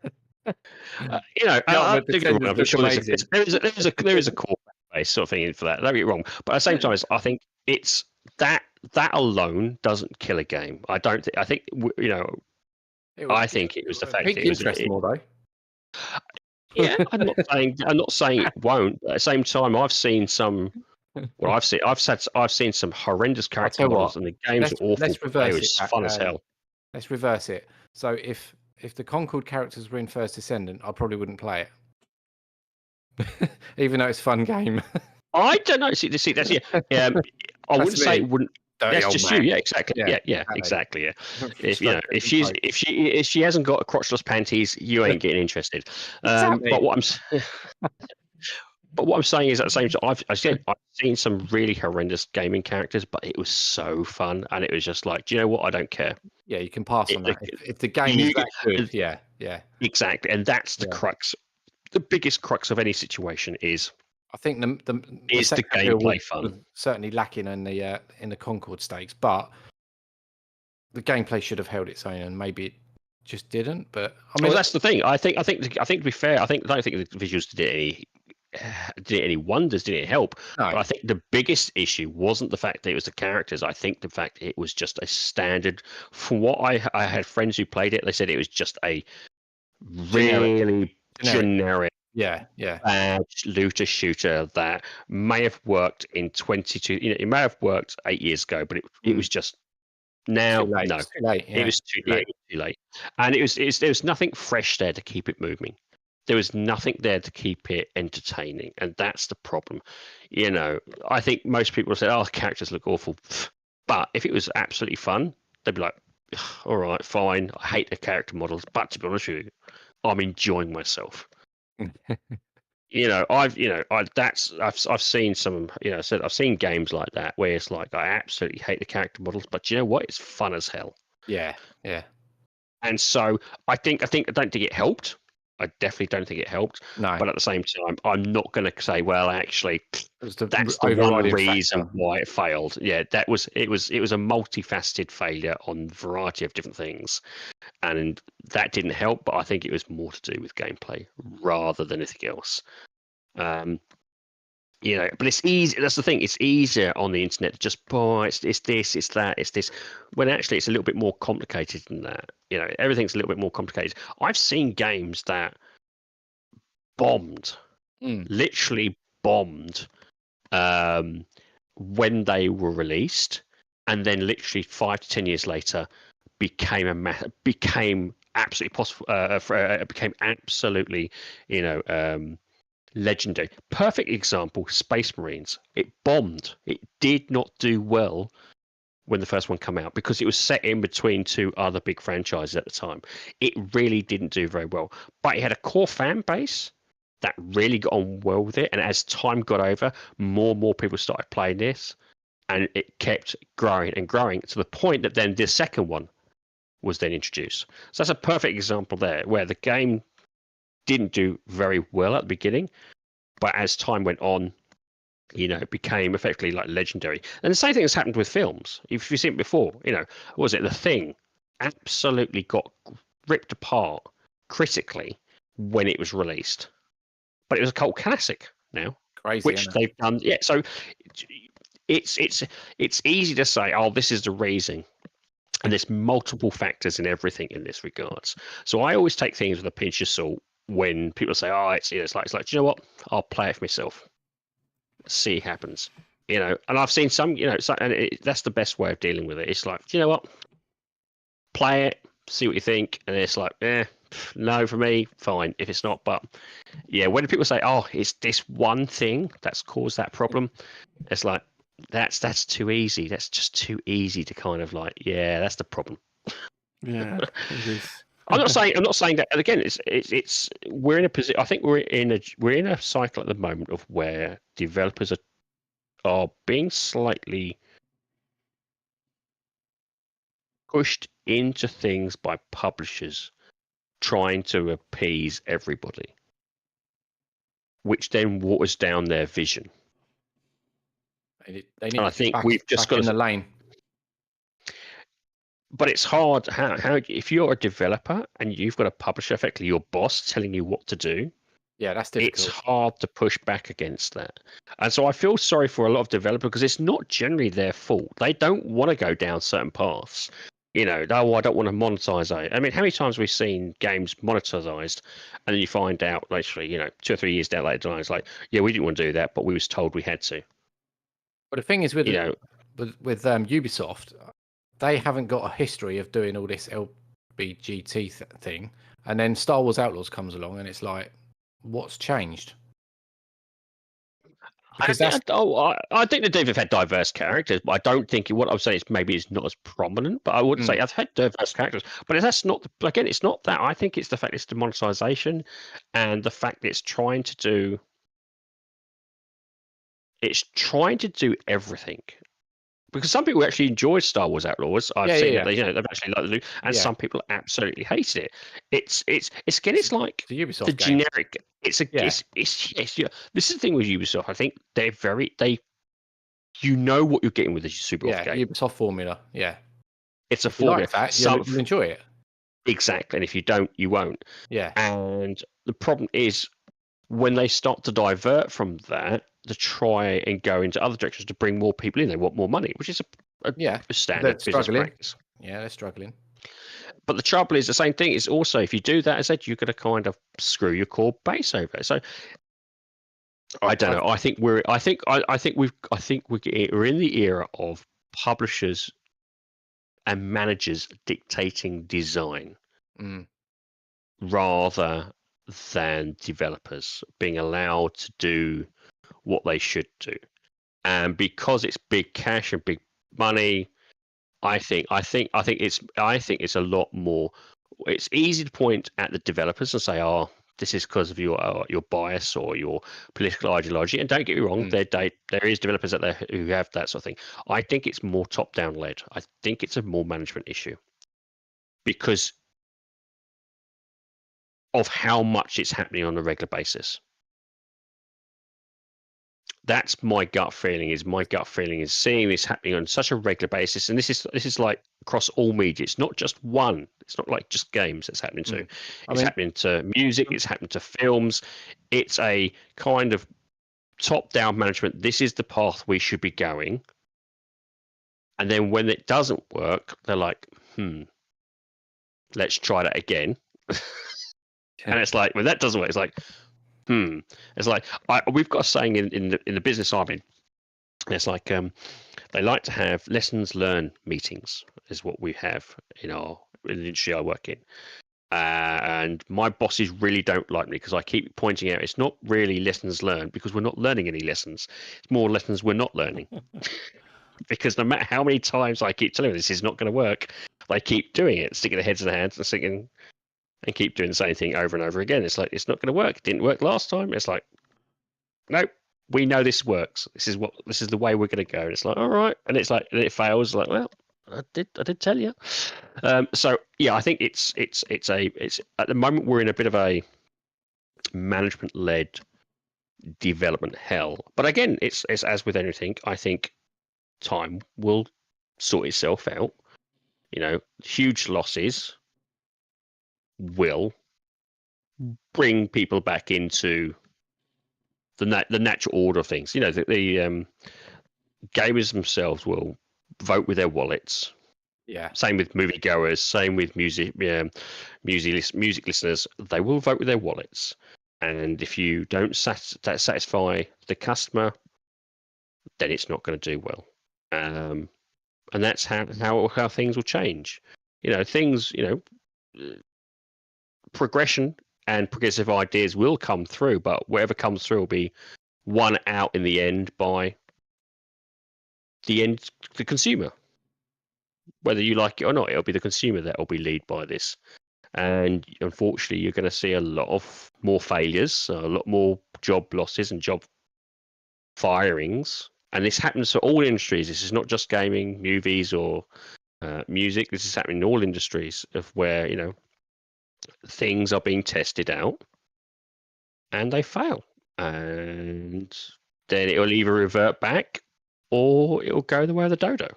sure there is a core base sort of thing for that. Don't get me wrong, but at the same time, I think it's that alone doesn't kill a game. I don't think. I think I think it was the fact that it was interesting more though. Yeah, I'm not saying it won't. But at the same time, I've seen some. Well, I've seen some horrendous character models, and the games are awful. Let's reverse it was fun as hell. Let's reverse it. So if the Concord characters were in First Descendant, I probably wouldn't play it, even though it's a fun game. I don't know. See, that's it. I wouldn't say it wouldn't. That's just you. Yeah, exactly. Yeah, exactly. Yeah. If she hasn't got a crotchless panties, you ain't getting interested. Exactly. But what I'm saying is, at the same time, I've seen some really horrendous gaming characters, but it was so fun, and it was just like, do you know what? I don't care. Yeah, you can pass on that if the game is that good. Yeah. Exactly, and that's the crux. The biggest crux of any situation is. I think the gameplay fun certainly lacking in the Concord stakes, but the gameplay should have held its own, and maybe just didn't. But I Well, mean, that's the thing. I think to be fair, I don't think the visuals did any wonders, did it help? no. But I think the biggest issue wasn't the fact that it was the characters. I think the fact it was just a standard. From what I had friends who played it, they said it was just a really generic yeah, bad looter shooter that may have worked in 22. It may have worked 8 years ago, but it was just now too late. no. It's too late. Yeah. It was too late, and there was nothing fresh there to keep it moving. There was nothing there to keep it entertaining, and that's the problem. I think most people say, "Oh, the characters look awful," but if it was absolutely fun, they'd be like, "All right, fine. I hate the character models, but to be honest with you, I'm enjoying myself." I've seen some, I've seen games like that where it's like I absolutely hate the character models, but you know what? It's fun as hell. Yeah. And so I don't think it helped. I definitely don't think it helped. No. But at the same time, I'm not going to say, well, actually, that's the one overriding reason factor. why it failed. Yeah, it was a multifaceted failure on a variety of different things, and that didn't help. But I think it was more to do with gameplay rather than anything else. But it's easy. That's the thing. It's easier on the internet to just, it's this, it's that, it's this. When actually, it's a little bit more complicated than that. Everything's a little bit more complicated. I've seen games that bombed, literally bombed, when they were released, and then literally 5 to 10 years later became absolutely possible. Became absolutely, legendary. Perfect example, Space Marines. It bombed. It did not do well when the first one came out because it was set in between two other big franchises at the time. It really didn't do very well. But it had a core fan base that really got on well with it. And as time got over, more and more people started playing this. And it kept growing and growing to the point that then the second one was then introduced. So that's a perfect example there where the game didn't do very well at the beginning, but as time went on, it became effectively like legendary. And the same thing has happened with films. If you've seen it before, what was it? The Thing absolutely got ripped apart critically when it was released, but it was a cult classic now. Crazy, which they've done. Yeah, so it's easy to say, oh, this is the reason. And there's multiple factors in everything in this regards. So I always take things with a pinch of salt when people say, "Oh, it's like, do you know what? I'll play it for myself, see what happens." And I've seen some, that's the best way of dealing with it. It's like, do you know what? Play it, see what you think, and it's like, no, for me, fine. If it's not, but yeah, when people say, "Oh, it's this one thing that's caused that problem," it's like that's too easy. That's just too easy to kind of like, yeah, that's the problem. Yeah, it is. I'm not saying that. And again, it's we're in a position. I think we're in a cycle at the moment of where developers are being slightly pushed into things by publishers trying to appease everybody, which then waters down their vision. They need and I think we've just got in the lane. But it's hard. How if you're a developer and you've got a publisher, effectively your boss, telling you what to do? Yeah, that's difficult. It's hard to push back against that. And so I feel sorry for a lot of developers because it's not generally their fault. They don't want to go down certain paths. I don't want to monetize it. I mean, how many times have we seen games monetized and then you find out literally, 2 or 3 years down later, it's like, yeah, we didn't want to do that, but we was told we had to. But the thing is with Ubisoft, they haven't got a history of doing all this LBGT thing, and then Star Wars Outlaws comes along, and it's like, what's changed? Because I think that they've had diverse characters, but I don't think what I would say is maybe it's not as prominent. But I would say I've had diverse characters, but that's not again. It's not that. I think it's the fact it's the monetization, and the fact that it's trying to do everything. Because some people actually enjoyed Star Wars Outlaws. I've seen that they've actually liked the loot, and some people absolutely hated it. It's like the Ubisoft the game. generic. This is the thing with Ubisoft. I think you know what you're getting with this Ubisoft game. Ubisoft formula. Yeah, it's a formula. Like that, you'll enjoy it. Exactly, and if you don't, you won't. Yeah. And the problem is when they start to divert from that to try and go into other directions to bring more people in, they want more money, which is a standard business practice. Yeah, they're struggling. But the trouble is the same thing is also if you do that, as I said, you're going to kind of screw your core base over. So I don't know. I think we're in the era of publishers and managers dictating design rather than developers being allowed to do what they should do. And because it's big cash and big money, I think it's a lot more. It's easy to point at the developers and say, "Oh, this is because of your bias or your political ideology." And don't get me wrong, there is developers out there who have that sort of thing. I think it's more top-down led. I think it's a more management issue because of how much it's happening on a regular basis. That's my gut feeling. My gut feeling is seeing this happening on such a regular basis, and this is like across all media. It's not just one. It's not like just games. It's happening to. It's happening to music. It's happening to films. It's a kind of top-down management. This is the path we should be going. And then when it doesn't work, they're like, let's try that again. And it's like when that doesn't work, it's like. It's like we've got a saying in the business I'm in. It's like they like to have lessons learned meetings is what we have in the industry I work in. And my bosses really don't like me because I keep pointing out it's not really lessons learned because we're not learning any lessons. It's more lessons we're not learning. Because no matter how many times I keep telling them this is not going to work, they keep doing it, sticking their heads in their hands and thinking. And keep doing the same thing over and over again. It's like it's not going to work. It didn't work last time. It's like, nope, we know this works. This is the way we're going to go. And it's like, all right, and it's like, and it fails. Like, well, I did tell you. So yeah, I think it's at the moment we're in a bit of a management-led development hell. But again, it's as with anything. I think time will sort itself out. Huge losses will bring people back into the natural order of things. The gamers themselves will vote with their wallets. Yeah. Same with moviegoers. Same with music listeners. They will vote with their wallets. And if you don't satisfy the customer, then it's not going to do well. And that's how things will change. Progression and progressive ideas will come through, but whatever comes through will be won out in the end by the consumer. Whether you like it or not, it'll be the consumer that will be led by this. And unfortunately, you're going to see a lot of more failures, a lot more job losses and job firings. And this happens to all industries. This is not just gaming, movies, or music. This is happening in all industries of where, things are being tested out and they fail. And then it'll either revert back or it'll go the way of the dodo.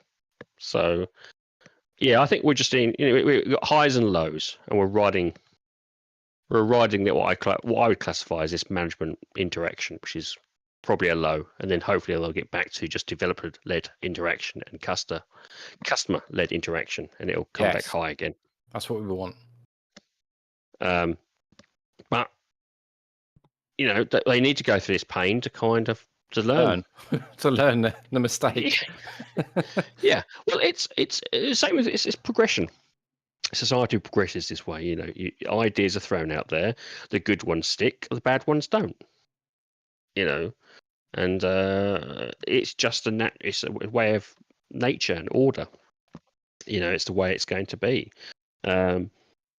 So, yeah, I think we're just in, we've got highs and lows, and we're riding what I would classify as this management interaction, which is probably a low, and then hopefully they'll get back to just developer-led interaction and customer-led interaction, and it'll come back high again. That's what we want. But they need to go through this pain to kind of learn to learn the mistake. Yeah. Well, it's the same as it's progression. Society progresses this way. Ideas are thrown out there. The good ones stick. The bad ones don't. And it's just it's a way of nature and order. It's the way it's going to be.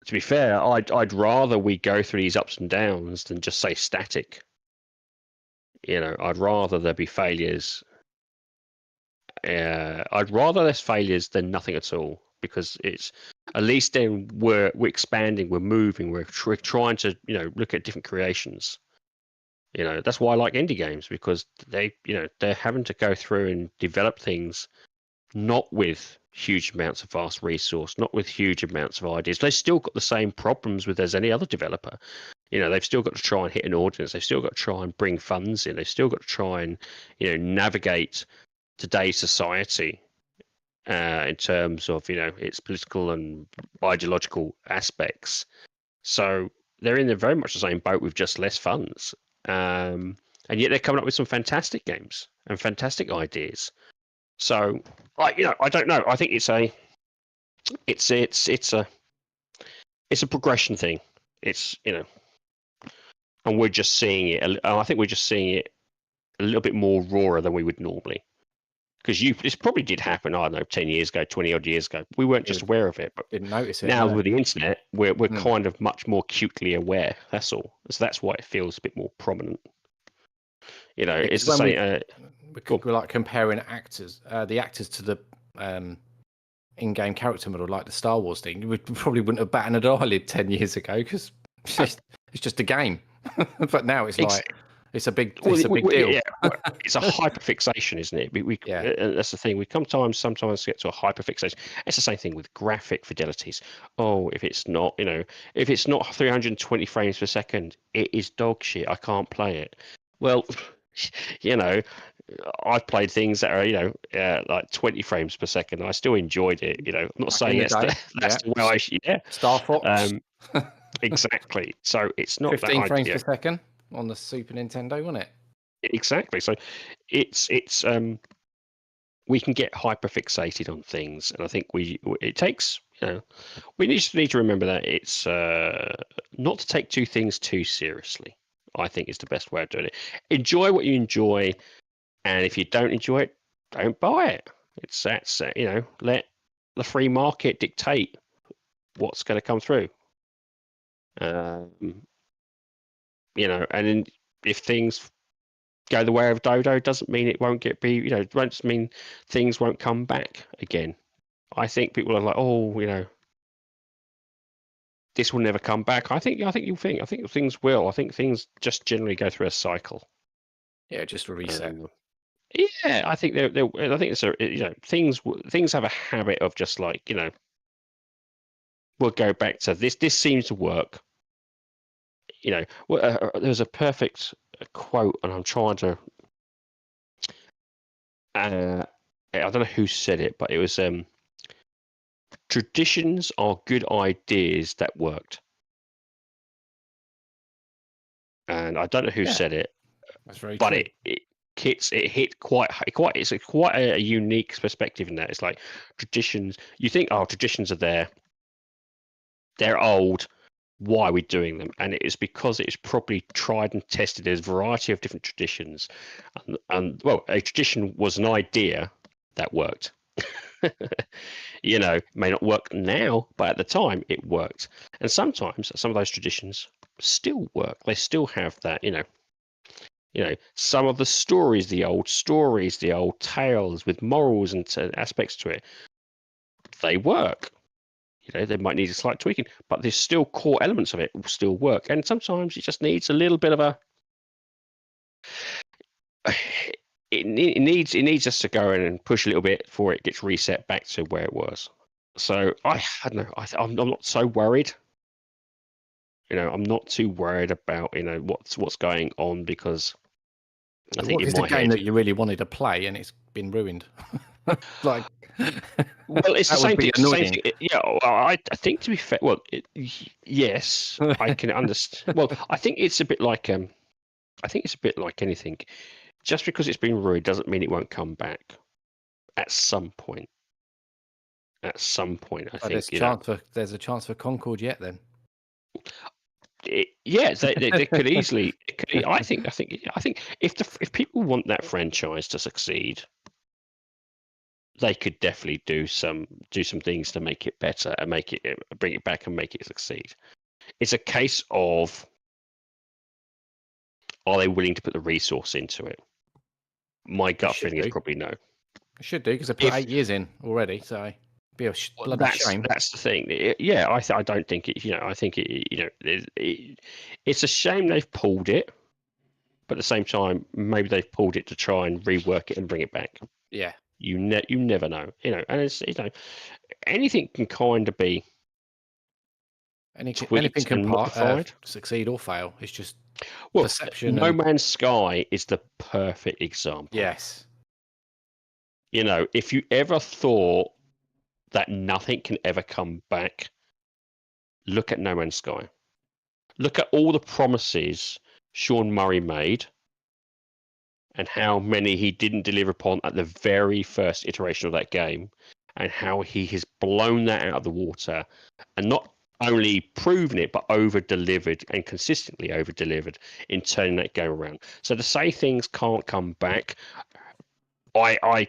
To be fair, I'd rather we go through these ups and downs than just say static. I'd rather there be failures. I'd rather there's failures than nothing at all, because it's at least then we're expanding, we're moving, we're trying to look at different creations. That's why I like indie games, because they're having to go through and develop things not with huge amounts of vast resource, not with huge amounts of ideas. They've still got the same problems with as any other developer. They've still got to try and hit an audience. They've still got to try and bring funds in. They've still got to try and, navigate today's society in terms of, its political and ideological aspects. So they're in very much the same boat with just less funds. And yet they're coming up with some fantastic games and fantastic ideas. So, I don't know. I think it's a progression thing. It's, and we're just seeing it. I think we're just seeing it a little bit more rawer than we would normally. Because this probably did happen, I don't know, 10 years ago, 20 odd years ago. We weren't just aware of it, but didn't notice it. Now with the internet, we're kind of much more acutely aware. That's all. So that's why it feels a bit more prominent. It's the same. We're like comparing the actors to the in-game character model, like the Star Wars thing. We probably wouldn't have batted an eyelid 10 years ago because it's just a game. But now it's like it's a big deal. Yeah, it's a hyperfixation, isn't it? That's the thing. We sometimes get to a hyperfixation. It's the same thing with graphic fidelities. Oh, if it's not 320 frames per second, it is dog shit. I can't play it. Well, I've played things that are like 20 frames per second. I still enjoyed it. I'm not saying that's the way I should. Yeah, Star Fox. Exactly. So it's not 15 frames per second on the Super Nintendo, wasn't it? Exactly. So it's we can get hyperfixated on things, and I think it takes we need to remember that it's not to take two things too seriously. I think is the best way of doing it. Enjoy what you enjoy, and if you don't enjoy it, don't buy it. That's let the free market dictate what's going to come through. And then if things go the way of Dodo, doesn't mean it won't it won't mean things won't come back again. I think people are like, this will never come back. I think things will. I think things just generally go through a cycle. Yeah, just a reset. I think I think it's things have a habit of just like we'll go back to this. This seems to work. There's a perfect quote, and I'm trying to. I don't know who said it, but it was traditions are good ideas that worked. And I don't know who said it. That's very but true. it hit quite it's quite a unique perspective in that. It's like traditions. You think, traditions are there. They're old. Why are we doing them? And it is because it is probably tried and tested. There's a variety of different traditions, and a tradition was an idea that worked. May not work now, but at the time it worked. And sometimes some of those traditions still work. They still have that, some of the stories, the old tales with morals and aspects to it, they work. They might need a slight tweaking, but there's still core elements of it will still work. And sometimes it just needs a little bit of a. It needs us to go in and push a little bit before it gets reset back to where it was. So I don't know. I'm not so worried. I'm not too worried about what's going on, because I think what is the game that you really wanted to play and it's been ruined? Like, well, it's the same thing. Yeah, I think, to be fair, yes, I can understand. Well, I think it's a bit like anything. Just because it's been ruined doesn't mean it won't come back at some point. I think there's a chance for Concord yet. Then, they could easily. I think if people want that franchise to succeed, they could definitely do some things to make it better and bring it back and make it succeed. It's a case of, are they willing to put the resource into it? My gut feeling is probably no. It should do, because they put 8 years in already, so be a bloody shame. That's the thing. I don't think it. I think it's a shame they've pulled it, but at the same time, maybe they've pulled it to try and rework it and bring it back. Yeah, You never know, and it's anything can kind of be Anything tweaked can and modified. succeed or fail. It's just Well, perception. No Man's Sky is the perfect example. Yes. If you ever thought that nothing can ever come back, look at No Man's Sky. Look at all the promises Sean Murray made and how many he didn't deliver upon at the very first iteration of that game, and how he has blown that out of the water and not only proven it, but over-delivered and consistently over-delivered in turning that game around. So to say things can't come back, I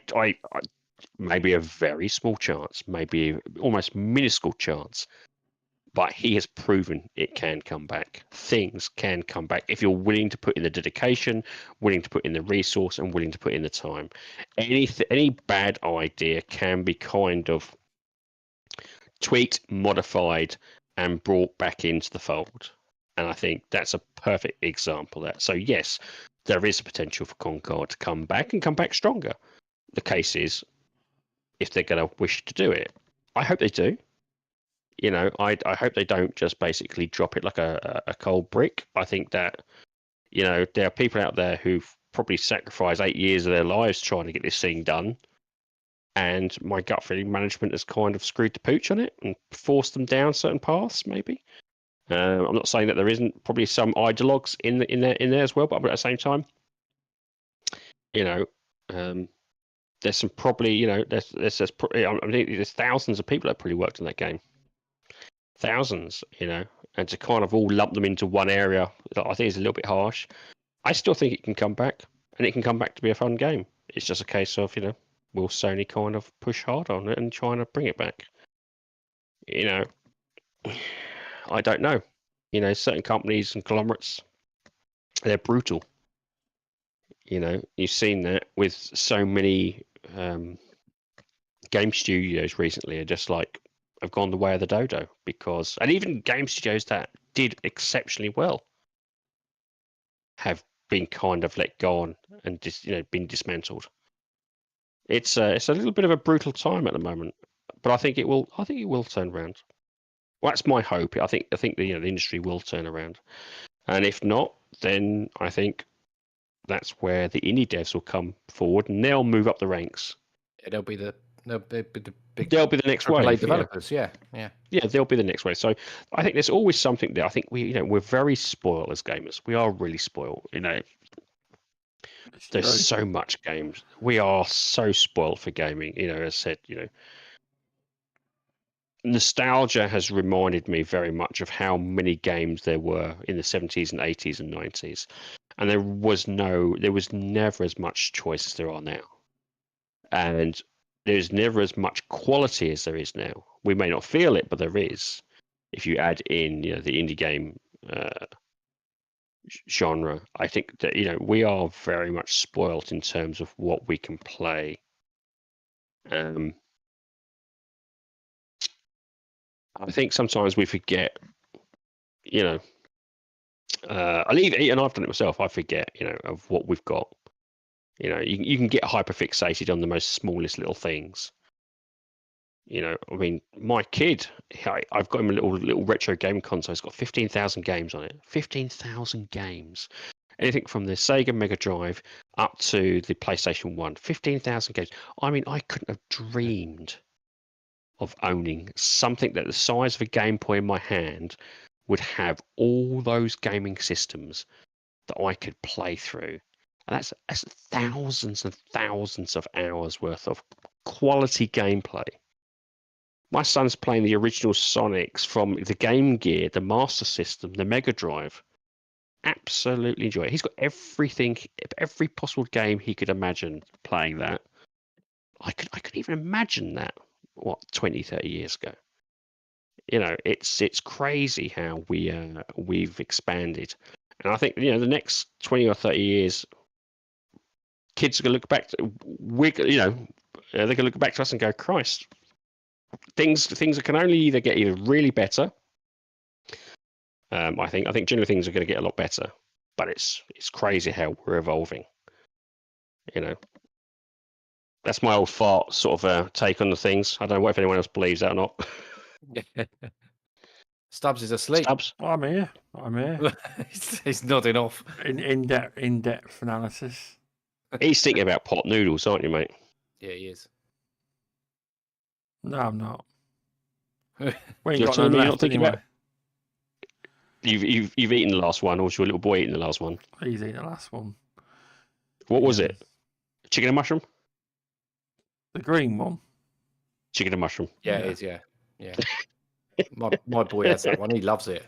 maybe a very small chance, maybe almost minuscule chance, but he has proven it can come back. Things can come back if you're willing to put in the dedication, willing to put in the resource, and willing to put in the time. Any bad idea can be kind of tweaked, modified, and brought back into the fold. And I think that's a perfect example of that. So yes, there is a potential for Concord to come back and come back stronger. The case is, if they're going to wish to do it, I hope they do. I hope they don't just basically drop it like a cold brick. I think that, there are people out there who've probably sacrificed 8 years of their lives trying to get this thing done. And my gut feeling, management has kind of screwed the pooch on it and forced them down certain paths, maybe. I'm not saying that there isn't probably some ideologues in there as well, but at the same time, there's some probably, there's thousands of people that probably worked on that game. Thousands, and to kind of all lump them into one area, I think is a little bit harsh. I still think it can come back, and it can come back to be a fun game. It's just a case of, will Sony kind of push hard on it and trying to bring it back? I don't know. Certain companies and conglomerates, they're brutal. You've seen that with so many game studios recently are just like, have gone the way of the dodo, and even game studios that did exceptionally well have been kind of let go on and just been dismantled. It's a little bit of a brutal time at the moment, but I think it will turn around. Well, that's my hope. I think the industry will turn around, and if not, then I think that's where the indie devs will come forward and they'll move up the ranks. They'll be the big. They'll be the next wave. Developers, yeah. They'll be the next wave. So I think there's always something there. I think we're very spoiled as gamers. We are really spoiled. There's so much games. We are so spoiled for gaming. As I said, nostalgia has reminded me very much of how many games there were in the 70s and 80s and 90s, and there was never as much choice as there are now, and there's never as much quality as there is now. We may not feel it, but there is. If you add in, the indie game genre, I think that we are very much spoilt in terms of what we can play. I think sometimes we forget. I've done it myself. I forget, of what we've got. You can get hyperfixated on the most smallest little things. My kid, I've got him a little retro game console. It's got 15,000 games on it. 15,000 games. Anything from the Sega Mega Drive up to the PlayStation 1. 15,000 games. I couldn't have dreamed of owning something that the size of a Game Boy in my hand would have all those gaming systems that I could play through. And that's thousands and thousands of hours worth of quality gameplay. My son's playing the original Sonics from the Game Gear, the Master System, the Mega Drive. Absolutely enjoy it. He's got everything, every possible game he could imagine playing that. I could even imagine that, 20, 30 years ago. It's crazy how we've expanded. And I think, the next 20 or 30 years, kids are going to look back they're going to look back to us and go, Christ, things that can only either get really better. I think generally things are going to get a lot better, but it's crazy how we're evolving. That's my old fart sort of take on the things. I don't know if anyone else believes that or not. Stubbs is asleep. Stubbs? I'm here. I'm here. He's nodding off. In depth analysis. He's thinking about pot noodles, aren't you, mate? Yeah, he is. No, I'm not. We ain't You're got telling none me you're left not thinking anyway. You've eaten the last one, or was your little boy eating the last one? He's eating the last one. What was Yeah. it? Chicken and mushroom? The green one. Chicken and mushroom. Yeah, it is. Yeah. My boy has that one. He loves it.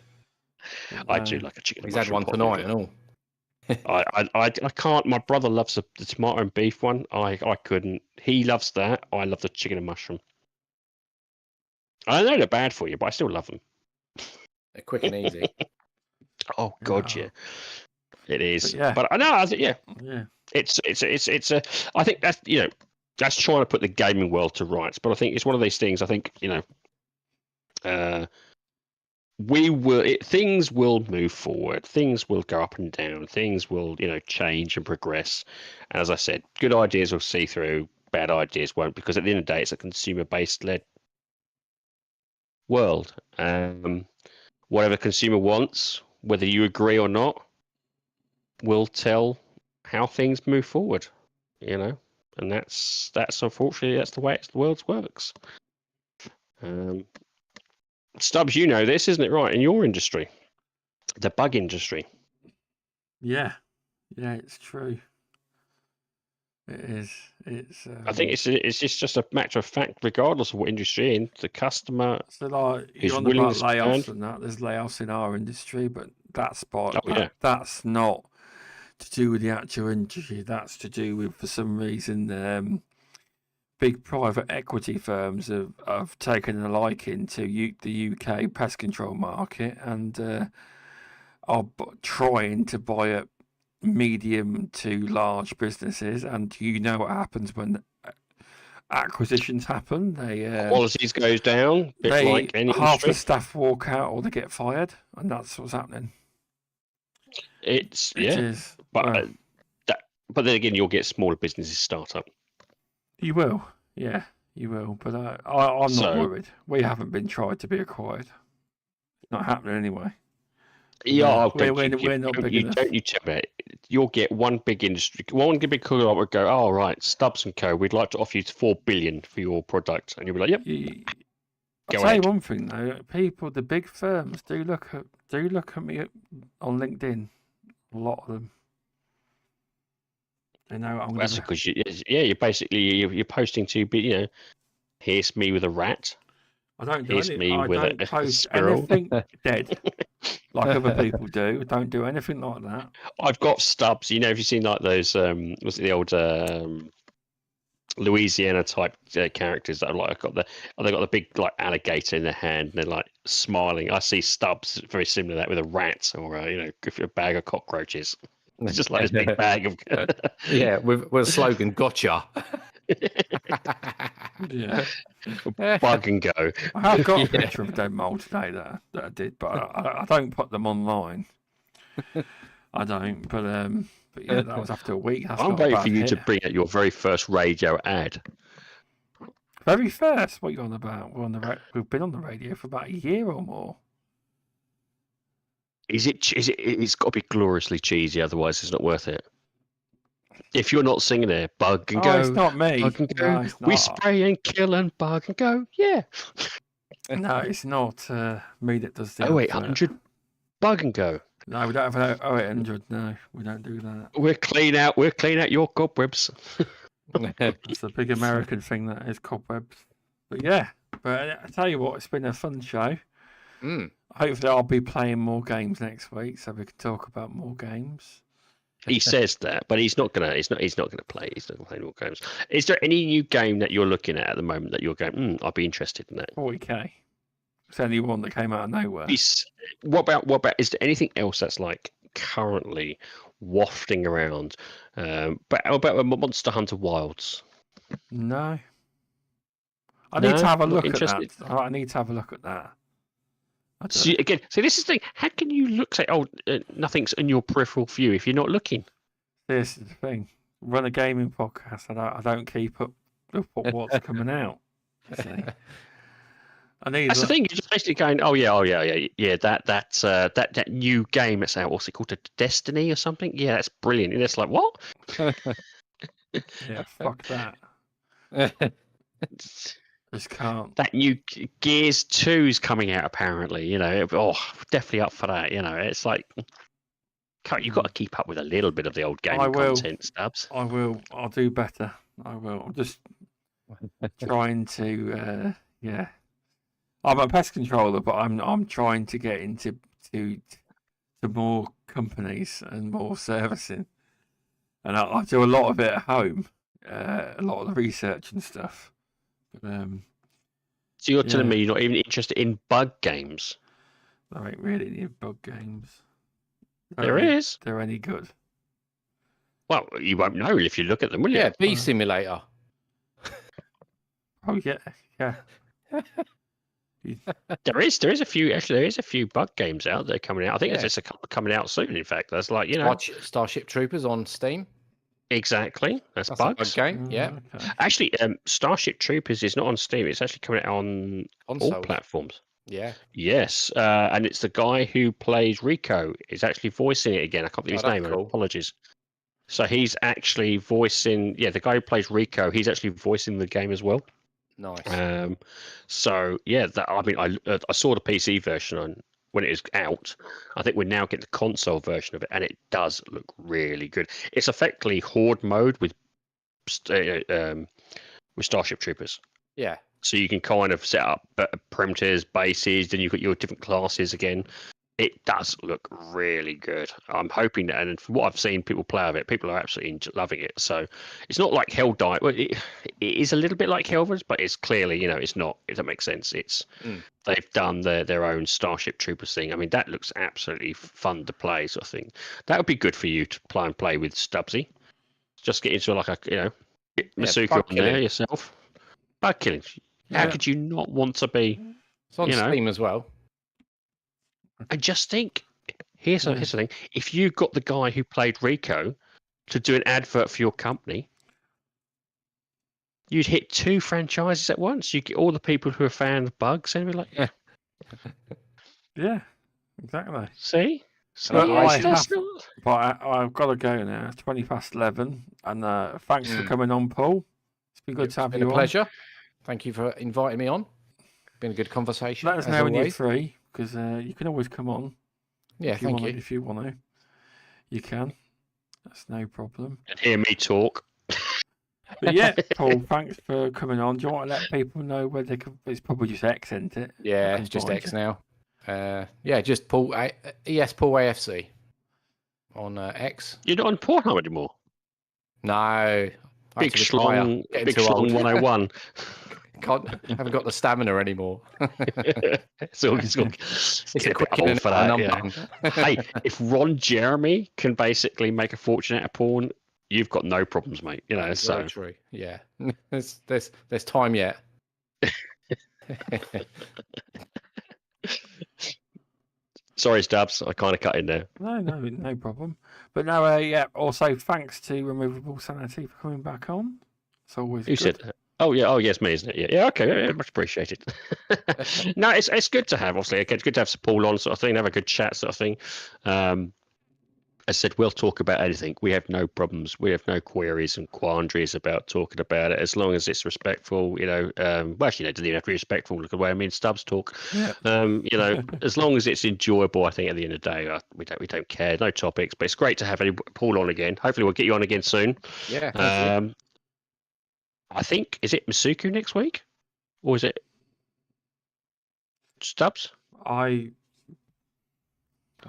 I do like a chicken and He's had mushroom. one pot tonight noodle. and all. I can't. My brother loves the tomato and beef one. I couldn't. He loves that. I love the chicken and mushroom. I know they're bad for you, but I still love them. They're quick and easy. Oh God, yeah, it is. But yeah. But I know. I think Yeah. it's a. I think that's that's trying to put the gaming world to rights. But I think it's one of these things. I think things will move forward. Things will go up and down. Things will change and progress. And as I said, good ideas will see through. Bad ideas won't, because at the end of the day, it's a consumer-based led world. Whatever consumer wants, whether you agree or not, will tell how things move forward. And that's unfortunately that's the way the world works. Stubbs, you know this, isn't it? Right, in your industry, the bug industry. Yeah, it's true. It is. It's. I think it's just a matter of fact, regardless of what industry you're in, the customer So like is you're on willing about to layoffs spend. and that. There's layoffs in our industry, but that's that's not to do with the actual industry. That's to do with, for some reason, big private equity firms have taken a liking to the UK pest control market and are trying to buy up medium to large businesses. And what happens when acquisitions happen? Qualities goes down, bit like any half the industry. staff walk out or they get fired, and that's what's happening. It is, but but then again, you'll get smaller businesses start up. You will, yeah, you will. But I'm not worried. We haven't been tried to be acquired. Not happening anyway. Yeah, we're not big enough. Don't you tell me. You'll get one big industry, one big call would go, oh right, Stubbs and Co. We'd like to offer you $4 billion for your product, and you'll be like, yep. I'll tell you one thing though, people, the big firms do look at me on LinkedIn. A lot of them. They know I'm. That's because you're basically you're posting to here's me with a rat. I don't do here's anything. me I with don't a post squirrel. Anything dead, like other people do. I don't do anything like that. I've got Stubbs. Have you seen like those? Was it the old Louisiana type characters that are like they got the big like alligator in their hand and they're like smiling. I see Stubbs very similar to that with a rat or a bag of cockroaches. It's just like this big bag of with a slogan, gotcha. Yeah, bug and go. I have got a picture of a dead mole today that I did, but I don't put them online. I don't, but yeah, that was after a week. I'm waiting for you to bring out your very first radio ad. Very first? What are you on about? We've been on the radio for about a year or more. Is it? It's got to be gloriously cheesy, otherwise it's not worth it. If you're not singing there, bug and go. It's not me. Bug and go. No, we spray and kill and bug and go. Yeah. No, it's not me that does the 0800 bug and go. No, we don't have 0800. No, we don't do that. We're clean out your cobwebs. It's the big American thing that is cobwebs. But yeah, I tell you what, it's been a fun show. Hopefully, I'll be playing more games next week, so we can talk about more games. He says that, but he's not gonna. He's not gonna play. He's not gonna play more games. Is there any new game that you're looking at the moment that you're going? I'll be interested in that. 40k. It's the only one that came out of nowhere. What about? Is there anything else that's like currently wafting around? But how about Monster Hunter Wilds? No. I need to have a look at that. I need to have a look at that. So this is the thing. How can you look? Say, nothing's in your peripheral view if you're not looking. This is the thing. Run a gaming podcast. I don't keep up of what's coming out. You see. And That's the thing. You're just basically going, oh yeah, that new game that's out. What's it called? Destiny or something? Yeah, that's brilliant. And it's like, what? Yeah, fuck that. Just can't. That new Gears 2 is coming out apparently. You know, definitely up for that. You know, it's like you've got to keep up with a little bit of the old gaming content, Stubbs. I will. I'll do better. I will. I'm just trying to. Yeah. I'm a pest controller, but I'm trying to get into more companies and more servicing, and I do a lot of it at home, a lot of the research and stuff. But, so you're telling me you're not even interested in bug games? There ain't really any bug games. There is. They're any good? Well, you won't know if you look at them, will you? Yeah, Bee Simulator. Oh yeah. There is a few. Actually, there is a few bug games out there coming out. I think there's a couple coming out soon. In fact, that's like Starship Troopers on Steam. Exactly, that's a bugs. bug game. Yeah. Okay. Actually, Starship Troopers is not on Steam. It's actually coming out on all platforms. Yeah. Yes, and it's the guy who plays Rico is actually voicing it again. I can't think of his name. Cool. Apologies. So he's actually voicing. Yeah, the guy who plays Rico. He's actually voicing the game as well. Nice. So yeah, I saw the PC version when it was out. I think we're now getting the console version of it, and it does look really good. It's effectively Horde mode with Starship Troopers. Yeah. So you can kind of set up perimeters, bases, then you've got your different classes again. It does look really good. I'm hoping that, and from what I've seen people play of it, people are absolutely loving it. So it's not like Helldivers. Well, it is a little bit like Helldivers, but it's clearly, it's not. If that makes sense, it's they've done their own Starship Troopers thing. I mean, that looks absolutely fun to play, sort of thing. That would be good for you to play with Stubbsy. Just get into like a Masuka on there yourself. Bug killing. How could you not want to be? It's on Steam as well. I just think here's the thing: if you got the guy who played Rico to do an advert for your company, you'd hit 2 franchises at once. You get all the people who are fans of bugs, and be like, yeah, exactly. See, but I've got to go now. It's 11:20, and thanks for coming on, Paul. It's been good to have you on. It's been a pleasure. Thank you for inviting me on. Been a good conversation. Let us know when you're free, because you can always come on. Yeah, thank you. If you want to, you can. That's no problem. And hear me talk. But yeah, Paul, thanks for coming on. Do you want to let people know where they can? It's probably just X, isn't it? Yeah, it's just X now. Just Paul Paul AFC on X. You're not on Pornhub anymore. No. Big schlong 101. Haven't got the stamina anymore. it's a quick old for that. Hey, if Ron Jeremy can basically make a fortune out of porn, you've got no problems, mate. So true. Yeah, there's time yet. Sorry, Stubbs. I kind of cut in there. No problem. But no, also thanks to RemovableSanity for coming back on. It's always good. Said? Oh yeah. Oh yes, me, isn't it? Yeah. Okay. Yeah, much appreciated. No, it's good to have. Obviously, it's good to have some Paul on, sort of thing. Have a good chat, sort of thing. I said we'll talk about anything. We have no problems. We have no queries and quandaries about talking about it, as long as it's respectful. Well, actually, it doesn't even have to be respectful. Look at the way me and Stubbs talk. Yeah. As long as it's enjoyable, I think at the end of the day, we don't care. No topics, but it's great to have Paul on again. Hopefully, we'll get you on again soon. Yeah. I think, is it Masuku next week? Or is it Stubbs? I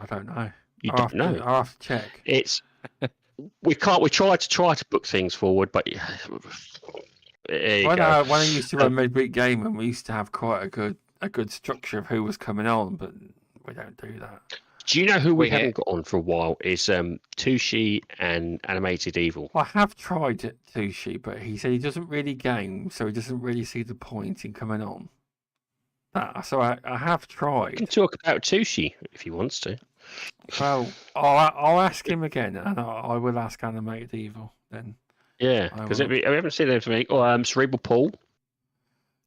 don't know. You don't know. I'll have to check. It's we try to book things forward, but when I used to run Midweek Gaming, we used to have quite a good structure of who was coming on, but we don't do that. Do you know who we haven't got on for a while? Is Tushi and Animated Evil. I have tried it, Tushi, but he said he doesn't really game, so he doesn't really see the point in coming on. So I have tried. We can talk about Tushi if he wants to. Well, I'll ask him again, and I will ask Animated Evil then. Yeah, because we haven't seen anything. Oh, Cerebral Paul.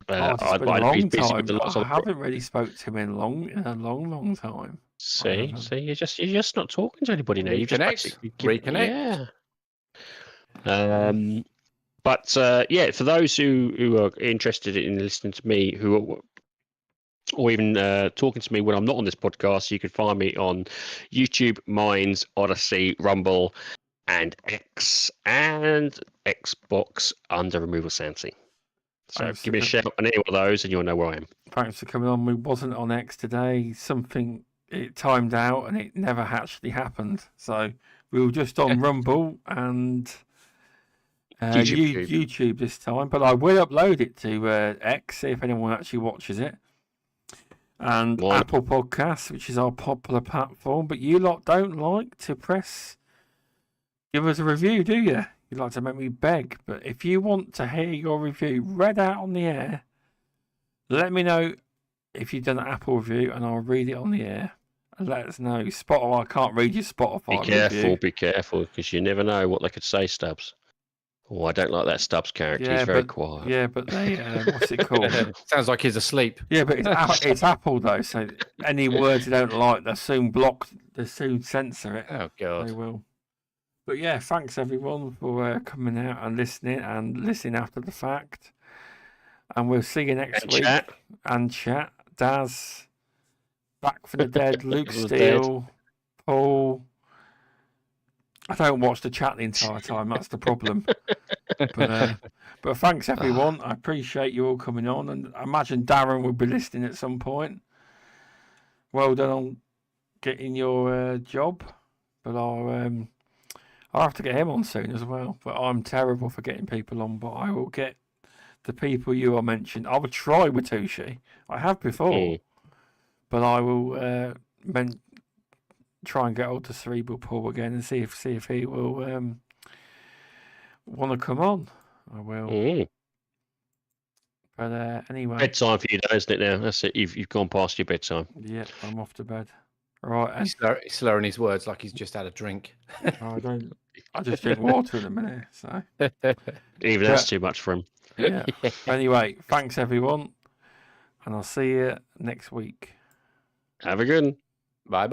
It's been a long busy time. with lots I of haven't really spoke to him in a long time. See, you're just not talking to anybody now. You just Reconnect. Yeah. But yeah, for those who are interested in listening to me, or even talking to me when I'm not on this podcast, you can find me on YouTube, Minds, Odyssey, Rumble, and X and Xbox under RemovableSanity. So give me a shout on any of those, and you'll know where I am. Thanks for coming on. We wasn't on X today. It timed out, and it never actually happened. So we were just on Rumble and YouTube this time. But I will upload it to X, see if anyone actually watches it. And Apple Podcasts, which is our popular platform. But you lot don't like to give us a review, do you? You'd like to make me beg. But if you want to hear your review read out on the air, let me know if you've done an Apple review, and I'll read it on the air. And let us know. Spotify, I can't read your Spotify review. Be careful, because you never know what they could say, Stubbs. Oh, I don't like that Stubbs character. He's very quiet. Yeah, but they, what's it called? Sounds like he's asleep. Yeah, but it's Apple, though, so any words you don't like, they're soon blocked. They'll soon censor it. Oh, God. They will. But yeah, thanks everyone for coming out and listening after the fact. And we'll see you next week. Chat. Daz, Back from the Dead, Luke Steele, Paul. I don't watch the chat the entire time. That's the problem. But thanks everyone. I appreciate you all coming on, and I imagine Darren will be listening at some point. Well done on getting your job, but I'll have to get him on soon as well. But I'm terrible for getting people on, but I will get the people you are mentioned. I will try with Tushi. I have before, but I will try and get hold to Cerebral Paul again and see if he will want to come on. I will. But anyway, bedtime for you, though, isn't it? Now that's it. You've gone past your bedtime. Yeah, I'm off to bed. All right. He's slurring his words like he's just had a drink. I just drink water in a minute. So even that's too much for him. Yeah. Anyway, thanks everyone, and I'll see you next week. Have a good one. Bye bye.